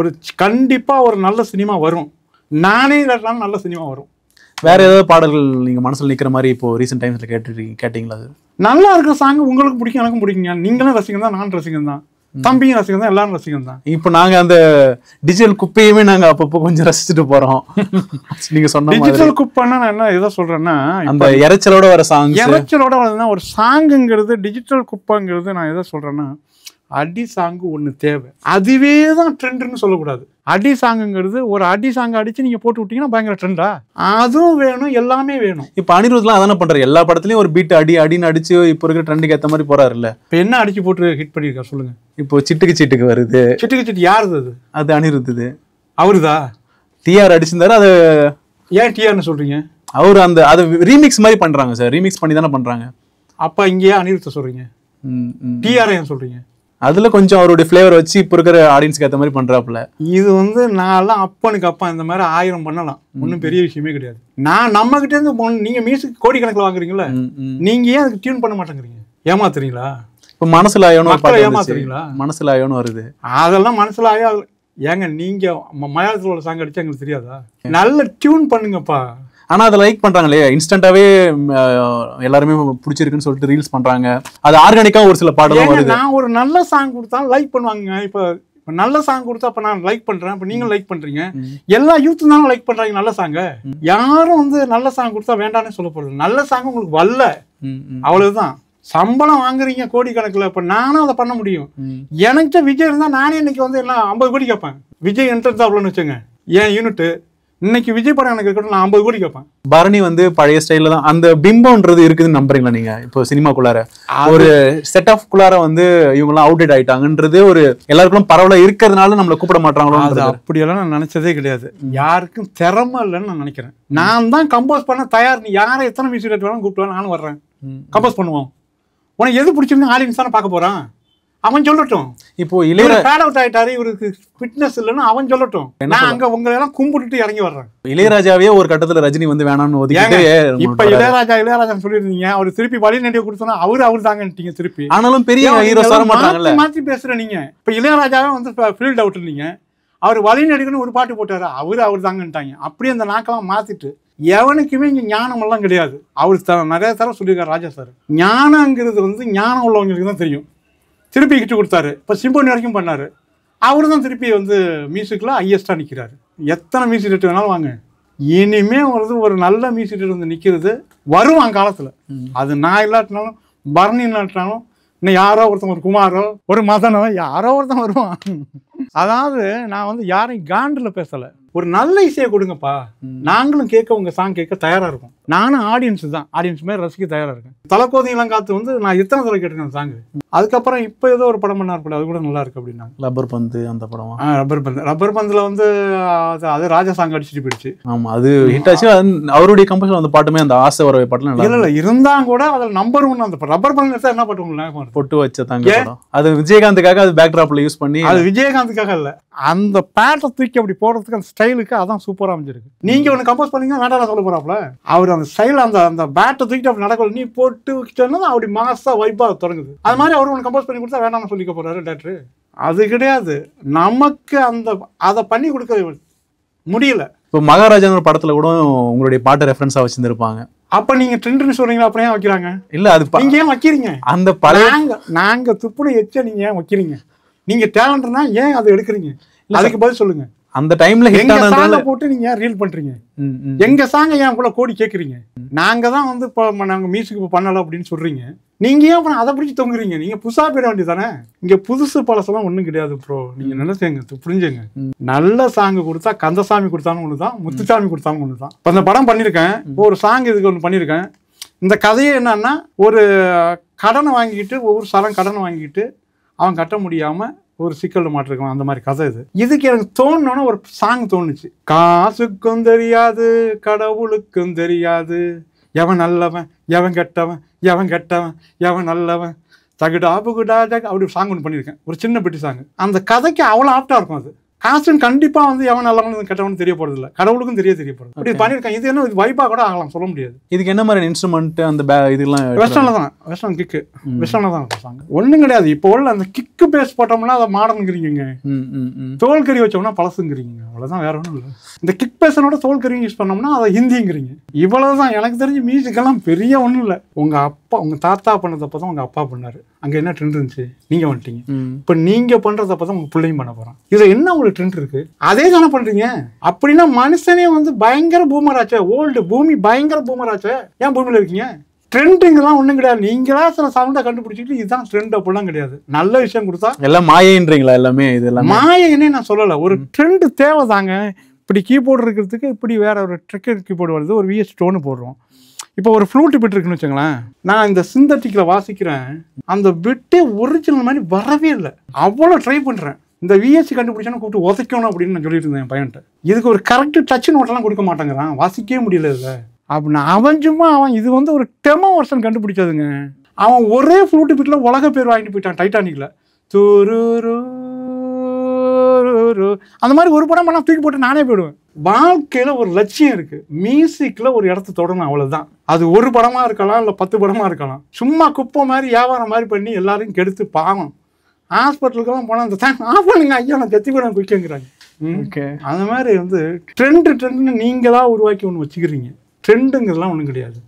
ஒரு கண்டிப்பாக ஒரு நல்ல சினிமா வரும். நானே இல்லாட்டாலும் நல்ல சினிமா வரும்.
வேற ஏதாவது பாடல்கள் நீங்கள் மனசில் நிற்கிற மாதிரி இப்போ ரீசெண்ட் டைம்ஸில் கேட்டிங்களா? அது நல்லா
இருக்கிற சாங் உங்களுக்கு பிடிக்கும், எனக்கும் பிடிக்குங்க. நீங்களும் ரசிகன் தான், நானும் ரசிகன் தான், தம்பியும் ரசிகன் தான், எல்லாரும் ரசிகன் தான்.
இப்போ நாங்கள் அந்த டிஜிட்டல் குப்பையுமே நாங்கள் அப்பப்போ கொஞ்சம் ரசிச்சுட்டு போகிறோம். நீங்கள் சொன்ன
டிஜிட்டல் குப்பைன்னா நான் என்ன எதை சொல்கிறேன்னா,
அந்த இறைச்சலோட வர சாங்,
இறைச்சலோட வரதுன்னா ஒரு சாங்குங்கிறது டிஜிட்டல் குப்பைங்கிறது நான் எதை சொல்கிறேன்னா, அடி சாங்கு ஒன்று தேவை. அதுவே தான் ட்ரெண்டுன்னு சொல்லக்கூடாது. அடி சாங்குங்கிறது ஒரு அடி சாங்கு அடிச்சு நீங்க போட்டு விட்டீங்கன்னா பயங்கர ட்ரெண்டா? அதுவும் வேணும், எல்லாமே வேணும்.
இப்போ அனிருத்லாம் அதானே பண்றாரு. எல்லா படத்துலயும் ஒரு பீட் அடின்னு அடிச்சு இப்போ இருக்கிற ட்ரெண்டுக்கு ஏற்ற மாதிரி போறாரு இல்ல?
இப்போ என்ன அடிச்சு போட்டு ஹிட் பண்ணிருக்காரு சொல்லுங்க?
இப்போ சிட்டுக்கு வருது.
சிட்டுக்கு யாருது அது?
அது அனிருத்துது.
அவருதா?
டிஆர் அடிச்சிருந்தாரு. அது
ஏன் டிஆர்னு சொல்றீங்க?
அவர் அந்த அது ரீமிக்ஸ் மாதிரி பண்றாங்க சார், ரீமிக்ஸ் பண்ணி தானே பண்றாங்க.
அப்ப இங்கேயே அனிருத்த சொல்றீங்க, டிஆர்ஐ சொல்றீங்க, அதுல
கொஞ்சம் அவருடைய ஃபிளேவர் வச்சு இப்ப இருக்கிற ஆடியன்ஸ்க்கு ஏற்ற மாதிரி பண்றாப்புல.
இது வந்து நான்லாம் அப்பனுக்கு அப்பா இந்த மாதிரி 1000 பண்ணலாம், ஒன்றும் பெரிய விஷயமே கிடையாது. நான் நம்ம கிட்ட இருந்து நீங்க மியூசிக் கோடிக்கணக்கில் வாங்குறீங்களா, நீங்க ஏன் அதுக்கு டியூன் பண்ண மாட்டேங்கிறீங்க? ஏமாத்துறீங்களா?
இப்ப மனசுல ஆயோன்னு
ஏமாத்துறீங்களா?
மனசுல ஆயோன்னு வருது, அதெல்லாம்
மனசுல ஆயோ. ஏங்க நீங்க மலையாளத்துல உள்ள சாங் அடிச்சா எங்களுக்கு தெரியாதா? நல்ல டியூன் பண்ணுங்கப்பா.
ஆனா அதை லைக் பண்றாங்களே, இன்ஸ்டன்டாவே எல்லாருமே பிடிச்சிருக்குன்னு சொல்லிட்டு ரீல்ஸ் பண்றாங்க. அது ஆர்கானிக்கா ஒரு சில பாடலாம் வருது.
நான் ஒரு நல்ல சாங் கொடுத்தா லைக் பண்ணுவாங்க. இப்ப நல்ல சாங் கொடுத்தா அப்ப நான் லைக் பண்றேன், இப்ப நீங்க லைக் பண்றீங்க, எல்லா யூத் தானே லைக் பண்றாங்க நல்ல சாங்க. யாரும் வந்து நல்ல சாங் கொடுத்தா வேண்டாம்னு சொல்ல போறது. நல்ல சாங் உங்களுக்கு வரல, அவ்வளவுதான். சம்பளம் வாங்குறீங்க கோடிக்கணக்கில். இப்ப நானும் அதை பண்ண முடியும். எனக்கு விஜய் இருந்தா நானே இன்னைக்கு வந்து எல்லாம் 50 கோடி கேட்பேன். விஜய் என்ட்ரன்ஸ் வச்சுங்க, ஏன் யூனிட் இன்னைக்கு விஜய் படம் எனக்கு இருக்கட்டும், நான் 50 கோடி கேட்பேன்.
பரணி வந்து பழைய ஸ்டைல தான் அந்த பிம்பம்ன்றது இருக்குதுன்னு நம்புறீங்களா நீங்க? இப்போ சினிமாக்குள்ளார ஒரு செட் ஆஃப் குள்ளார வந்து இவங்க எல்லாம் அவுடேட் ஆயிட்டாங்கன்றது ஒரு எல்லாருக்கும் பரவலா இருக்கிறதுனால நம்மள கூப்பிட மாட்டாங்களோ?
அப்படியெல்லாம் நான் நினைச்சதே கிடையாது. யாருக்கும் திறமை இல்லைன்னு நான் நினைக்கிறேன். நான் தான் கம்போஸ் பண்ண தயார். நீ யாரை எத்தனை மியூசிக் வேணும் கூப்பிட்டு நானும் வர்றேன், கம்போஸ் பண்ணுவோம். உனக்கு எது பிடிச்சிருந்து ஆடியன்ஸ் தானே பார்க்க போறான், அவன் சொல்லட்டும். இப்போ பேட் அவுட் ஆயிட்டாரு, இவருக்கு ஃபிட்னஸ் இல்லைன்னு அவன் சொல்லட்டும். நான் அங்க உங்களை எல்லாம் கும்பிட்டுட்டு இறங்கி வர்றேன்.
இளையராஜாவே ஒரு கட்டத்துல ரஜினி வந்து வேணாம்னு ஒதுக்கிட்டு,
இப்ப இளையராஜா சொல்லிருந்தீங்க, அவர் திருப்பி வழி நடிகை கொடுத்தோன்னா அவரு தாங்கன்ட்டீங்க திருப்பி.
ஆனாலும் பெரிய ஹீரோ வர மாட்டாங்கல்ல,
மாத்தி பேசுற நீங்க. இப்ப இளையராஜாவே வந்து ஃபீல்ட் அவுட் இல்லீங்க, அவர் வழி நடிகன்னு ஒரு பாட்டு போட்டாரு, அவரு தாங்கன்ட்டாங்க. அப்படியே அந்த நாக்கெல்லாம் மாத்திட்டு எவனுக்குமே இங்க ஞானம் எல்லாம் கிடையாது. அவரு நிறைய தடவை சொல்லியிருக்காரு ராஜா சார், ஞானங்கிறது வந்து ஞானம் உள்ளவங்களுக்கு தான் தெரியும். திருப்பி கிட்டு கொடுத்தாரு, இப்போ சிம்போனி வரைக்கும் பண்ணாரு. அவரு தான் திருப்பி வந்து மியூசிக்கில் ஹையஸ்டாக நிற்கிறாரு. எத்தனை மியூசிக் டேரக்டர் வேணாலும் வாங்க, இனிமே ஒரு நல்ல மியூசிக் டேரக்டர் வந்து நிற்கிறது வருவாங்க காலத்தில். அது நான் இல்லாட்டினாலும் பரணி இல்லாட்டினாலும் இன்னும் யாரோ ஒருத்தன், ஒரு குமாரோ ஒரு மதனோ யாரோ ஒருத்தன் வருவான். அதாவது நான் வந்து யாரையும் காண்டில் பேசலை, ஒரு நல்ல இசையை கொடுங்கப்பா, நாங்களும் கேட்க உங்க சாங் கேட்க தயாரா இருக்கும். நானும் ஆடியன்ஸ் தான், ஆடியன்ஸ் மாதிரி ரசிக்க தயாரா இருக்கேன். தலக்கோதையெல்லாம் காத்து வந்து நான் எத்தனை தடவை கேட்டிருக்கேன் சாங். அதுக்கப்புறம் இப்போ ஏதோ ஒரு படம் பண்ணார் கூட, அது கூட நல்லா இருக்கு அப்படின்னா.
ரப்பர் பந்து அந்த படம்.
ரப்பர் பந்துல வந்து அது ராஜா சாங் அடிச்சுட்டு போயிடுச்சு.
ஆமா, அது ஹிட் ஆச்சு. அவருடைய கம்போஸ் அந்த பாட்டுமே, அந்த ஆசை வரவை பாட்டுல
இல்ல இருந்தா கூட அதில் நம்பர் 1 அந்த ரப்பர் பந்து எடுத்தா என்ன பாட்டு
பொட்டு வச்ச தாங்க. அது விஜயகாந்துக்காக அது பேக்ராப்ல யூஸ் பண்ணி,
அது விஜயகாந்துக்காக இல்ல, அந்த பேட்டை தூக்கி அப்படி போடுறதுக்கு அந்த ஸ்டைலுக்கு அதான் சூப்பரா அமைஞ்சிருக்கு. நீங்க ஒன்று கம்போஸ் பண்ணீங்க வேண்டாம் சொல்ல போறாப்ல, அவர் அந்த ஸ்டைல் அந்த பேட்டை தூக்கிட்டு அப்படி நடக்கல, நீ போட்டு வச்சோன்னா அப்படி மாசா வைப்பா தொடங்குது. அது மாதிரி அவர் ஒன்று கம்போஸ் பண்ணி கொடுத்தா வேண்டாம்னு சொல்லிக்க போறாரு டேரக்டர். அது கிடையாது, நமக்கு அதை பண்ணி கொடுக்க முடியல.
இப்போ மகாராஜா ஒரு படத்துல கூட உங்களுடைய பாட்டை ரெஃபரன்ஸா வச்சிருந்திருப்பாங்க.
அப்ப நீங்க ட்ரெண்ட்னு சொல்றீங்களா? அப்படியே வைக்கிறாங்க.
இல்ல அது
நீங்க ஏன் வைக்கிறீங்க?
அந்த பழைய
நாங்க துப்புனை எச்ச நீங்க ஏன் வைக்கிறீங்க? நீங்க டேலண்ட்னா ஏன் அதை எடுக்கிறீங்க? அதுக்கு பதில் சொல்லுங்க.
அந்த டைம்ல
எங்க சாங்க போட்டு நீங்க ஏன் ரீல் பண்றீங்க? எங்க சாங்க ஏன் கூட கோடி கேக்குறீங்க? நாங்க தான் வந்து நாங்க மியூசிக் பண்ணல அப்படின்னு சொல்றீங்க. நீங்க ஏன் அதை பிடிச்சி தொங்குறீங்க? நீங்க புதுசா போயிட வேண்டியதானே. இங்க புதுசு பழசெல்லாம் ஒண்ணும் கிடையாது ப்ரோ. நீங்க நினைச்சேங்க புரிஞ்சுங்க. நல்ல சாங்கு கொடுத்தா கந்தசாமி கொடுத்தாலும் ஒண்ணுதான், முத்துசாமி கொடுத்தாலும் ஒண்ணுதான். இப்ப அந்த படம் பண்ணிருக்கேன், ஒரு சாங் இதுக்கு ஒன்று பண்ணிருக்கேன். இந்த கதையே என்னன்னா, ஒரு கடனை வாங்கிட்டு, ஒவ்வொரு சரம் கடனை வாங்கிட்டு அவன் கட்ட முடியாம ஒரு சிக்கல் மாட்டிருக்கான். அந்த மாதிரி கதை இது. இதுக்கு எனக்கு தோணுன்னு ஒரு சாங் தோணுச்சு. காசுக்கும் தெரியாது கடவுளுக்கும் தெரியாது, எவன் நல்லவன் எவன் கெட்டவன், எவன் கெட்டவன் எவன் நல்லவன், தகுடா புகுடா அப்படி ஒரு சாங் ஒன்று பண்ணியிருக்கேன், ஒரு சின்ன பெட்டி சாங். அந்த கதைக்கு அவ்வளோ ஆப்டா இருக்கும். அது காசுன்னு கண்டிப்பா வந்து எவன் நல்லவன் கெட்டவன் தெரிய போறது இல்லை, கடவுளுக்கும் தெரிய போறது. அப்படி பண்ணியிருக்கேன். இது என்ன வைப்பா கூட ஆகலாம், சொல்ல முடியாது.
இதுக்கு என்ன மாதிரி இன்ஸ்ட்ருமெண்ட் அந்த இதெல்லாம்
வெஸ்டர்ன்ல தான், வெஸ்டர்ன் கிக்கு வெஸ்டர்ன்ல தான் சாங். ஒன்றும் கிடையாது. இப்போ உள்ள அந்த கிக்கு பேஸ் போட்டோம்னா அதை மாடர்னுங்கிறீங்க, தோல் கறி வச்சோம்னா பழசுங்கிறீங்க, அவ்வளோதான், வேற ஒன்றும் இல்லை. இந்த கிக் பேஸனோட தோல் கறி யூஸ் பண்ணோம்னா அதை ஹிந்திங்கிறீங்க, இவ்வளவுதான். எனக்கு தெரிஞ்சு மியூசிக்கெல்லாம் பெரிய ஒன்றும் இல்லை. உங்க அப்பா உங்க தாத்தா பண்ணதப்போ தான் உங்க அப்பா பண்ணாரு, அங்க என்ன ட்ரெண்ட் இருந்துச்சு, நீங்க வந்துட்டீங்க. இப்ப நீங்க பண்றதப்ப தான் உங்க பிள்ளையும் பண்ண போறான். இதுல என்ன உங்களுக்கு ட்ரெண்ட் இருக்கு? அதே தானே பண்றீங்க. அப்படின்னா மனுஷனே வந்து பயங்கர பூமராச்சே, ஓல்டு பூமி பயங்கர பூமராச்சே, ஏன் பூமியில இருக்கீங்க? ட்ரெண்டுங்கெல்லாம் ஒண்ணும் கிடையாது. நீங்களா சில சவுண்டை கண்டுபிடிச்சிட்டு இதுதான் ட்ரெண்ட் அப்படிலாம் கிடையாது. நல்ல விஷயம் கொடுத்தா
எல்லாம் மாயன்றீங்களா? எல்லாமே இதெல்லாம்
மாயன்னே நான் சொல்லல. ஒரு ட்ரெண்ட் தேவைதாங்க. இப்படி கீபோர்டு இருக்கிறதுக்கு இப்படி வேற ஒரு ட்ரிக்கர் கீபோர்டு வருது, ஒரு VS டோனு போடுறோம். இப்போ ஒரு ஃப்ளூட் பிட் இருக்குன்னு வச்சுங்களேன், நான் இந்த சிந்தட்டிக்கில் வாசிக்கிறேன், அந்த பிட்டே ஒரிஜினல் மாதிரி வரவே இல்லை. அவ்வளோ ட்ரை பண்ணுறேன். இந்த VSC கண்டுபிடிச்சானு கூப்பிட்டு உதைக்கணும் அப்படின்னு நான் சொல்லிட்டு இருந்தேன் என் பையன்ட்ட. இதுக்கு ஒரு கரெக்ட் டச் நோட்டெல்லாம் கொடுக்க மாட்டேங்கிறான், வாசிக்கவே முடியல. இதில் அப்படின்னா அவன் இது வந்து ஒரு டெமோ வருஷன் கண்டுபிடிச்சதுங்க. அவன் ஒரே ஃப்ளூட்டு பீட்டில் உலக பேர் வாங்கிட்டு போயிட்டான் டைட்டானிக்கில். துரு அந்த மாதிரி ஒரு படம் பண்ணால் தூக்கி போட்டு நானே போயிடுவேன். வாழ்க்கையில் ஒரு லட்சியம் இருக்குது, மியூசிக்கில் ஒரு இடத்த தொடணும், அவ்வளோதான். அது ஒரு படமாக இருக்கலாம், இல்லை 10 படமாக இருக்கலாம். சும்மா குப்பை மாதிரி வியாபாரம் மாதிரி பண்ணி எல்லாரையும் கெடுத்து பாவம். ஹாஸ்பிட்டலுக்கெல்லாம் போனால் அந்த தான் ஆஃப் பண்ணுங்க ஐயா நான் கத்தி கூட குயிக்கங்கிறாங்க. ஓகே, அந்த மாதிரி வந்து ட்ரெண்டுன்னு நீங்களாக உருவாக்கி ஒன்று வச்சுக்கிறீங்க. ட்ரெண்டுங்கிறதுலாம் ஒன்றும் கிடையாது.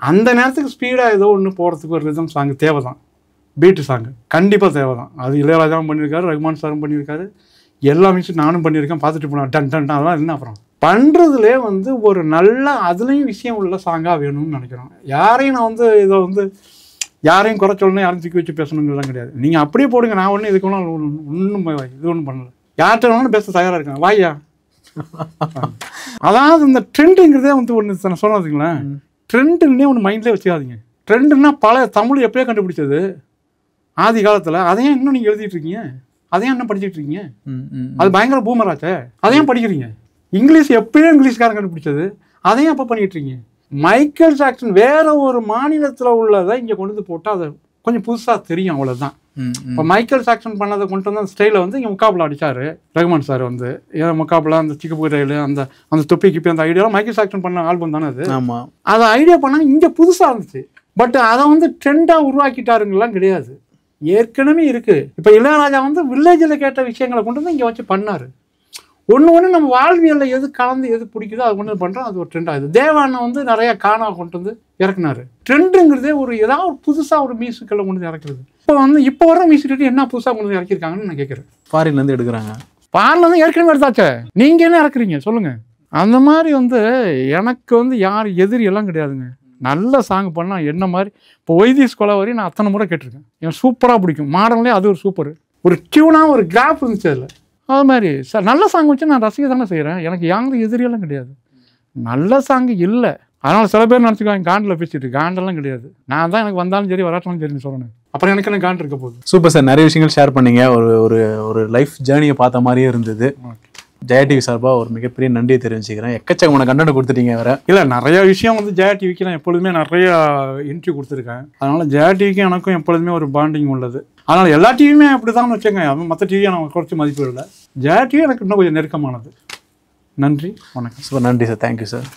அந்த நேரத்துக்கு ஸ்பீடாக ஏதோ ஒன்று போகிறதுக்கு ஒரு ரிதம் சாங்கு தேவை தான், பீட்டு சாங்கு கண்டிப்பாக தேவை தான். அது இளையராஜாவும் பண்ணியிருக்காரு, ரகுமான் சாரும் பண்ணியிருக்காரு, எல்லா மியூசிக் நானும் பண்ணியிருக்கேன். பார்த்துட்டு போனேன் டன் டன் அதெல்லாம் என்ன அப்புறம் பண்ணுறதுலே வந்து ஒரு நல்ல அதுலேயும் விஷயம் உள்ள சாங்காக வேணும்னு நினைக்கிறோம். யாரையும் நான் வந்து இதை வந்து யாரையும் குறை சொல்லணும், யாரும் தூக்கி வச்சு பேசணுங்கிறதுலாம் கிடையாது. நீங்கள் அப்படியே போடுங்க, நான் ஒன்றும் இதுக்கு ஒன்றும் இது ஒன்றும் பண்ணலை. யார்கிட்ட வேணாலும் பேச தயாராக இருக்கேன், வாயா. அதாவது இந்த ட்ரெண்டுங்கிறதே வந்து ஒன்று நான் சொன்னதுங்களேன், ட்ரெண்டுன்னே ஒன்று மைண்ட்லேயே வச்சுக்காதீங்க. ட்ரெண்டுன்னா பல தமிழ் எப்போயே கண்டுபிடிச்சது ஆதி காலத்தில். அதையும் இன்னும் நீங்கள் எழுதிட்டு இருக்கீங்க, அதையும் என்ன படிச்சுட்டு இருக்கீங்க? அது பயங்கர பூமராச்சே, அதையும் படிக்கிறீங்க. இங்கிலீஷ் எப்பயும் இங்கிலீஷ்காரன் கண்டுபிடிச்சது, அதையும் அப்போ பண்ணிட்டு இருக்கீங்க. மைக்கேல் ஜாக்சன் வேற ஒரு மாநிலத்தில் உள்ளதை இங்கே கொண்டு வந்து போட்டால் அது கொஞ்சம் புதுசாக தெரியும், அவ்வளோதான். இப்போ மைக்கேல் ஜாக்சன் பண்ணதை கொண்டு வந்து அந்த ஸ்டைலை வந்து இங்கே முக்காபில் அடித்தார் ரகுமான் சார். வந்து ஏன் முக்காபில் அந்த சிக்கு ரயில் அந்த தொப்பி கிப்பி அந்த ஐடியாலாம் மைக்கேல் ஜாக்சன் பண்ண ஆல்பம் தானே அது. ஆமாம், அதை ஐடியா பண்ணால் இங்கே புதுசாக இருந்துச்சு. பட் அதை வந்து ட்ரெண்டாக உருவாக்கிட்டாருங்கலாம் கிடையாது, ஏற்கனவே இருக்குது. இப்போ இளையராஜா வந்து வில்லேஜில் கேட்ட விஷயங்களை கொண்டு வந்து இங்கே வச்சு பண்ணார். ஒன்று நம்ம வாழ்வியலில் எது கலந்து எது பிடிக்குதோ அது கொண்டு வந்து பண்ணுறோம், அது ஒரு ட்ரெண்ட் ஆகுது. தேவானை வந்து நிறைய காணா கொண்டு வந்து இறக்குனாரு. ட்ரெண்டுங்கிறதே ஒரு ஏதாவது ஒரு புதுசாக ஒரு மியூசிக்கில் கொண்டு வந்து இறக்குறது. இப்போ வர மியூசிக் என்ன புதுசாக கொண்டு வந்து இறக்கிருக்காங்கன்னு நான் கேட்குறேன். ஃபாரின்லேருந்து எடுக்கிறாங்க, ஃபாரின்லேருந்து ஏற்கனவே எடுத்தாச்சே, நீங்கள் என்ன இறக்குறீங்க சொல்லுங்கள். அந்த மாதிரி வந்து எனக்கு வந்து யார் எதிரி எல்லாம் கிடையாதுங்க. நல்ல சாங் பண்ணால் என்ன மாதிரி இப்போ ஒய்தீஸ் கொலை வரையும் நான் அத்தனை முறை கேட்டிருக்கேன், எனக்கு சூப்பராக பிடிக்கும். மாடர்ன்லேயே அது ஒரு சூப்பர், ஒரு டியூனாக ஒரு கிராஃப் இருந்துச்சு அதில். அது மாதிரி சார் நல்ல சாங் வச்சு நான் ரசிக்க தானே செய்கிறேன், எனக்கு யாரும் எதிரியெல்லாம் கிடையாது. நல்ல சாங்கு இல்லை, அதனால் சில பேர் நினச்சிக்குவாங்க காண்டில் பேசிட்டு, காண்டெல்லாம் கிடையாது. நான் தான் எனக்கு வந்தாலும் சரி வராட்டாலும் சரின்னு சொல்லணும், அப்புறம் எனக்கு என்ன காண்ட் இருக்க போகுது. சூப்பர் சார், நிறைய விஷயங்கள் ஷேர் பண்ணீங்க. ஒரு லைஃப் ஜேர்னியை பார்த்த மாதிரியே இருந்தது. ஜெயா டிவி சார்பாக ஒரு மிகப்பெரிய நன்றியை தெரிவிச்சுக்கிறேன். எக்கச்சக்கமான கண்டென்ட் கொடுத்துட்டீங்க வேறு. இல்லை, நிறைய விஷயம் வந்து ஜெயா டிவிக்கு நான் எப்பொழுதுமே நிறையா இன்டர்வியூ கொடுத்துருக்கேன். அதனால் ஜெயா டிவிக்கு எனக்கும் எப்பொழுதுமே ஒரு பாண்டிங் உள்ளது. அதனால் எல்லா டிவியுமே அப்படி தான் வச்சுங்க, அது மற்ற டிவியை நான் குறைச்சி மதிப்பு இல்லை. ஜெயா டிவி எனக்கு இன்னும் கொஞ்சம் நெருக்கமானது. நன்றி, வணக்கம். சார் நன்றி சார், தேங்க்யூ சார்.